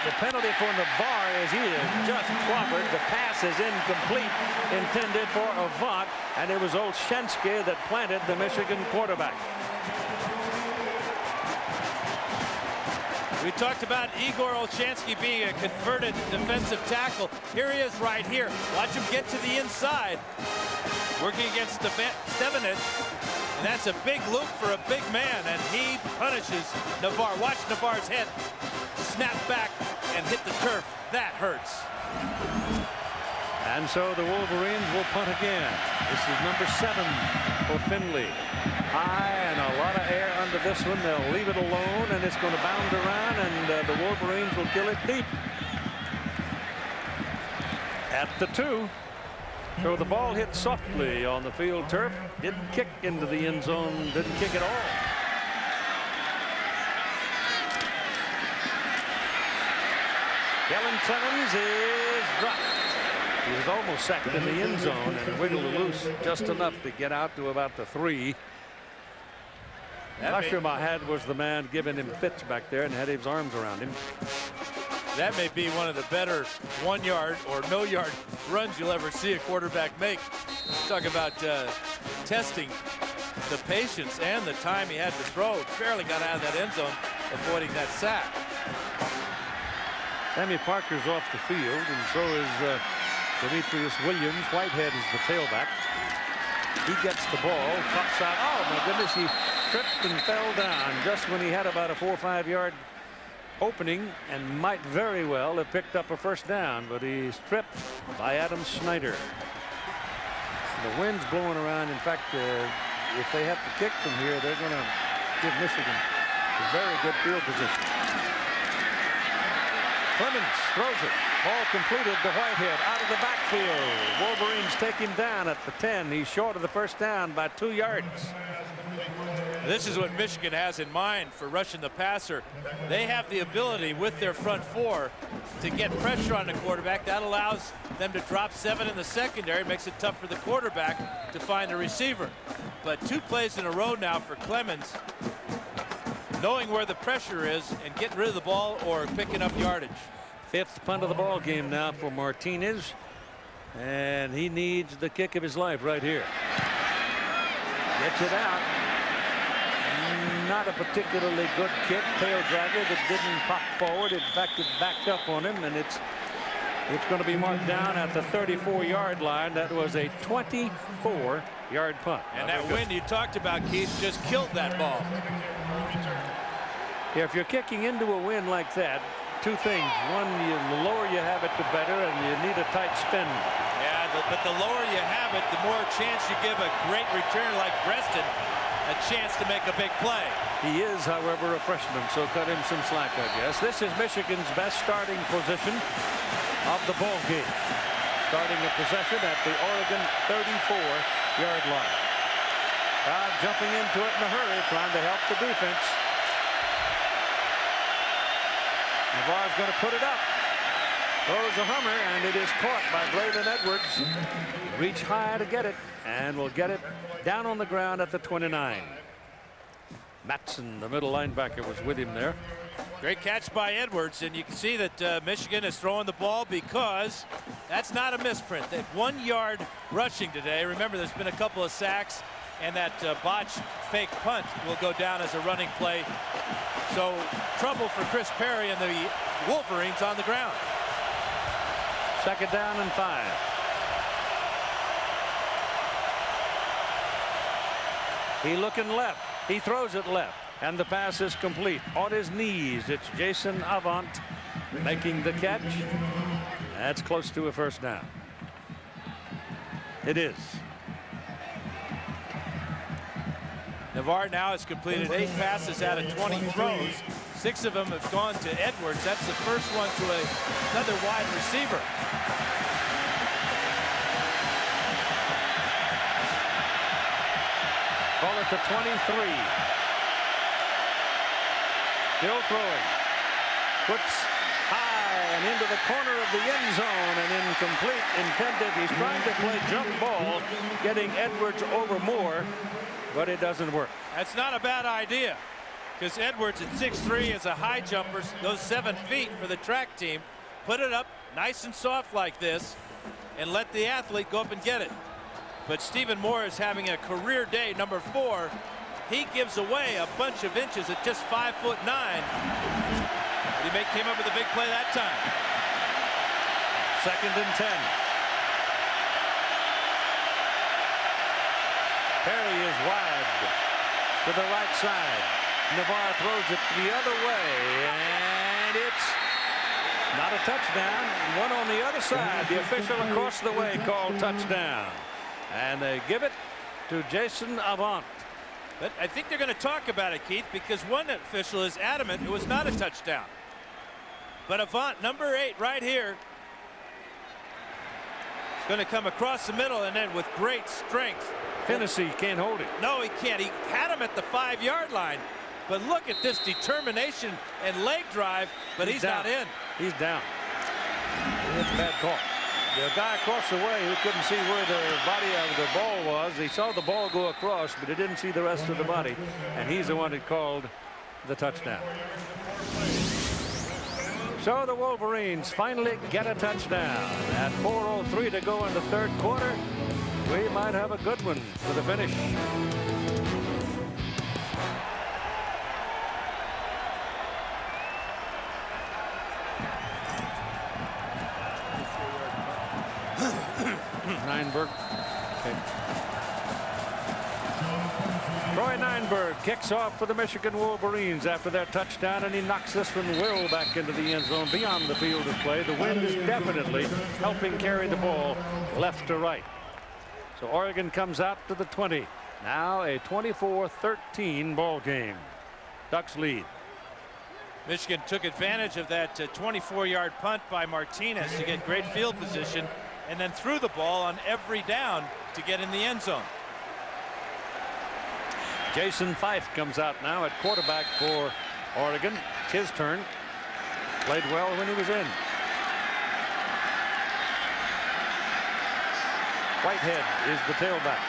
The penalty for Navarre is he is just clobbered. The pass is incomplete, intended for Avant, and it was Olszewski that planted the Michigan quarterback. We talked about Igor Olszewski being a converted defensive tackle. Here he is right here. Watch him get to the inside, working against Stevenage. And that's a big loop for a big man, and he punishes Navarre. Watch Navarre's head snap back and hit the turf. That hurts. And so the Wolverines will punt again. This is number 7 for Finley. High and a lot of air under this one. They'll leave it alone, and it's going to bound around, and the Wolverines will kill it deep. At the 2. So the ball hit softly on the field turf. Didn't kick into the end zone. Didn't kick at all. Kellen Clemens is dropped. He was almost sacked in the end zone and wiggled loose just enough to get out to about the 3. Usher Mahad was the man giving him fits back there and had his arms around him. That may be one of the better 1-yard or no-yard runs you'll ever see a quarterback make. Talk about testing the patience and the time he had to throw. Barely got out of that end zone, avoiding that sack. Sammy Parker's off the field, and so is Demetrius Williams. Whitehead is the tailback. He gets the ball, cuts out. Oh, my goodness, he tripped and fell down just when he had about a 4 or 5 yard opening and might very well have picked up a first down, but he's tripped by Adam Snyder. The wind's blowing around. In fact, if they have to kick from here, they're going to give Michigan a very good field position. Clemens throws it. Ball completed to Whitehead out of the backfield. Wolverines take him down at the 10. He's short of the first down by 2 yards. This is what Michigan has in mind for rushing the passer. They have the ability with their front 4 to get pressure on the quarterback. That allows them to drop 7 in the secondary. Makes it tough for the quarterback to find a receiver. But 2 plays in a row now for Clemens, knowing where the pressure is and getting rid of the ball or picking up yardage. 5th punt of the ball game now for Martinez, and he needs the kick of his life right here. Gets it out. Not a particularly good kick. Tail dragger that didn't pop forward. In fact, it backed up on him, and it's going to be marked down at the 34-yard line. That was a 24-yard punt. And that wind you talked about, Keith, just killed that ball. If you're kicking into a wind like that, 2 things. One, the lower you have it, the better, and you need a tight spin. Yeah, but the lower you have it, the more chance you give a great return like Preston a chance to make a big play. He is, however, a freshman, so cut him some slack, I guess. This is Michigan's best starting position. of the ball game. Starting a possession at the Oregon 34-yard line. Crowd jumping into it in a hurry, trying to help the defense. Navarre's going to put it up. Throws a hummer, and it is caught by Braylon Edwards. Reach high to get it, and will get it down on the ground at the 29. Matson, the middle linebacker, was with him there. Great catch by Edwards, and you can see that Michigan is throwing the ball because that's not a misprint. That 1 yard rushing today. Remember, there's been a couple of sacks, and that botched fake punt will go down as a running play. So trouble for Chris Perry and the Wolverines on the ground. 2nd down and 5. He looking left. He throws it left. And the pass is complete. On his knees, it's Jason Avant making the catch. That's close to a first down. It is. Navarre now has completed 8 passes out of 20 throws. 6 of them have gone to Edwards. That's the first one to another wide receiver. Ball at the 23. Still throwing. Puts high and into the corner of the end zone, and incomplete. Intended. He's trying to play jump ball, getting Edwards over Moore, but it doesn't work. That's not a bad idea, because Edwards at 6'3" is a high jumper, goes 7 feet for the track team. Put it up nice and soft like this, and let the athlete go up and get it. But Stephen Moore is having a career day, number 4. He gives away a bunch of inches at just 5'9". He came up with a big play that time. 2nd and 10. Perry is wide to the right side. Navarre throws it the other way, and it's not a touchdown. One on the other side. The official across the way called touchdown. And they give it to Jason Avant. But I think they're going to talk about it, Keith, because one official is adamant it was not a touchdown. But Avant, number 8, right here, is going to come across the middle and then with great strength. Hennessy can't hold it. No, he can't. He had him at the 5-yard line. But look at this determination and leg drive, but he's not in. He's down. It's a bad call. The guy across the way who couldn't see where the body of the ball was, he saw the ball go across, but he didn't see the rest of the body, and he's the one that called the touchdown. So the Wolverines finally get a touchdown. At 4:03 to go in the 3rd quarter, we might have a good one for the finish. Nienberg. Okay. Troy Nienberg kicks off for the Michigan Wolverines after their touchdown, and he knocks this one well back into the end zone beyond the field of play. The wind is definitely helping carry the ball left to right. So Oregon comes out to the 20. Now a 24-13 ball game. Ducks lead. Michigan took advantage of that 24-yard punt by Martinez to get great field position, and then threw the ball on every down to get in the end zone. Jason Fife comes out now at quarterback for Oregon. It's his turn. Played well when he was in. Whitehead is the tailback.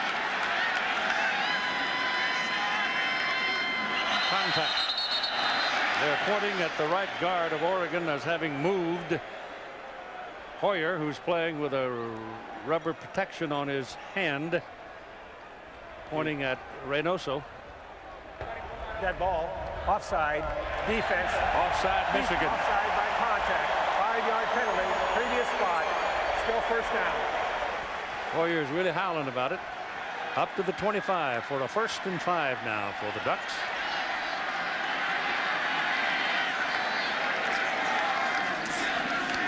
Contact. They're pointing at the right guard of Oregon as having moved Hoyer, who's playing with a rubber protection on his hand, pointing at Reynoso. Dead ball, offside, defense. Offside, Michigan. Offside by contact. 5-yard penalty, previous spot, still first down. Hoyer's really howling about it. Up to the 25 for a 1st and 5 now for the Ducks.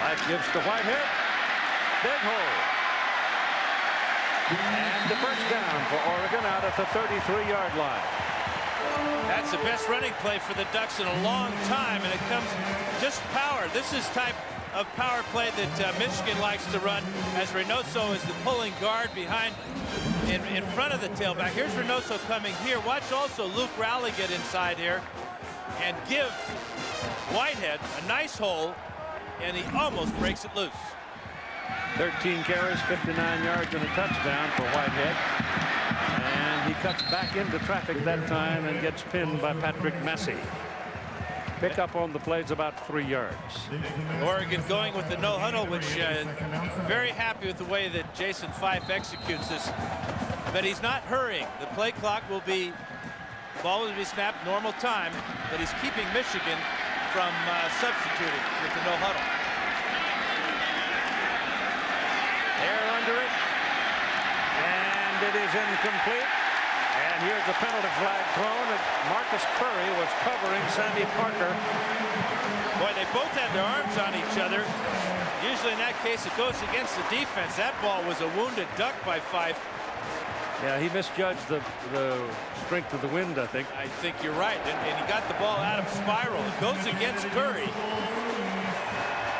Life gives to Whitehead. Big hole. And the first down for Oregon out at the 33-yard line. That's the best running play for the Ducks in a long time, and it comes just power. This is type of power play that Michigan likes to run, as Reynoso is the pulling guard behind in front of the tailback. Here's Reynoso coming here. Watch also Luke Rowley get inside here and give Whitehead a nice hole, and he almost breaks it loose. 13 carries, 59 yards, and a touchdown for Whitehead. And he cuts back into traffic that time and gets pinned by Patrick Massey. Pick up on the plays about 3 yards. Oregon going with the no huddle, which very happy with the way that Jason Fife executes this. But he's not hurrying. The play clock will be, ball will be snapped normal time, but he's keeping Michigan from substituting with the no huddle. They're under it, and it is incomplete. And here's the penalty flag thrown, and Marcus Curry was covering Sammy Parker. Boy, they both had their arms on each other. Usually in that case, it goes against the defense. That ball was a wounded duck by Fife. Yeah, he misjudged the strength of the wind, I think. I think you're right, and he got the ball out of spiral. It goes against Curry,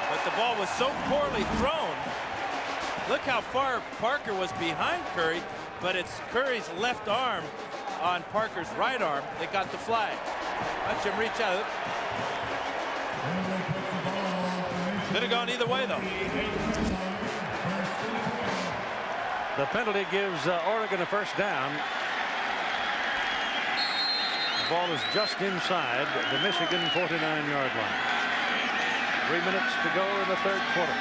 but the ball was so poorly thrown. Look how far Parker was behind Curry, but it's Curry's left arm on Parker's right arm that got the flag. Watch him reach out. Could have gone either way, though. The penalty gives Oregon a first down. The ball is just inside the Michigan 49-yard line. 3 minutes to go in the third quarter.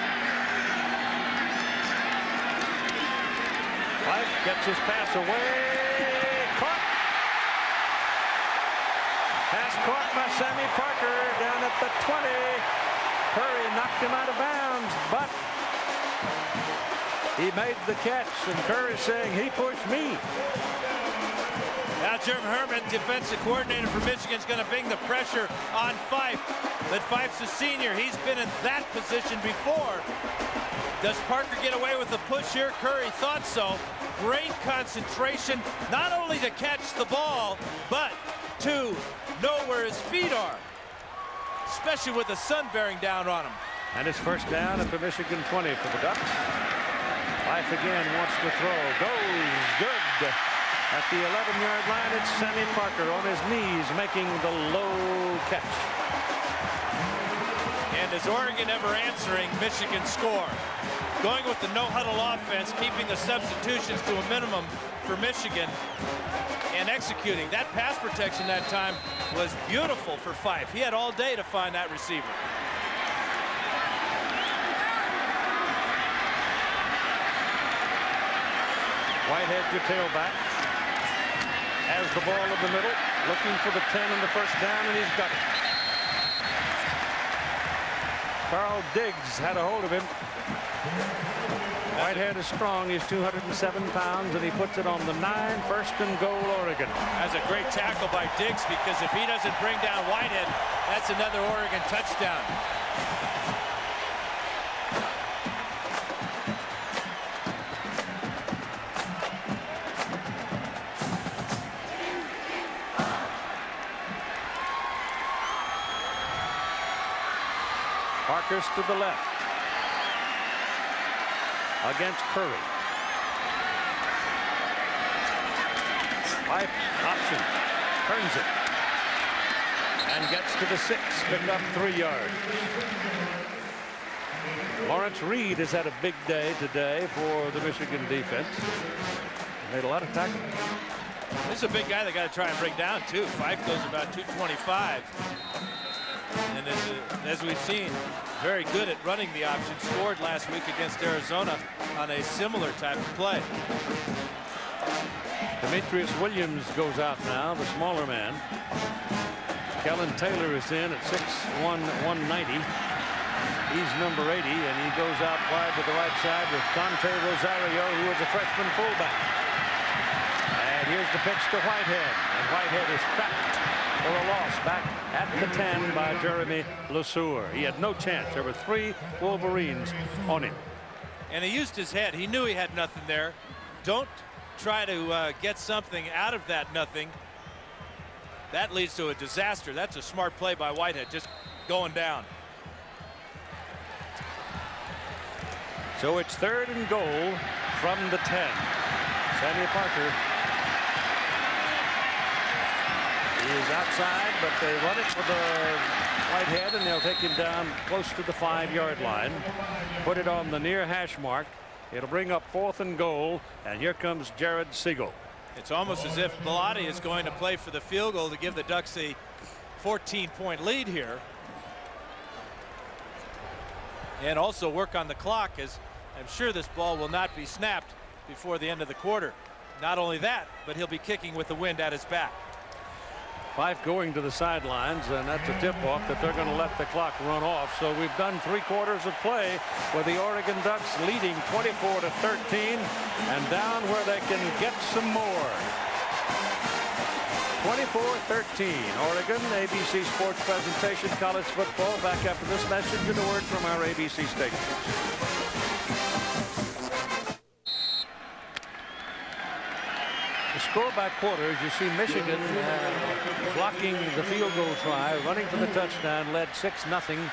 Fife gets his pass away. Caught. Pass caught by Sammy Parker down at the 20. Curry knocked him out of bounds, but he made the catch, and Curry saying he pushed me. Now Jim Herman, defensive coordinator for Michigan, is going to bring the pressure on Fife. But Fife's a senior. He's been in that position before. Does Parker get away with the push here? Curry thought so. Great concentration, not only to catch the ball, but to know where his feet are, especially with the sun bearing down on him. And it's first down at the Michigan 20 for the Ducks. Fife again wants to throw. Goes good. At the 11-yard line, it's Sammy Parker on his knees making the low catch. And is Oregon ever answering Michigan's score? Going with the no-huddle offense, keeping the substitutions to a minimum for Michigan, and executing. That pass protection that time was beautiful for Fife. He had all day to find that receiver. Whitehead, your tailback, has the ball in the middle, looking for the 10 and the first down, and he's got it. Carl Diggs had a hold of him. Whitehead is strong. He's 207 pounds, and he puts it on the 9, first and goal, Oregon. That's a great tackle by Diggs, because if he doesn't bring down Whitehead, that's another Oregon touchdown. Parker's to the left against Curry. Fife option, turns it, and gets to the 6, picked up 3 yards. Lawrence Reed has had a big day today for the Michigan defense. Made a lot of tackles. This is a big guy they got to try and bring down, too. Fife goes about 225. And as we've seen, very good at running the option. Scored last week against Arizona on a similar type of play. Demetrius Williams goes out now, the smaller man. Kellen Taylor is in at 6'1", 190. He's number 80, and he goes out wide to the right side with Conte Rosario, who is a freshman fullback. And here's the pitch to Whitehead, and Whitehead is trapped for a loss back at the 10 by Jeremy LeSueur. He had no chance. There were 3 Wolverines on him. And he used his head. He knew he had nothing there. Don't try to get something out of that nothing. That leads to a disaster. That's a smart play by Whitehead, just going down. So it's 3rd and goal from the 10. Sammy Parker is outside, but they run it with a right head, and they'll take him down close to the 5-yard line. Put it on the near hash mark. It'll bring up 4th and goal, and here comes Jared Siegel. It's almost as if Bellotti is going to play for the field goal to give the Ducks a 14-point lead here. And also work on the clock, as I'm sure this ball will not be snapped before the end of the quarter. Not only that, but he'll be kicking with the wind at his back. Fife going to the sidelines, and that's a tip-off that they're going to let the clock run off. So we've done 3 quarters of play with the Oregon Ducks leading 24-13 and down where they can get some more. 24-13. Oregon. ABC Sports presentation, college football. Back after this message and a word from our ABC station. The score by quarters, you see Michigan blocking the field goal try, running for the touchdown, led 6-0.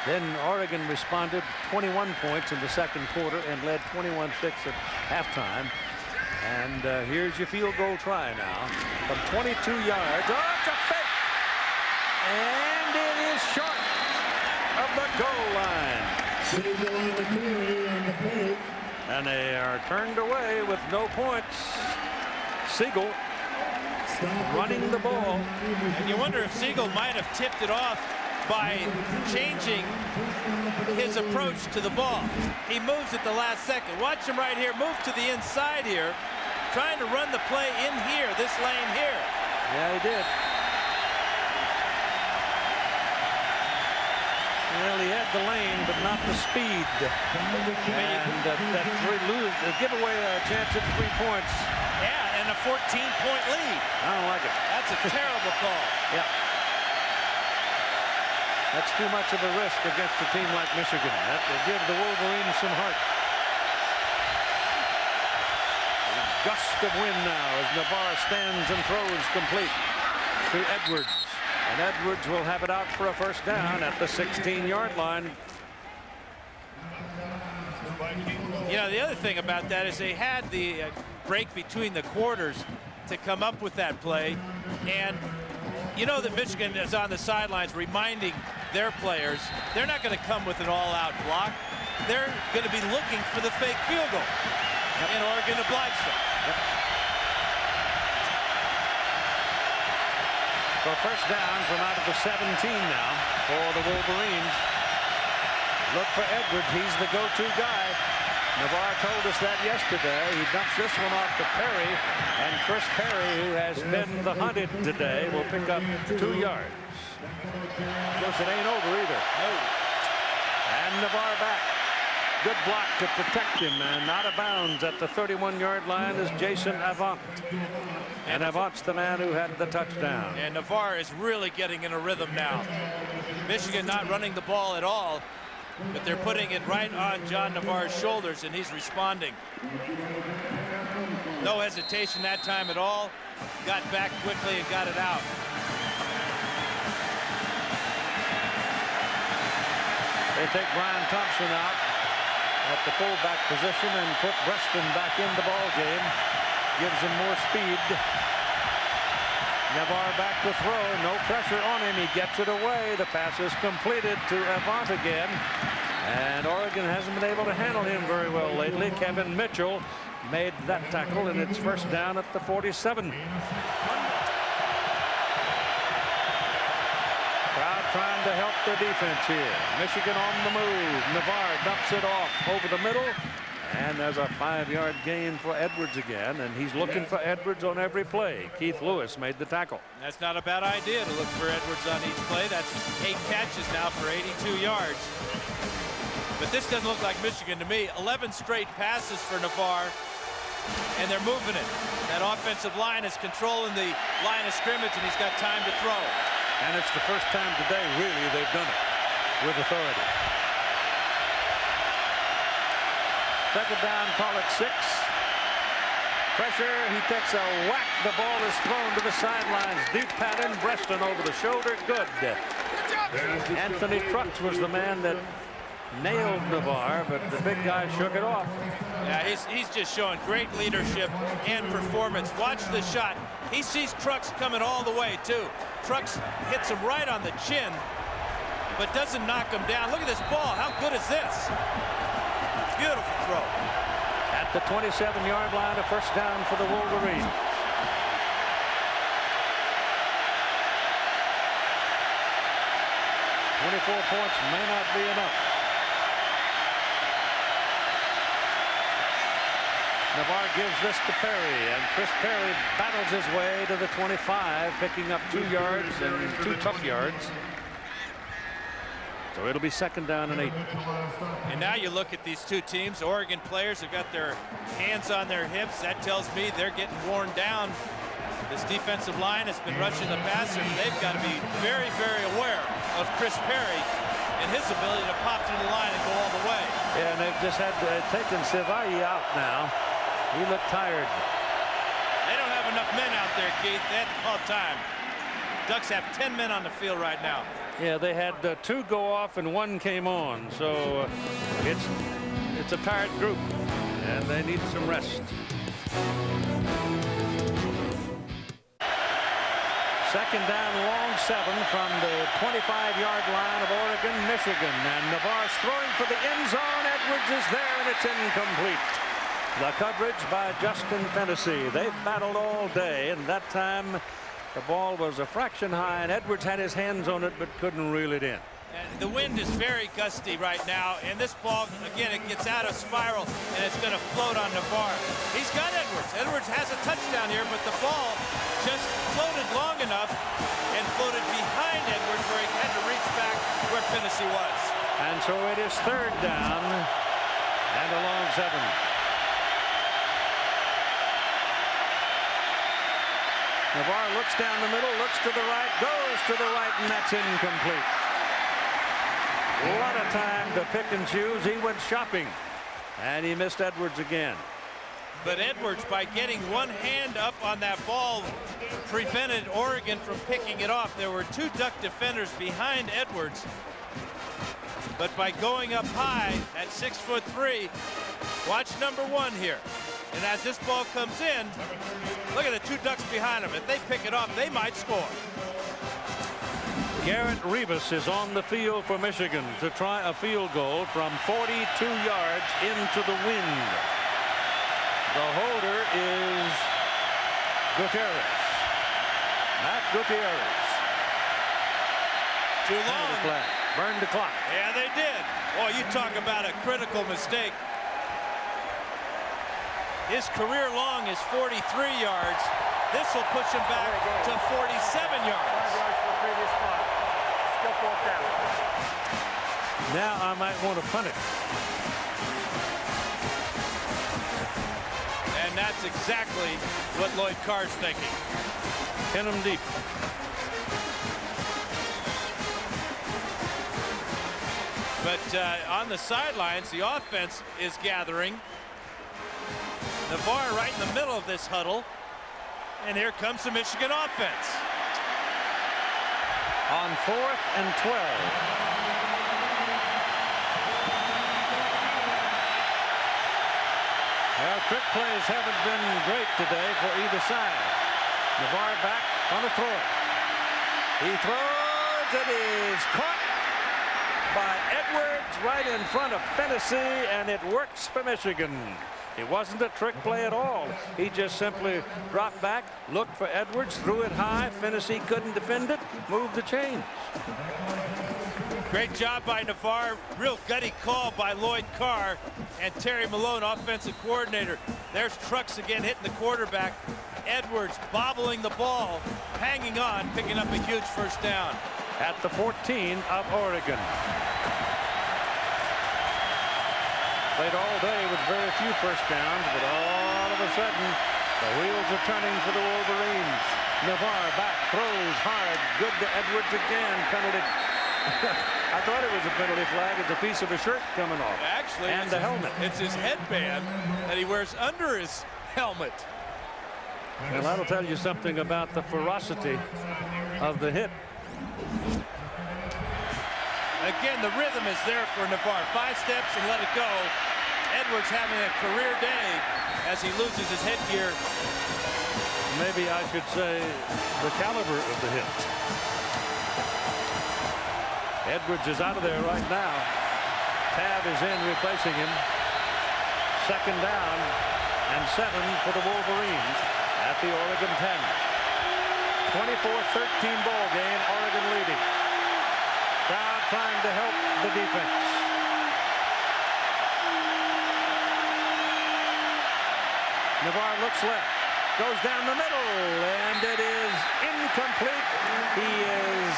Then Oregon responded 21 points in the second quarter and led 21-6 at halftime. And here's your field goal try now from 22 yards. Oh, it's a fake! And it is short of the goal line. And they are turned away with no points. Siegel running the ball. And you wonder if Siegel might have tipped it off by changing his approach to the ball. He moves at the last second. Watch him right here move to the inside here, trying to run the play in here, this lane here. Yeah, he did. Well, he had the lane, but not the speed. And give away a chance at 3 points. Yeah, and a 14-point lead. I don't like it. That's a terrible call. Yeah. That's too much of a risk against a team like Michigan. That will give the Wolverines some heart. A gust of wind now as Navarre stands and throws complete to Edwards. And Edwards will have it out for a first down at the 16-yard line. You know, the other thing about that is they had the break between the quarters to come up with that play. And you know that Michigan is on the sidelines reminding their players they're not going to come with an all-out block. They're going to be looking for the fake field goal. And Oregon obliged them. So first down from out of the 17 now for the Wolverines. Look for Edwards. He's the go-to guy. Navarre told us that yesterday. He dumps this one off to Perry, and Chris Perry, who has been the hunted today, will pick up 2 yards. Of course, it ain't over either. No. And Navarre back. Good block to protect him, and out of bounds at the 31-yard line is Jason Avant. And Avant's the man who had the touchdown. And Navarre is really getting in a rhythm now. Michigan not running the ball at all, but they're putting it right on John Navarre's shoulders, and he's responding. No hesitation that time at all. Got back quickly and got it out. They take Brian Thompson out at the fullback position and put Preston back in the ball game. Gives him more speed. Navarre back to throw. No pressure on him. He gets it away. The pass is completed to Avant again. And Oregon hasn't been able to handle him very well lately. Kevin Mitchell made that tackle, and it's first down at the 47. Crowd trying to help the defense here. Michigan on the move. Navarre dumps it off over the middle. And there's a 5-yard gain for Edwards again, and he's looking for Edwards on every play. Keith Lewis made the tackle. That's not a bad idea to look for Edwards on each play. That's 8 catches now for 82 yards. But this doesn't look like Michigan to me. 11 straight passes for Navarre, and they're moving it. That offensive line is controlling the line of scrimmage, and he's got time to throw. And it's the first time today, really, they've done it with authority. Second down, call it 6. Pressure, he takes a whack. The ball is thrown to the sidelines. Deep pattern, Preston over the shoulder. Good. Anthony Trucks was the man that nailed Navarre, but the big guy shook it off. Yeah, he's just showing great leadership and performance. Watch the shot. He sees Trucks coming all the way, too. Trucks hits him right on the chin, but doesn't knock him down. Look at this ball. How good is this? Beautiful throw. At the 27-yard line, a first down for the Wolverines. "24 points may not be enough." Navarre gives this to Perry, and Chris Perry battles his way to the 25, picking up 2 yards and 2 tough yards. So it'll be second down and 8. And now you look at these two teams. Oregon players have got their hands on their hips. That tells me they're getting worn down. This defensive line has been rushing the passer. They've got to be very, very aware of Chris Perry and his ability to pop to the line and go all the way. Yeah, and they've just had taken Sivai out now. He looked tired. They don't have enough men out there, Keith. They have to call time. Ducks have 10 men on the field right now. Yeah, they had 2 go off and 1 came on, so it's a tired group, and they need some rest. Second down, long 7 from the 25-yard line of Oregon, Michigan, and Navarre's throwing for the end zone. Edwards is there, and it's incomplete. The coverage by Justin Fennessy. They've battled all day, and that time the ball was a fraction high, and Edwards had his hands on it but couldn't reel it in. And the wind is very gusty right now, and this ball, again, it gets out of spiral, and it's going to float on Navarre. He's got Edwards. Edwards has a touchdown here, but the ball just floated long enough and floated behind Edwards where he had to reach back where Fennessy was. And so it is third down and a long 7. Navarre looks down the middle, looks to the right, goes to the right, and that's incomplete. A lot of time to pick and choose. He went shopping, and he missed Edwards again. But Edwards, by getting one hand up on that ball, prevented Oregon from picking it off. There were 2 Duck defenders behind Edwards. But by going up high at 6'3", watch number 1 here. And as this ball comes in, look at the 2 Ducks behind him. If they pick it off, they might score. Garrett Rivas is on the field for Michigan to try a field goal from 42 yards into the wind. The holder is Gutierrez. Matt Gutierrez. Too long. Burned the clock. Yeah, they did. Boy, you talk about a critical mistake. His career long is 43 yards. This will push him back to 47 yards. 5 yards for the previous spot. Still 4th down. Now I might want to punt it. And that's exactly what Lloyd Carr's thinking. Pin him deep. But on the sidelines, the offense is gathering. Navarre right in the middle of this huddle. And here comes the Michigan offense. On 4th and 12. Well, trick plays haven't been great today for either side. Navarre back on a throw. He throws. It is caught by Edwards right in front of Fennessy, and it works for Michigan. It wasn't a trick play at all. He just simply dropped back, looked for Edwards, threw it high. Fennessy couldn't defend it, moved the chains. Great job by Navarre. Real gutty call by Lloyd Carr and Terry Malone, offensive coordinator. There's Trucks again hitting the quarterback. Edwards bobbling the ball, hanging on, picking up a huge first down. At the 14 of Oregon. Played all day with very few first downs, but all of a sudden, the wheels are turning for the Wolverines. Navarre back, throws hard, good to Edwards again, penalty. I thought it was a penalty flag. It's a piece of a shirt coming off. Actually, and the helmet. It's his headband that he wears under his helmet. Well, that'll tell you something about the ferocity of the hit. Again, the rhythm is there for Navarre. 5 steps and let it go. Edwards having a career day as he loses his headgear. Maybe I should say the caliber of the hit. Edwards is out of there right now. Tabb is in replacing him. 2nd down and 7 for the Wolverines at the Oregon 10. 24-13 ball game, Oregon leading. Crowd trying to help the defense. Navarre looks left, goes down the middle, and it is incomplete. He is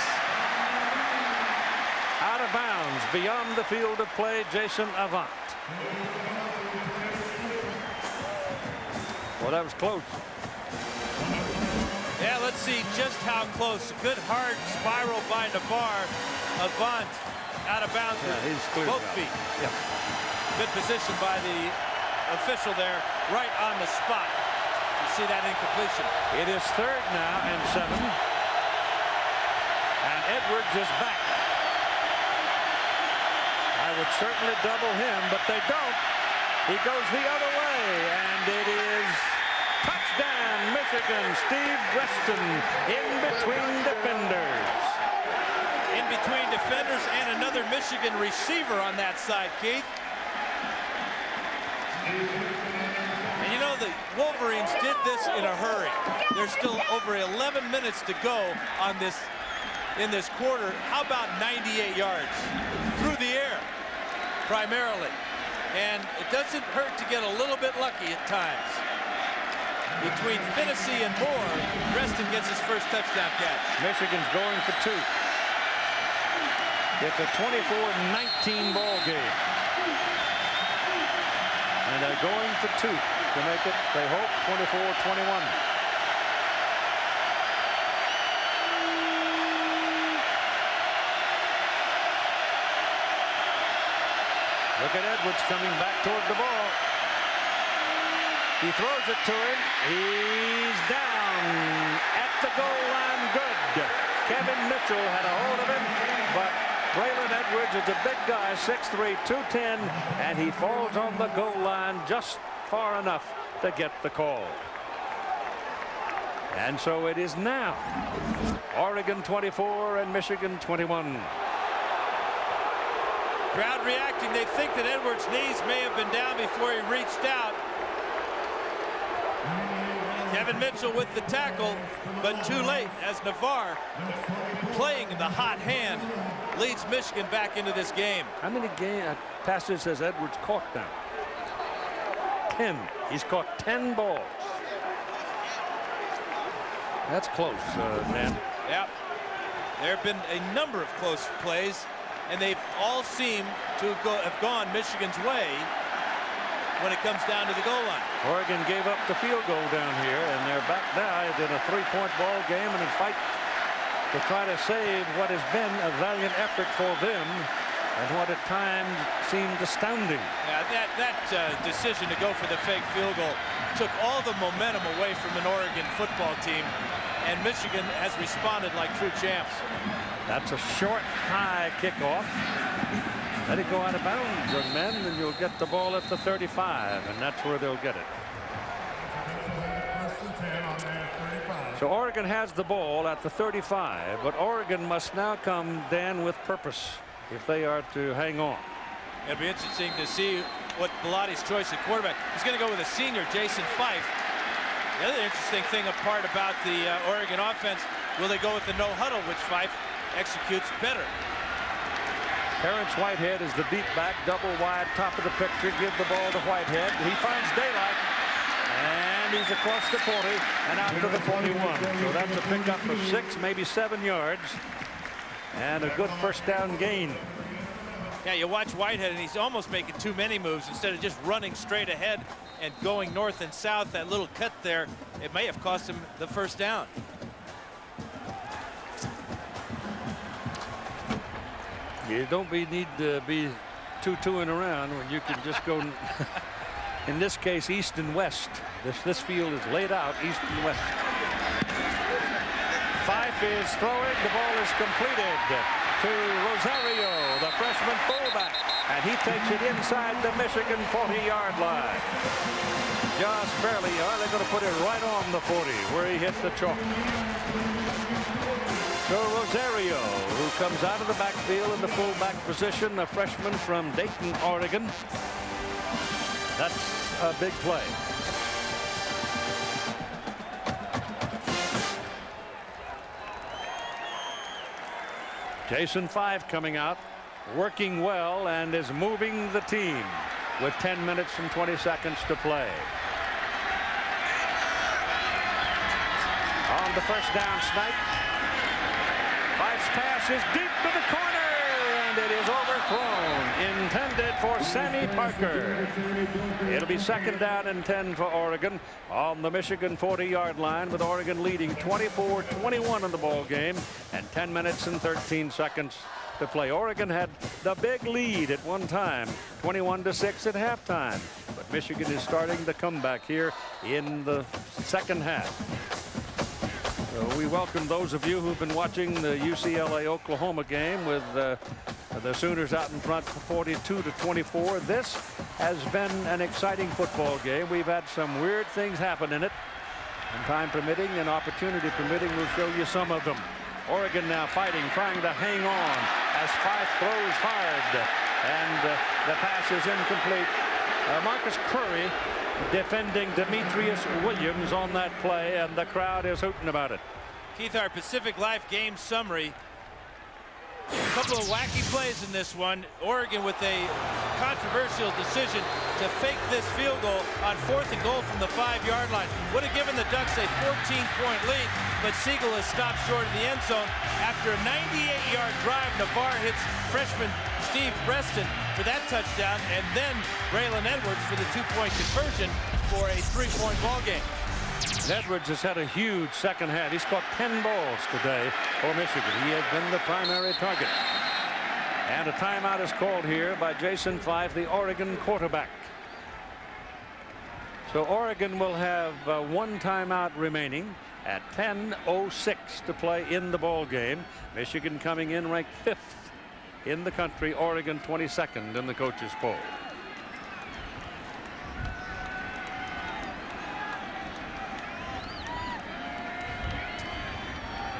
out of bounds beyond the field of play. Jason Avant. Well, that was close. Yeah, let's see just how close. A good hard spiral by Navarre. Avant out of bounds with both feet. Yeah. Good position by the official there, right on the spot. You see that incompletion. It is 3rd now and 7. And Edwards is back. I would certainly double him, but they don't. He goes the other way, and it is touchdown, Michigan. Steve Weston in between defenders. In between defenders and another Michigan receiver on that side, Keith. And you know, the Wolverines did this in a hurry. There's still over 11 minutes to go on this in this quarter. How about 98 yards through the air primarily? And it doesn't hurt to get a little bit lucky at times. Between Finnessy and Moore, Reston gets his first touchdown catch. Michigan's going for 2. It's a 24-19 ball game. And they're going for 2 to make it, they hope, 24-21. Look at Edwards coming back toward the ball. He throws it to him. He's down at the goal line. Good. Kevin Mitchell had a hold of him, but Braylon Edwards is a big guy, 6'3", 210, and he falls on the goal line just far enough to get the call. And so it is now Oregon 24 and Michigan 21. Crowd reacting. They think that Edwards' knees may have been down before he reached out. Kevin Mitchell with the tackle, but too late as Navarre, playing the hot hand, leads Michigan back into this game. How many passes has Edwards caught now? 10. He's caught 10 balls. That's close, Dan. Yep. There have been a number of close plays, and they've all seemed to have gone Michigan's way when it comes down to the goal line. Oregon gave up the field goal down here, and they're back now in a 3-point ball game and a fight to try to save what has been a valiant effort for them and what at times seemed astounding. Yeah, that decision to go for the fake field goal took all the momentum away from an Oregon football team, and Michigan has responded like true champs. That's a short, high kickoff. Let it go out of bounds, young men, and you'll get the ball at the 35, and that's where they'll get it. So Oregon has the ball at the 35, but Oregon must now come, Dan, with purpose if they are to hang on. It'll be interesting to see what Bellatti's choice at quarterback. He's going to go with a senior, Jason Fife. The other interesting thing apart about the Oregon offense, will they go with the no huddle, which Fife executes better? Terrence Whitehead is the deep back, double wide, top of the picture. Give the ball to Whitehead. He finds daylight, and he's across the 40 and out to the 41. So that's a pickup of 6, maybe 7 yards, and a good first down gain. Yeah, you watch Whitehead, and he's almost making too many moves instead of just running straight ahead and going north and south. That little cut there, it may have cost him the first down. You don't need to be two-twoing around when you can just go, in this case, east and west. This field is laid out east and west. Fife is throwing. The ball is completed. to Rosario, the freshman fullback, and he takes it inside the Michigan 40-yard line. Just barely. They're going to put it right on the 40 where he hit the chalk. So Rosario, who comes out of the backfield in the fullback position, a freshman from Dayton, Oregon. That's a big play. Jason Five coming out, working well, and is moving the team with 10 minutes and 20 seconds to play. On the first down snipe, Fife's pass is deep to the corner, and it is overthrown, intended for Sammy Parker. It'll be second down and 10 for Oregon on the Michigan 40-yard line, with Oregon leading 24-21 in the ball game and 10 minutes and 13 seconds to play. Oregon had the big lead at one time, 21-6 at halftime, but Michigan is starting the comeback here in the second half. So we welcome those of you who've been watching the UCLA-Oklahoma game with the Sooners out in front 42-24. This has been an exciting football game. We've had some weird things happen in it, and time permitting and opportunity permitting, we'll show you some of them. Oregon now fighting, trying to hang on as Fife throws hard, and the pass is incomplete. Marcus Curry defending Demetrius Williams on that play, and the crowd is hooting about it. Keith, our Pacific Life game summary. A couple of wacky plays in this one. Oregon with a controversial decision to fake this field goal on 4th and goal from the 5-yard line. Would have given the Ducks a 14-point lead, but Siegel has stopped short of the end zone. After a 98-yard drive, Navarre hits freshman Steve Preston for that touchdown, and then Braylon Edwards for the 2-point conversion for a 3-point ball game. Edwards has had a huge second half. He's caught 10 balls today for Michigan. He has been the primary target. And a timeout is called here by Jason Fife, the Oregon quarterback. So Oregon will have one timeout remaining at 10:06 to play in the ball game. Michigan coming in ranked 5th in the country. Oregon 22nd in the coaches poll.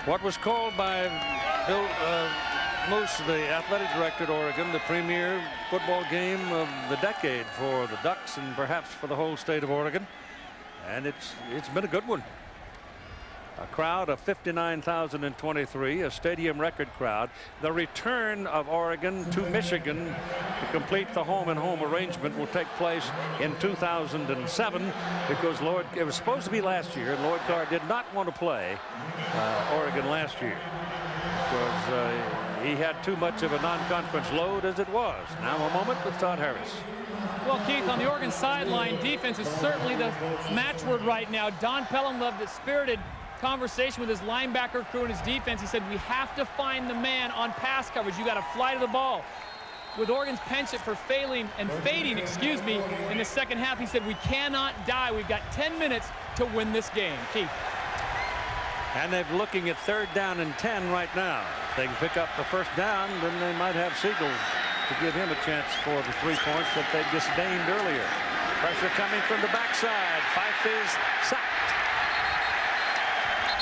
What was called by Bill Moose, the athletic director at Oregon, the premier football game of the decade for the Ducks and perhaps for the whole state of Oregon. And it's been a good one. A crowd of 59,023, a stadium record crowd. The return of Oregon to Michigan to complete the home-and-home arrangement will take place in 2007, because it was supposed to be last year, and Lloyd Carr did not want to play Oregon last year because he had too much of a non-conference load as it was. Now a moment with Todd Harris. Well, Keith, on the Oregon sideline, defense is certainly the matchword right now. Don Pelham loved the spirited conversation with his linebacker crew and his defense. He said, we have to find the man on pass coverage. You got to fly to the ball. With Oregon's penchant for fading in the second half, he said, we cannot die. We've got 10 minutes to win this game. Keith. And they're looking at 3rd down and 10 right now. If they can pick up the first down, then they might have Siegel to give him a chance for the 3 points that they disdained earlier. Pressure coming from the backside. Fife is sacked.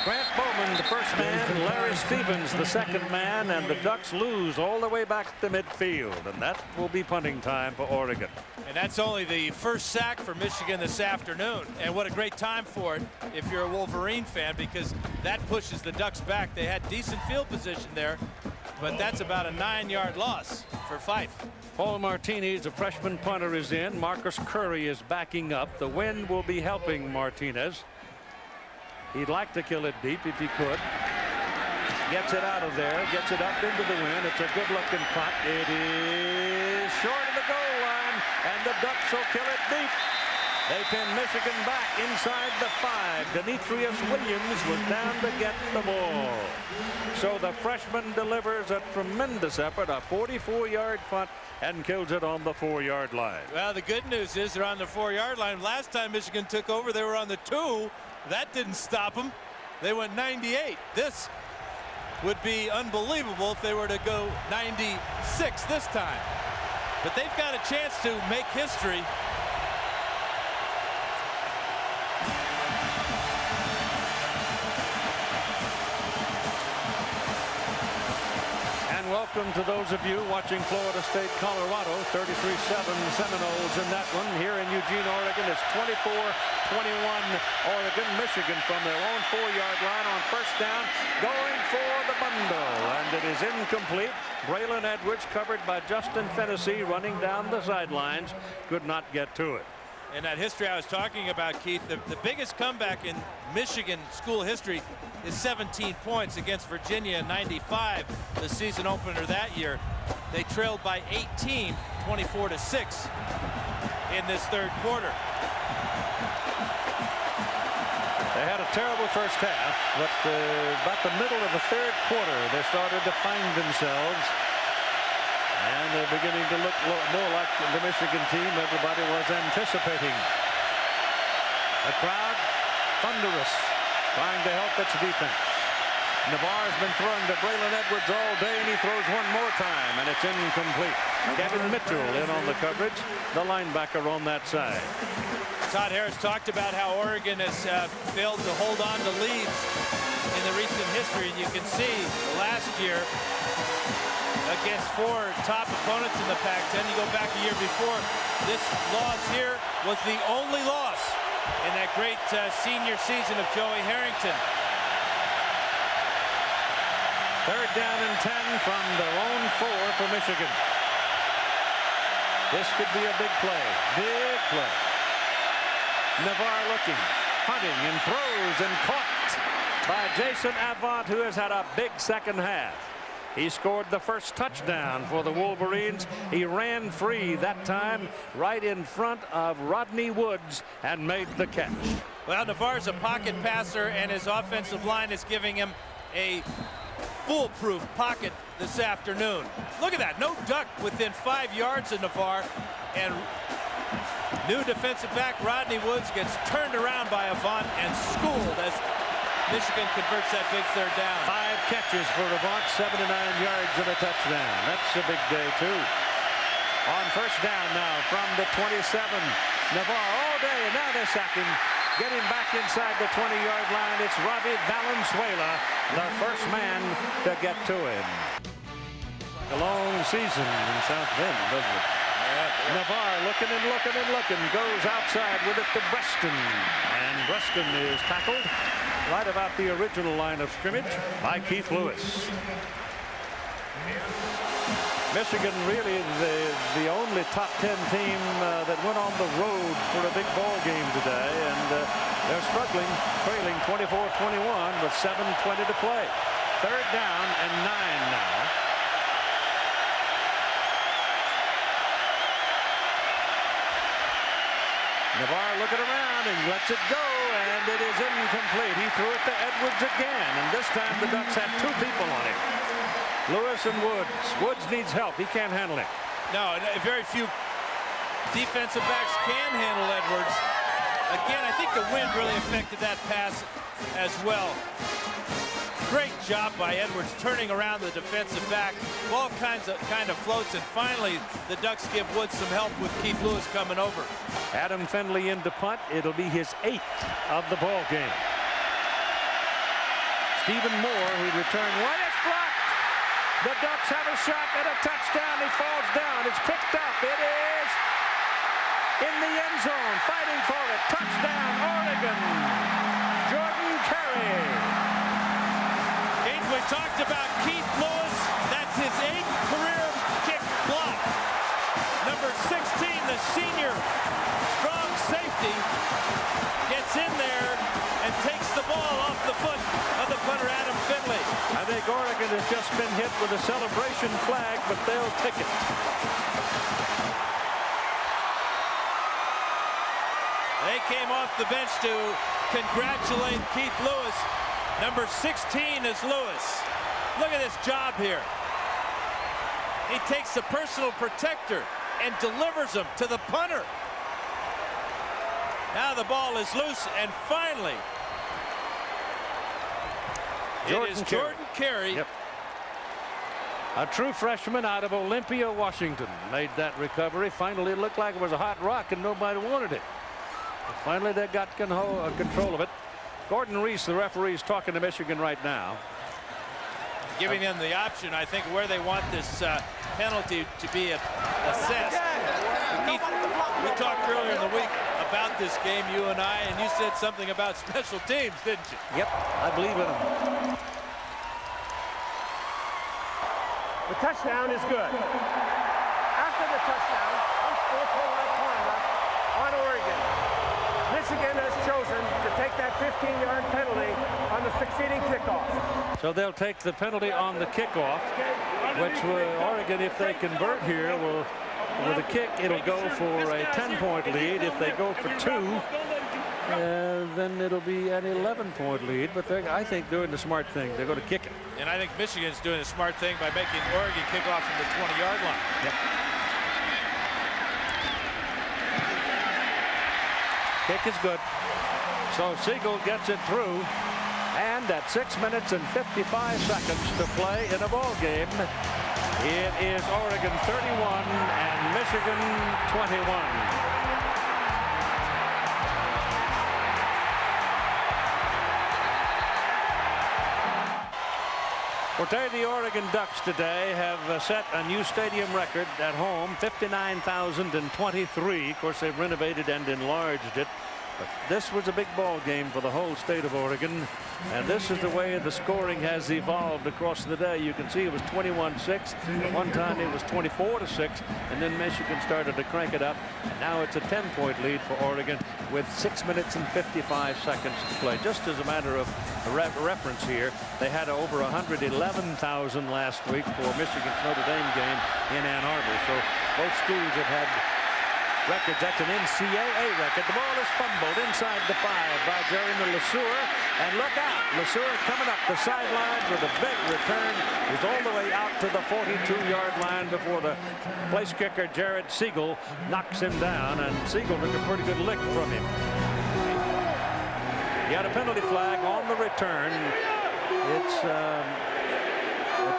Grant Bowman, the first man, Larry Stevens, the second man, and the Ducks lose all the way back to midfield, and that will be punting time for Oregon. And that's only the first sack for Michigan this afternoon, and what a great time for it if you're a Wolverine fan, because that pushes the Ducks back. They had decent field position there, but that's about a 9-yard loss for Fife. Paul Martinez, a freshman punter, is in. Marcus Curry is backing up. The wind will be helping Martinez. He'd like to kill it deep if he could. Gets it out of there, gets it up into the wind. It's a good-looking punt. It is short of the goal line, and the Ducks will kill it deep. They pin Michigan back inside the 5. Demetrius Williams was down to get the ball. So the freshman delivers a tremendous effort, a 44-yard punt, and kills it on the 4-yard line. Well, the good news is they're on the 4-yard line. Last time Michigan took over, they were on the 2. That didn't stop them. They went 98. This would be unbelievable if they were to go 96 this time. But they've got a chance to make history. Welcome to those of you watching Florida State, Colorado. 33-7 Seminoles in that one. Here in Eugene, Oregon, it's 24-21 Oregon. Michigan from their own 4-yard line on first down, going for the bundle, and it is incomplete. Braylon Edwards, covered by Justin Fennessy, running down the sidelines, could not get to it. And that history I was talking about, Keith, the biggest comeback in Michigan school history is 17 points against Virginia in '95, the season opener that year. They trailed by 18, 24-6 in this third quarter. They had a terrible first half, but about the middle of the third quarter, they started to find themselves. And they're beginning to look more like the Michigan team everybody was anticipating. The crowd, thunderous, trying to help its defense. Navarre's been throwing to Braylon Edwards all day, and he throws one more time, and it's incomplete. Kevin Mitchell in on the coverage, the linebacker on that side. Todd Harris talked about how Oregon has failed to hold on to leads in the recent history, and you can see last year against 4 top opponents in the Pac-10. You go back a year before, this loss here was the only loss in that great senior season of Joey Harrington. Third down and 10 from their own 4 for Michigan. This could be a big play. Big play. Navarre looking, hunting, and throws, and caught by Jason Avant, who has had a big second half. He scored the first touchdown for the Wolverines. He ran free that time right in front of Rodney Woods and made the catch. Well, Navarre's a pocket passer, and his offensive line is giving him a foolproof pocket this afternoon. Look at that. No duck within 5 yards of Navarre, and new defensive back Rodney Woods gets turned around by Avant and schooled as Michigan converts that big third down. 5 catches for Avant, 79 yards and a touchdown. That's a big day, too. On first down now from the 27. Navarre all day, and now they're sacking. Getting back inside the 20-yard line, it's Robbie Valenzuela, the first man to get to him. A long season in South Bend, doesn't it? Navarre looking and looking and looking, goes outside with it to Breston, and Breston is tackled right about the original line of scrimmage by Keith Lewis. Michigan really the only top 10 team that went on the road for a big ball game today, and they're struggling, trailing 24-21 with 7:20 to play. Third down and 9 now. Navarre looking around and lets it go, and it is incomplete. He threw it to Edwards again, and this time the Ducks had 2 people on him. Lewis and Woods. Woods needs help. He can't handle it. No, very few defensive backs can handle Edwards. Again, I think the wind really affected that pass as well. Great job by Edwards turning around the defensive back. All kind of floats, and finally the Ducks give Woods some help with Keith Lewis coming over. Adam Findlay into punt. It'll be his 8th of the ball game. Stephen Moore, who returned one. It's blocked. The Ducks have a shot at a touchdown. He falls down. It's picked up. It is in the end zone. Fighting for it. Touchdown, Oregon. Jordan Carey. Keith, we talked about Keith Lewis. That's his 8th career kick block. Number 16, the senior strong safety, gets in there and takes the ball off the foot of the punter, Adam Findlay. I think Oregon has just been hit with a celebration flag, but they'll take it. They came off the bench to congratulate Keith Lewis. Number 16 is Lewis. Look at this job here. He takes the personal protector and delivers him to the punter. Now the ball is loose, and finally It is Jordan Carey. Yep. A true freshman out of Olympia, Washington, made that recovery. Finally, it looked like it was a hot rock and nobody wanted it. But finally, they got control of it. Gordon Reese, the referee, is talking to Michigan right now. Giving them the option, I think, where they want this penalty to be assessed. Keith, we talked earlier in the week about this game, you and I, and you said something about special teams, didn't you? Yep, I believe in them. The touchdown is good. After the touchdown, unsportsmanlike conduct on Oregon. Michigan has chosen to take that 15-yard penalty on the succeeding kickoff. So they'll take the penalty on the kickoff, which Oregon, if they convert here, will, with a kick, it'll go for a 10-point lead. If they go for 2, then it'll be an 11-point lead. But I think doing the smart thing. They're going to kick it. And I think Michigan's doing a smart thing by making Oregon kick off from the 20-yard line. Yep. Kick is good. So Siegel gets it through. And at 6 minutes and 55 seconds to play in a ball game, it is Oregon 31 and Michigan 21. Well, Terry, the Oregon Ducks today have set a new stadium record at home, 59,023. Of course, they've renovated and enlarged it. But this was a big ball game for the whole state of Oregon. And this is the way the scoring has evolved across the day. You can see it was 21-6. At one time it was 24-6. And then Michigan started to crank it up. And now it's a 10-point lead for Oregon with 6 minutes and 55 seconds to play. Just as a matter of reference here, they had over 111,000 last week for Michigan's Notre Dame game in Ann Arbor. So both schools have had records. That's an NCAA record. The ball is fumbled inside the 5 by Jeremy LeSueur. And look out, LeSueur coming up the sidelines with a big return. He's all the way out to the 42-yard line before the place kicker Jared Siegel knocks him down. And Siegel took a pretty good lick from him. He had a penalty flag on the return. It's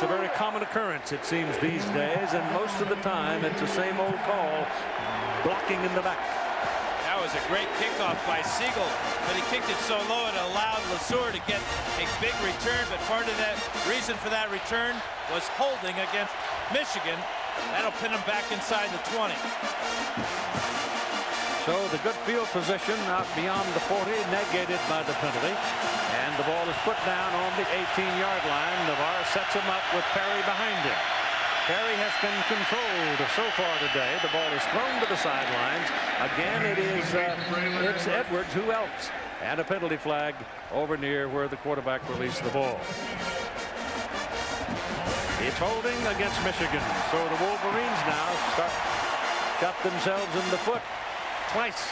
a very common occurrence, it seems, these days, and most of the time it's the same old call, blocking in the back. That was a great kickoff by Siegel, but he kicked it so low it allowed LeSueur to get a big return, but part of that reason for that return was holding against Michigan. That'll pin him back inside the 20. So the good field position out beyond the 40 negated by the penalty. And the ball is put down on the 18-yard line. Navarre sets him up with Perry behind him. Perry has been controlled so far today. The ball is thrown to the sidelines. Again, it's Edwards. Who else? And a penalty flag over near where the quarterback released the ball. It's holding against Michigan. So the Wolverines now got themselves in the foot twice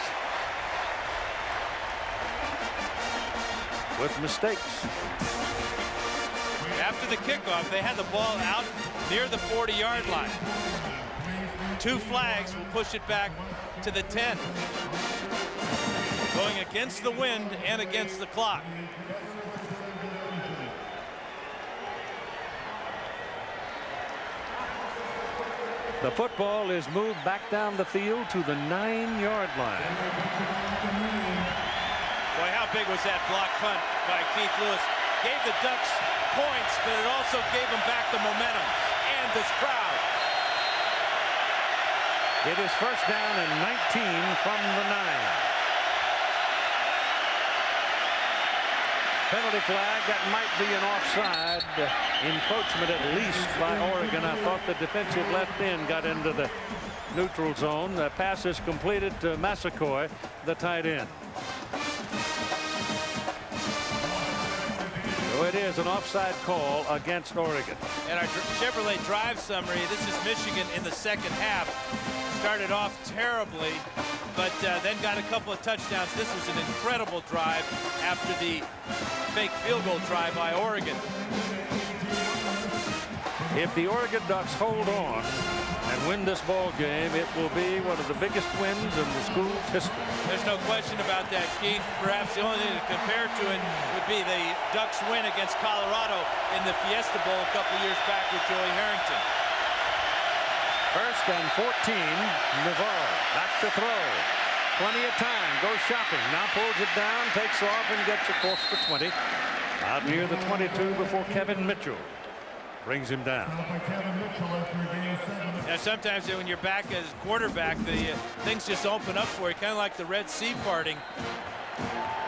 with mistakes. After the kickoff, they had the ball out near the 40-yard line. 2 flags will push it back to the 10. Going against the wind and against the clock. The football is moved back down the field to the 9-yard line. Boy, how big was that block punt by Keith Lewis? Gave the Ducks points, but it also gave them back the momentum and this crowd. It is first down and 19 from the 9. Penalty flag. That might be an offside encroachment at least by Oregon. I thought the defensive left end got into the neutral zone. The pass is completed to Massaquoi, the tight end. So it is an offside call against Oregon. And our Chevrolet drive summary, this is Michigan in the second half. Started off terribly, but then got a couple of touchdowns. This was an incredible drive after the fake field goal try by Oregon. If the Oregon Ducks hold on and win this ball game, it will be one of the biggest wins in the school's history. There's no question about that, Keith. Perhaps the only thing to compare to it would be the Ducks win against Colorado in the Fiesta Bowl a couple years back with Joey Harrington. 1st and 14. Navarre back to throw. Plenty of time. Goes shopping. Now pulls it down, takes off, and gets a course for 20. Out near the 22 before Kevin Mitchell brings him down. Now, sometimes when you're back as quarterback, the things just open up for you, kind of like the Red Sea parting.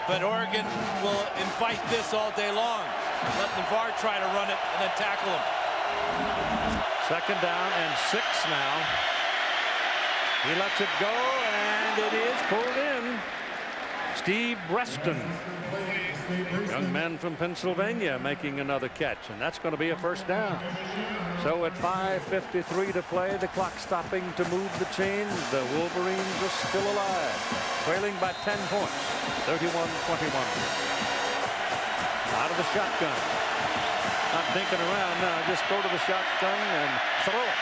But Oregon will invite this all day long. Let Navarre try to run it and then tackle him. 2nd down and 6 now. He lets it go, and it is pulled in. Steve Breston, young man from Pennsylvania, making another catch, and that's going to be a 1st down. So at 5:53 to play, the clock stopping to move the chains. The Wolverines are still alive, trailing by 10 points, 31-21. Out of the shotgun. Not thinking around now, just go to the shotgun and throw it.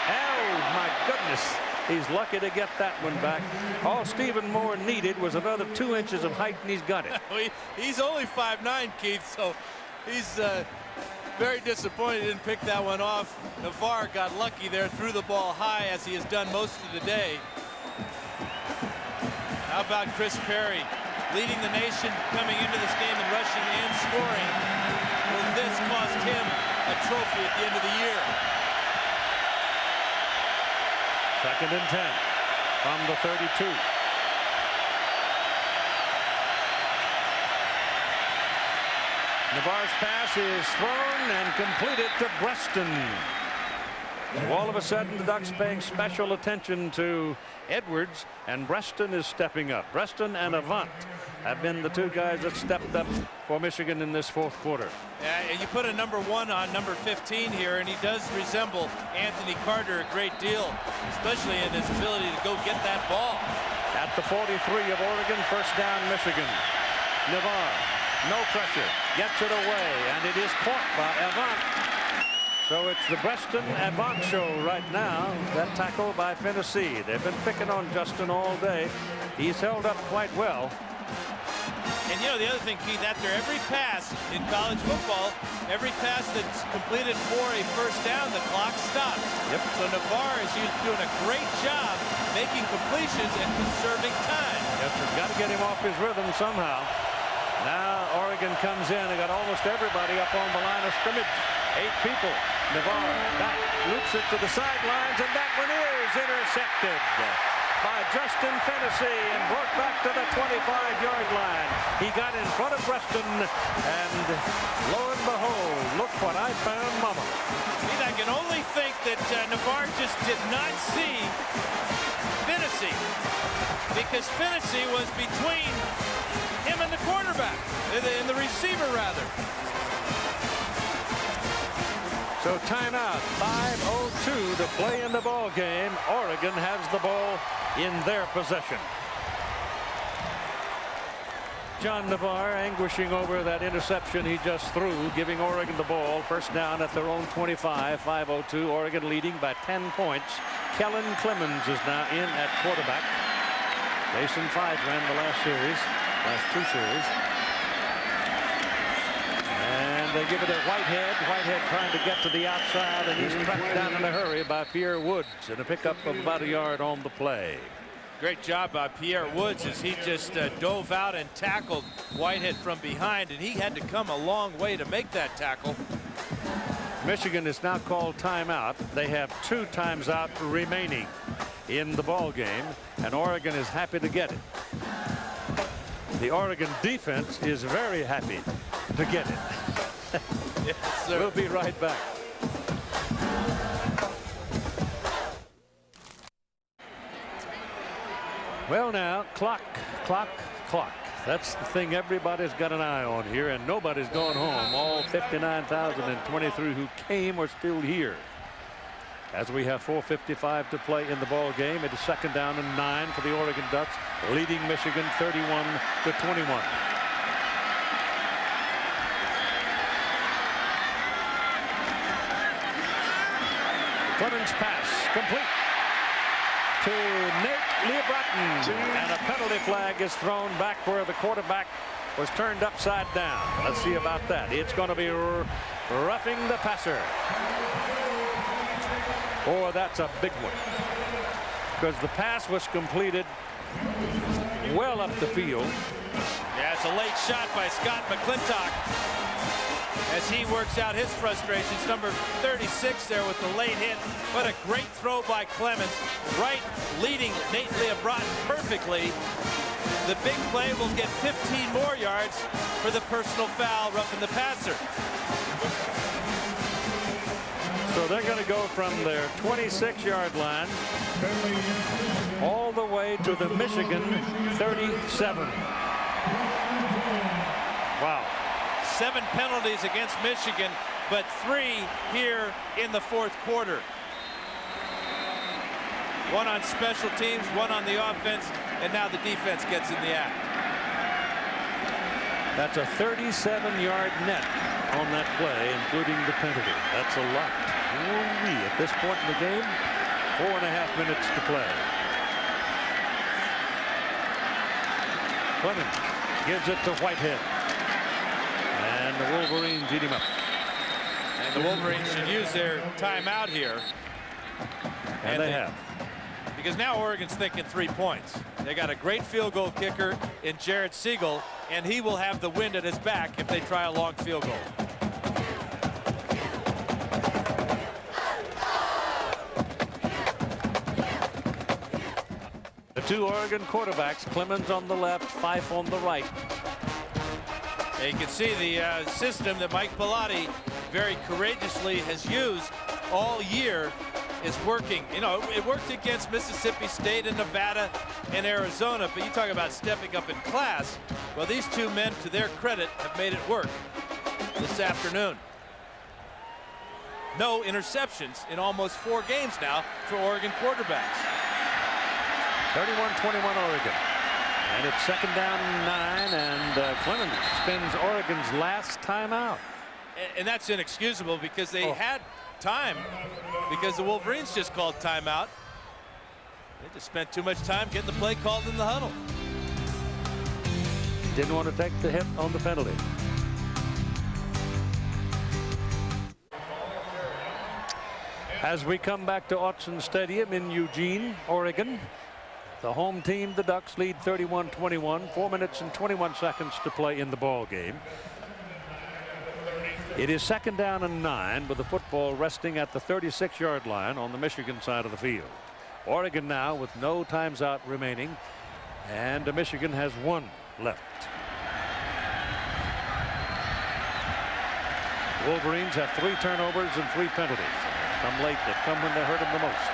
Oh, my goodness. He's lucky to get that one back. All Stephen Moore needed was another 2 inches of height, and he's got it. He's only 5'9", Keith, so he's very disappointed he didn't pick that one off. Navarre got lucky there, threw the ball high, as he has done most of the day. How about Chris Perry, leading the nation coming into this game in rushing and scoring? Will this cost him a trophy at the end of the year? 2nd and 10 from the 32. Navarre's pass is thrown and completed to Breston. So all of a sudden, the Ducks paying special attention to Edwards, and Breston is stepping up. Breston and Avant have been the 2 guys that stepped up for Michigan in this 4th quarter. Yeah, you put a number 1 on number 15 here, and he does resemble Anthony Carter a great deal, especially in his ability to go get that ball. At the 43 of Oregon, 1st down Michigan. Navarre, no pressure, gets it away, and it is caught by Avant. So it's the Breston Avant show right now. That tackle by Finney. They've been picking on Justin all day. He's held up quite well. And you know, the other thing, Keith, after every pass in college football, every pass that's completed for a 1st down, the clock stops. Yep. So Navarre is doing a great job making completions and conserving time. Yes, we've got to get him off his rhythm somehow. Now Oregon comes in. They got almost everybody up on the line of scrimmage. 8 people. Navarre back, loops it to the sidelines, and that one is intercepted by Justin Finney and brought back to the 25-yard line. He got in front of Breston, and lo and behold, look what I found, mama. I can only think that Navarre just did not see Finney, because Finney was between him and the quarterback, and the receiver rather. So timeout, 5:02 to play in the ball game. Oregon has the ball in their possession. John Navarre anguishing over that interception he just threw, giving Oregon the ball. 1st down at their own 25, 5:02. Oregon leading by 10 points. Kellen Clemens is now in at quarterback. Jason Fife ran the last 2 series. And they give it to Whitehead. Whitehead trying to get to the outside, and he's tracked down in a hurry by Pierre Woods, and a pickup of about a yard on the play. Great job by Pierre Woods as he just dove out and tackled Whitehead from behind, and he had to come a long way to make that tackle. Michigan is now called timeout. They have 2 times out remaining in the ball game, and Oregon is happy to get it. The Oregon defense is very happy to get it. Yes, sir. We'll be right back. Well, now, clock. That's the thing everybody's got an eye on here, and nobody's gone home. All 59,023 who came are still here. As we have 4:55 to play in the ball game, it is 2nd down and 9 for the Oregon Ducks, leading Michigan 31-21. Clemens pass complete to Nate Leobrotten, and a penalty flag is thrown back where the quarterback was turned upside down. Let's see about that. It's going to be roughing the passer. Oh, that's a big one, because the pass was completed well up the field. Yeah, it's a late shot by Scott McClintock as he works out his frustrations. Number 36 there with the late hit. What a great throw by Clemens. Right, leading Nate Leobrotten perfectly. The big play will get 15 more yards for the personal foul, roughing the passer. So they're going to go from their 26-yard line all the way to the Michigan 37. Wow. 7 penalties against Michigan, but 3 here in the fourth quarter. 1 on special teams, 1 on the offense, and now the defense gets in the act. That's a 37-yard net on that play, including the penalty. That's a lot. Ooh-wee. At this point in the game, 4.5 minutes to play. Clemens gives it to Whitehead. And the Wolverines eat him up. And the Wolverines should use their timeout here. And they have. Because now Oregon's thinking 3 points. They got a great field goal kicker in Jared Siegel, and he will have the wind at his back if they try a long field goal. The 2 Oregon quarterbacks, Clemens on the left, Fife on the right. And you can see the system that Mike Pilati very courageously has used all year is working. You know, it worked against Mississippi State and Nevada and Arizona, but you talk about stepping up in class. Well, these 2 men, to their credit, have made it work this afternoon. No interceptions in almost 4 games now for Oregon quarterbacks. 31-21 Oregon. And it's 2nd down and 9, and Clemens spends Oregon's last timeout. And that's inexcusable because they had time, because the Wolverines just called timeout. They just spent too much time getting the play called in the huddle. Didn't want to take the hit on the penalty. As we come back to Autzen Stadium in Eugene, Oregon, the home team, the Ducks, lead 31-21, 4 minutes and 21 seconds to play in the ball game. It is 2nd down and 9, with the football resting at the 36-yard line on the Michigan side of the field. Oregon now with no times out remaining, and Michigan has 1 left. Wolverines have 3 turnovers and 3 penalties. Come late, they come when they hurt them the most.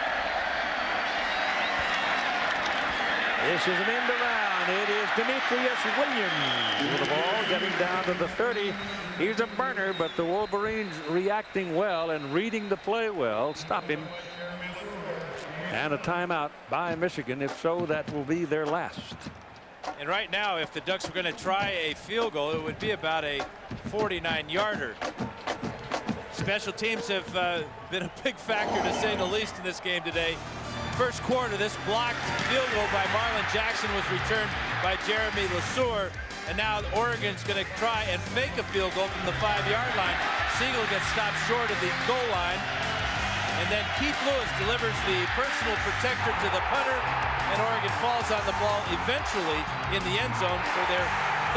This is an end around. It is Demetrius Williams with the ball getting down to the 30. He's a burner, but the Wolverines reacting well and reading the play well. Stop him. And a timeout by Michigan. If so, that will be their last. And right now, if the Ducks were going to try a field goal, it would be about a 49-yarder. Special teams have been a big factor, to say the least, in this game today. First quarter, this blocked field goal by Marlon Jackson was returned by Jeremy LeSueur. And now Oregon's going to try and fake a field goal from the 5-yard line. Siegel gets stopped short of the goal line. And then Keith Lewis delivers the personal protector to the punter. And Oregon falls on the ball eventually in the end zone for their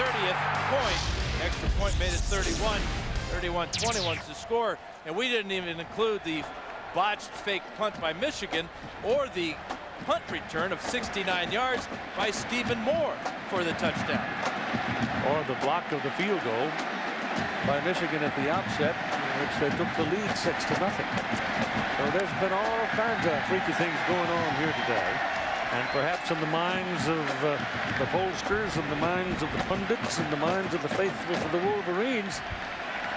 30th point. Extra point made it 31. 31-21 to score. And we didn't even include the botched fake punt by Michigan or the punt return of 69 yards by Stephen Moore for the touchdown. Or the block of the field goal by Michigan at the outset, in which they took the lead 6-0. So there's been all kinds of freaky things going on here today. And perhaps in the minds of the pollsters and the minds of the pundits and the minds of the faithful for the Wolverines,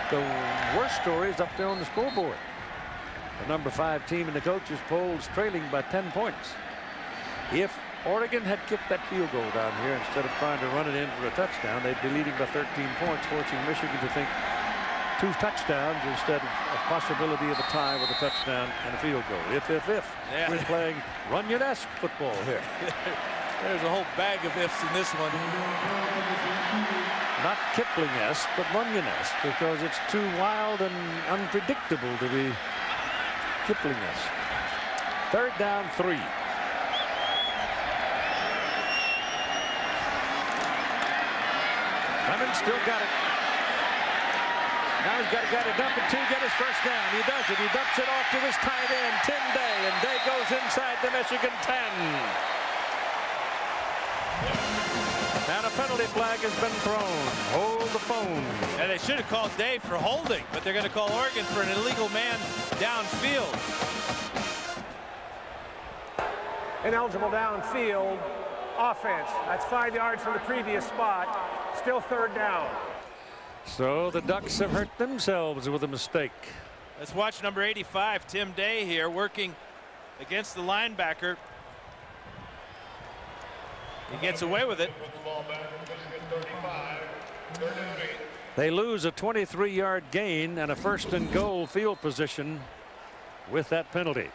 the worst story is up there on the scoreboard. The number 5 team in the coaches polls trailing by 10 points. If Oregon had kicked that field goal down here instead of trying to run it in for a touchdown, they'd be leading by 13 points, forcing Michigan to think 2 touchdowns instead of a possibility of a tie with a touchdown and a field goal. If. Yeah. We're playing Runyon-esque football here. There's a whole bag of ifs in this one. Not Kipling-esque, but Runyon-esque, because it's too wild and unpredictable to be Kipling-esque. 3rd down, 3. Clemens still got it. Now he's got to dump it to get his first down. He does it. He dumps it off to his tight end, Tim Day, and Day goes inside the Michigan 10. And a penalty flag has been thrown. Hold the phone. And they should have called Day for holding, but they're going to call Oregon for an illegal man downfield. Ineligible downfield offense. That's 5 yards from the previous spot. Still 3rd down. So the Ducks have hurt themselves with a mistake. Let's watch number 85, Tim Day here, working against the linebacker. He gets away with it. They lose a 23-yard gain and a 1st and goal field position with that penalty.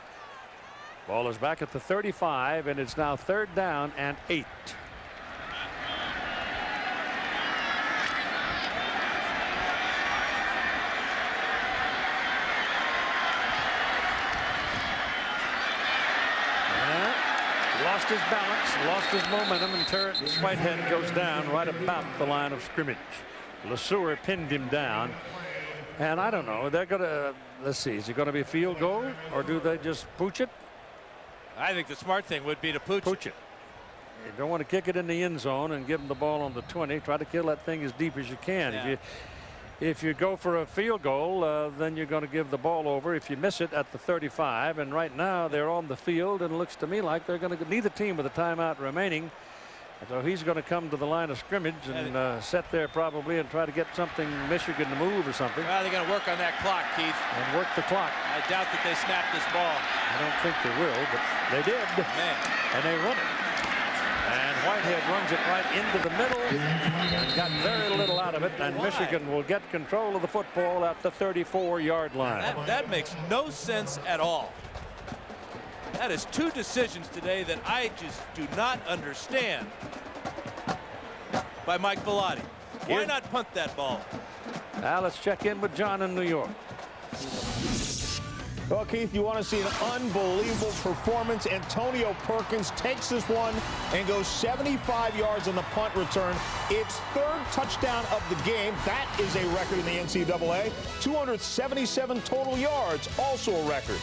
Ball is back at the 35, and it's now 3rd down and 8. Lost his balance, lost his momentum, and Terrence Whitehead goes down right about the line of scrimmage. LeSueur pinned him down. And I don't know, they're going to, let's see, is it going to be a field goal, or do they just pooch it? I think the smart thing would be to pooch it. You don't want to kick it in the end zone and give them the ball on the 20. Try to kill that thing as deep as you can. Yeah. If you go for a field goal, then you're going to give the ball over if you miss it at the 35. And right now they're on the field, and it looks to me like they're going to, neither team with a timeout remaining. So he's going to come to the line of scrimmage and set there probably and try to get something, Michigan to move or something. Well, they're going to work on that clock, Keith. And work the clock. I doubt that they snap this ball. I don't think they will, but they did. Man. And they run it. And Whitehead runs it right into the middle and got very little out of it. And Michigan will get control of the football at the 34-yard line. That makes no sense at all. That is 2 decisions today that I just do not understand by Mike Bellotti. Why not punt that ball? Now let's check in with John in New York. Well, Keith, you want to see an unbelievable performance. Antonio Perkins takes this one and goes 75 yards on the punt return. It's 3rd touchdown of the game. That is a record in the NCAA. 277 total yards, also a record.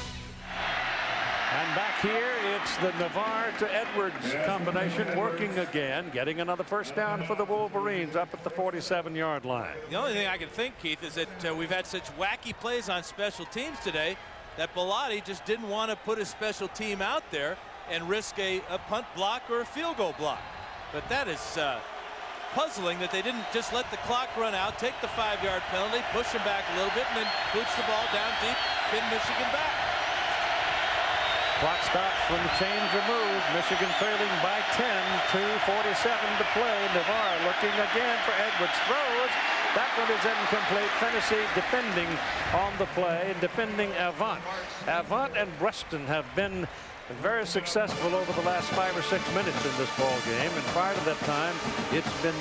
And back here, it's the Navarre to Edwards combination working again, getting another 1st down for the Wolverines up at the 47-yard line. The only thing I can think, Keith, is that we've had such wacky plays on special teams today that Bellotti just didn't want to put his special team out there and risk a punt block or a field goal block. But that is puzzling that they didn't just let the clock run out, take the 5-yard penalty, push them back a little bit, and then pooch the ball down deep, pin Michigan back. Clock stops when the chains are moved. Michigan trailing by 10, 2:47 to play. Navarre looking again for Edwards. Throws. That one is incomplete. Tennessee defending on the play, defending Avant. Avant and Breston have been very successful over the last 5 or 6 minutes in this ball game. And prior to that time, it's been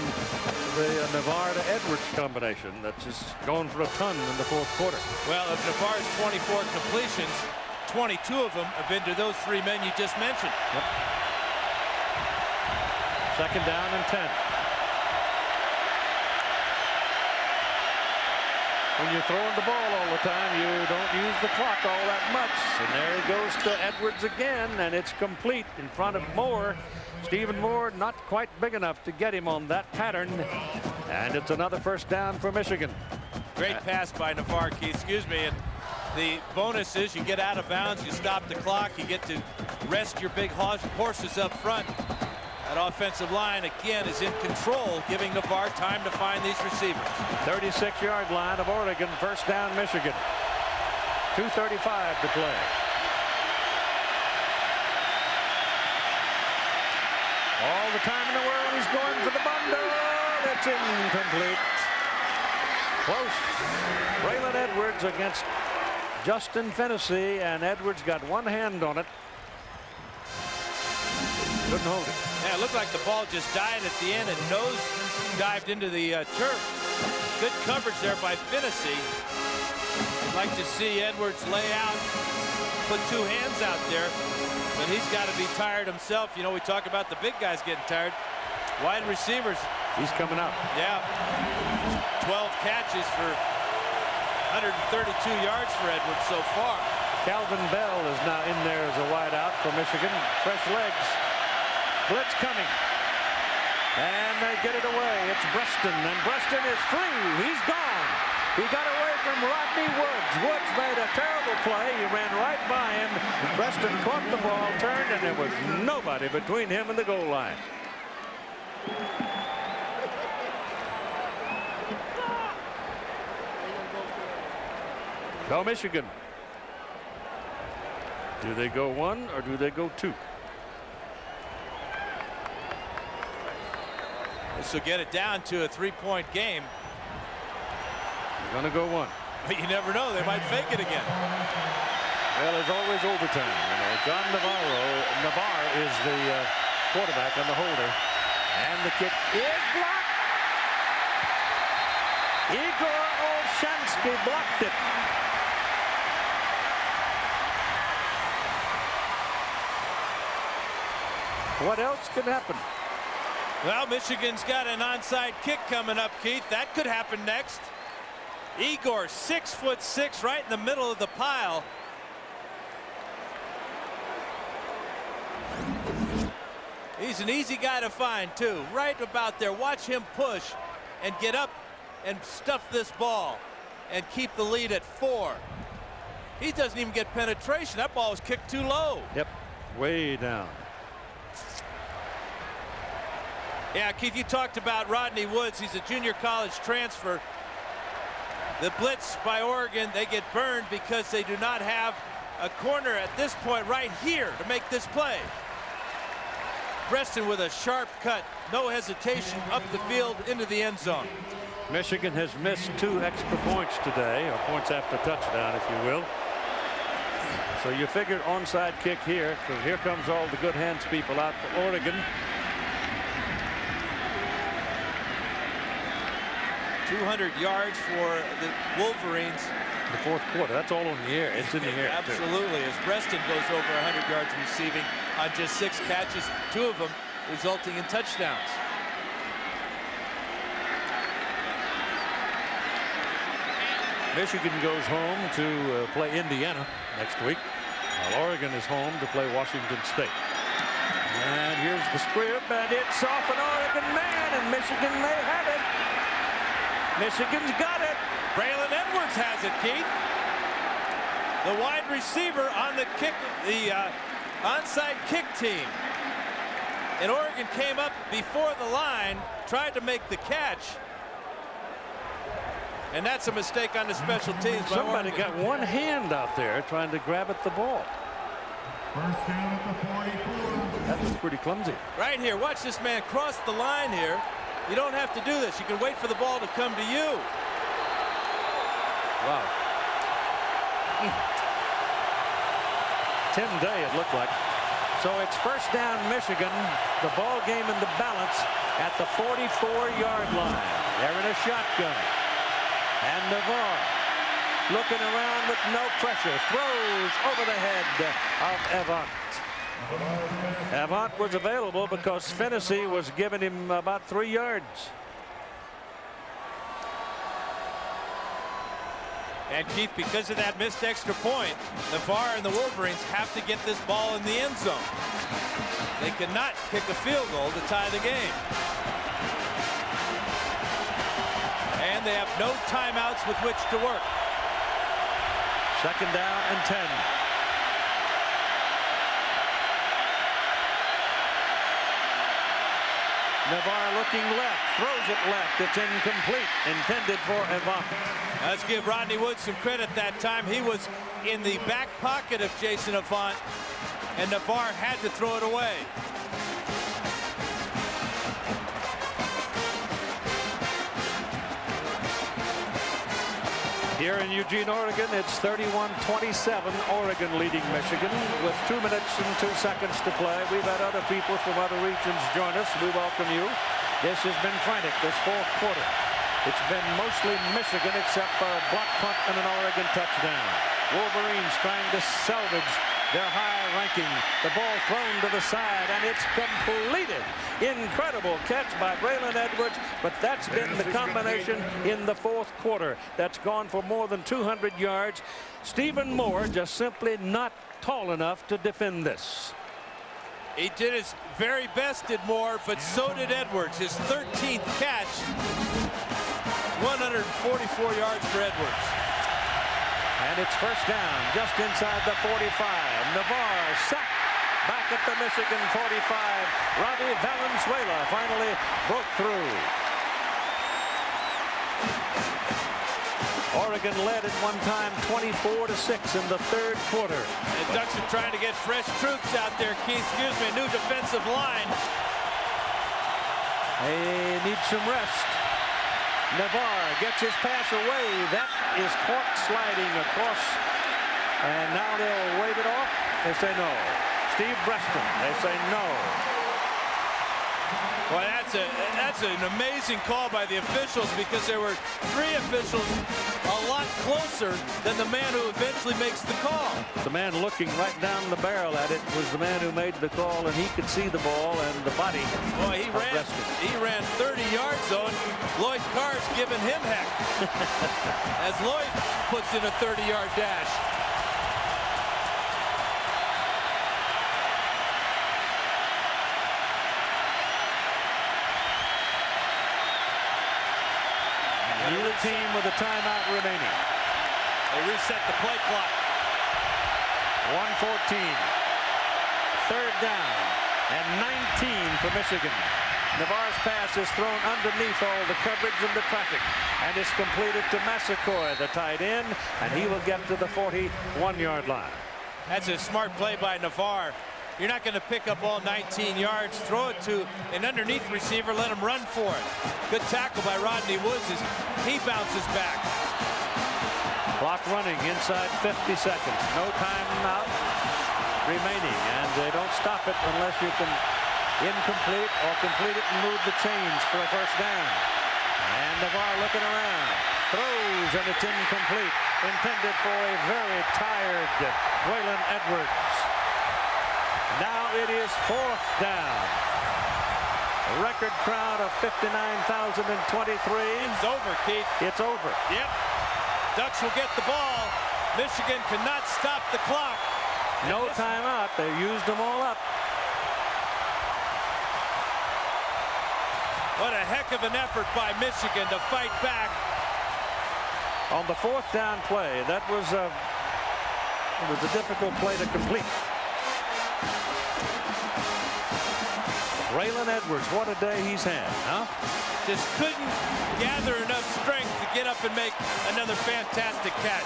the Navarre to Edwards combination that's just going for a ton in the 4th quarter. Well, of Navarre's 24 completions, 22 of them have been to those 3 men you just mentioned. Yep. 2nd down and 10. When you're throwing the ball all the time, you don't use the clock all that much. And there he goes to Edwards again, and it's complete in front of Moore. Stephen Moore not quite big enough to get him on that pattern. And it's another 1st down for Michigan. Great pass by Navarre, Keith. Excuse me. And the bonus is you get out of bounds, you stop the clock, you get to rest your big horses up front. That offensive line, again, is in control, giving Navarre time to find these receivers. 36-yard line of Oregon, 1st down Michigan. 2:35 to play. All the time in the world, he's going for the bundle. It's incomplete. Close. Braylon Edwards against Justin Fennessy, and Edwards got one hand on it. Couldn't hold it. Yeah, it looked like the ball just died at the end and nose dived into the turf. Good coverage there by Fennessy. I'd like to see Edwards lay out, put two hands out there, but he's got to be tired himself. You know, we talk about the big guys getting tired. Wide receivers. He's coming up. Yeah. 12 catches for 132 yards for Edwards so far. Calvin Bell is now in there as a wideout for Michigan. Fresh legs. Blitz coming. And they get it away. It's Breston, and Breston is free. He's gone. He got away from Rodney Woods. Woods made a terrible play. He ran right by him. Breston caught the ball, turned, and there was nobody between him and the goal line. Go Michigan. Do they go one or do they go two? This will get it down to a 3-point game. They're going to go one. But you never know. They might fake it again. Well, there's always overtime. You know, John Navarre is the quarterback and the holder. And the kick is blocked. Igor Olshansky blocked it. What else could happen? Well, Michigan's got an onside kick coming up, Keith. That could happen next. Igor, 6'6", right in the middle of the pile. He's an easy guy to find, too. Right about there. Watch him push and get up and stuff this ball and keep the lead at 4. He doesn't even get penetration. That ball was kicked too low. Yep, way down. Yeah, Keith, you talked about Rodney Woods. He's a junior college transfer. The blitz by Oregon, they get burned because they do not have a corner at this point right here to make this play. Preston with a sharp cut, no hesitation, up the field into the end zone. Michigan has missed 2 extra points today, or points after touchdown, if you will. So you figured onside kick here, because here comes all the good hands people out for Oregon. 200 yards for the Wolverines. The fourth quarter, that's all in the air. It's in the air. Absolutely, as Preston goes over 100 yards receiving on just 6 catches, 2 of them resulting in touchdowns. Michigan goes home to play Indiana next week, while Oregon is home to play Washington State. And here's the squib, and it's off an Oregon man, and Michigan may have it. Michigan's got it. Braylon Edwards has it, Keith. The wide receiver on the kick, the onside kick team. And Oregon came up before the line, tried to make the catch. And that's a mistake on the special teams. Somebody got one hand out there trying to grab at the ball. First down at the 44. That was pretty clumsy. Right here, watch this man cross the line here. You don't have to do this. You can wait for the ball to come to you. Wow. Tim Day, it looked like. So it's first down Michigan. The ball game in the balance at the 44-yard line. They're in a shotgun. And Navarre looking around with no pressure. Throws over the head of Avant. Avant was available because Fennessy was giving him about 3 yards. And Keith, because of that missed extra point, Navarre and the Wolverines have to get this ball in the end zone. They cannot kick a field goal to tie the game. And they have no timeouts with which to work. Second down and 10. Navarre looking left, throws it left. It's incomplete, intended for Avant. Let's give Rodney Woods some credit that time. He was in the back pocket of Jason Avant, and Navarre had to throw it away. Here in Eugene, Oregon, it's 31-27. Oregon leading Michigan with 2 minutes and 2 seconds to play. We've had other people from other regions join us. We welcome you. This has been frantic this fourth quarter. It's been mostly Michigan except for a block punt and an Oregon touchdown. Wolverines trying to salvage their high ranking. The ball thrown to the side, and it's completed. Incredible catch by Braylon Edwards, but that's been the combination in the fourth quarter. That's gone for more than 200 yards. Stephen Moore just simply not tall enough to defend this. He did his very best, did Moore, but so did Edwards. His 13th catch, 144 yards for Edwards. And it's first down just inside the 45. Navarre sacked back at the Michigan 45. Ravi Valenzuela finally broke through. Oregon led at one time 24-6 in the third quarter. And Ducks are trying to get fresh troops out there, Keith. Excuse me, new defensive line. They need some rest. Navarre gets his pass away. That is caught sliding across. And now they'll wave it off. They say no. Steve Breston, they say no. Well, that's an amazing call by the officials, because there were 3 officials a lot closer than the man who eventually makes the call. The man looking right down the barrel at it was the man who made the call, and he could see the ball and the body. Boy, he ran 30 yards though, and Lloyd Carr's giving him heck as Lloyd puts in a 30-yard dash. Neither team with a timeout remaining. They reset the play clock. 1:14. Third down and 19 for Michigan. Navarre's pass is thrown underneath all the coverage and the traffic, and is completed to Massaquoi, the tight end, and he will get to the 41-yard line. That's a smart play by Navarre. You're not going to pick up all 19 yards. Throw it to an underneath receiver. Let him run for it. Good tackle by Rodney Woods as he bounces back. Clock running inside 50 seconds. No timeout remaining, and they don't stop it unless you can incomplete or complete it and move the chains for a first down. And Navarre looking around. Throws, and it's incomplete. Intended for a very tired Braylon Edwards. Now it is fourth down. A record crowd of 59,023. It's over, Keith. It's over. Yep. Ducks will get the ball. Michigan cannot stop the clock. No timeout. They used them all up. What a heck of an effort by Michigan to fight back. On the fourth down play, that was a difficult play to complete. Braylon Edwards, what a day he's had, huh? Just couldn't gather enough strength to get up and make another fantastic catch.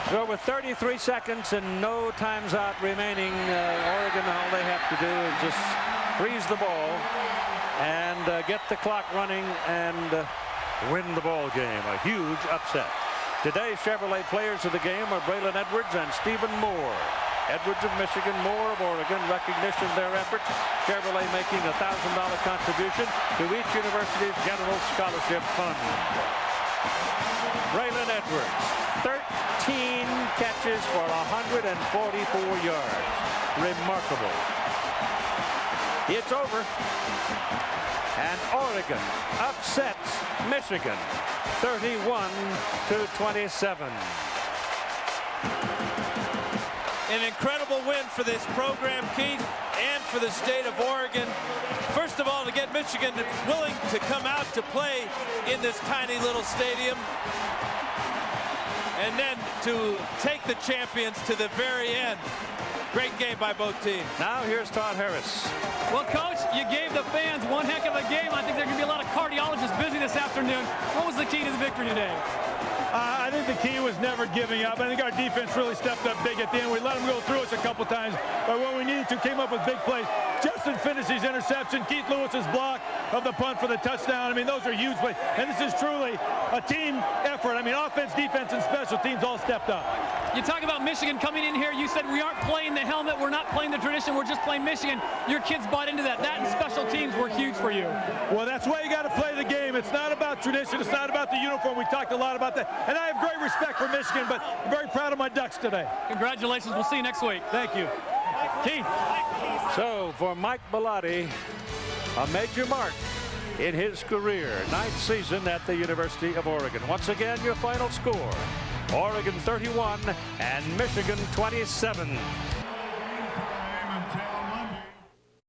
So with 33 seconds and no times out remaining, Oregon, all they have to do is just freeze the ball and get the clock running and win the ball game. A huge upset. Today's Chevrolet players of the game are Braylon Edwards and Stephen Moore. Edwards of Michigan, Moore of Oregon, recognition of their efforts. Chevrolet making a $1,000 contribution to each university's general scholarship fund. Braylon Edwards, 13 catches for 144 yards. Remarkable. It's over. And Oregon upsets Michigan 31-27. An incredible win for this program, Keith, and for the state of Oregon. First of all, to get Michigan willing to come out to play in this tiny little stadium. And then to take the champions to the very end. Great game by both teams. Now here's Todd Harris. Well, Coach, you gave the fans one heck of a game. I think there are going to be a lot of cardiologists busy this afternoon. What was the key to the victory today? I think the key was never giving up. I think our defense really stepped up big at the end. We let them go through us a couple times, but when we needed to, came up with big plays. Justin Finney's interception, Keith Lewis's block of the punt for the touchdown. I mean, those are huge plays. And this is truly a team effort. I mean, offense, defense, and special teams all stepped up. You talk about Michigan coming in here. You said we aren't playing the helmet. We're not playing the tradition. We're just playing Michigan. Your kids bought into that. That and special teams were huge for you. Well, that's why you got to play the game. It's not about tradition. It's not about the uniform. We talked a lot about that. And I have great respect for Michigan, but I'm very proud of my Ducks today. Congratulations. We'll see you next week. Thank you. Keith. So for Mike Bellotti, a major mark in his career. 9th season at the University of Oregon. Once again, your final score. Oregon 31 and Michigan 27.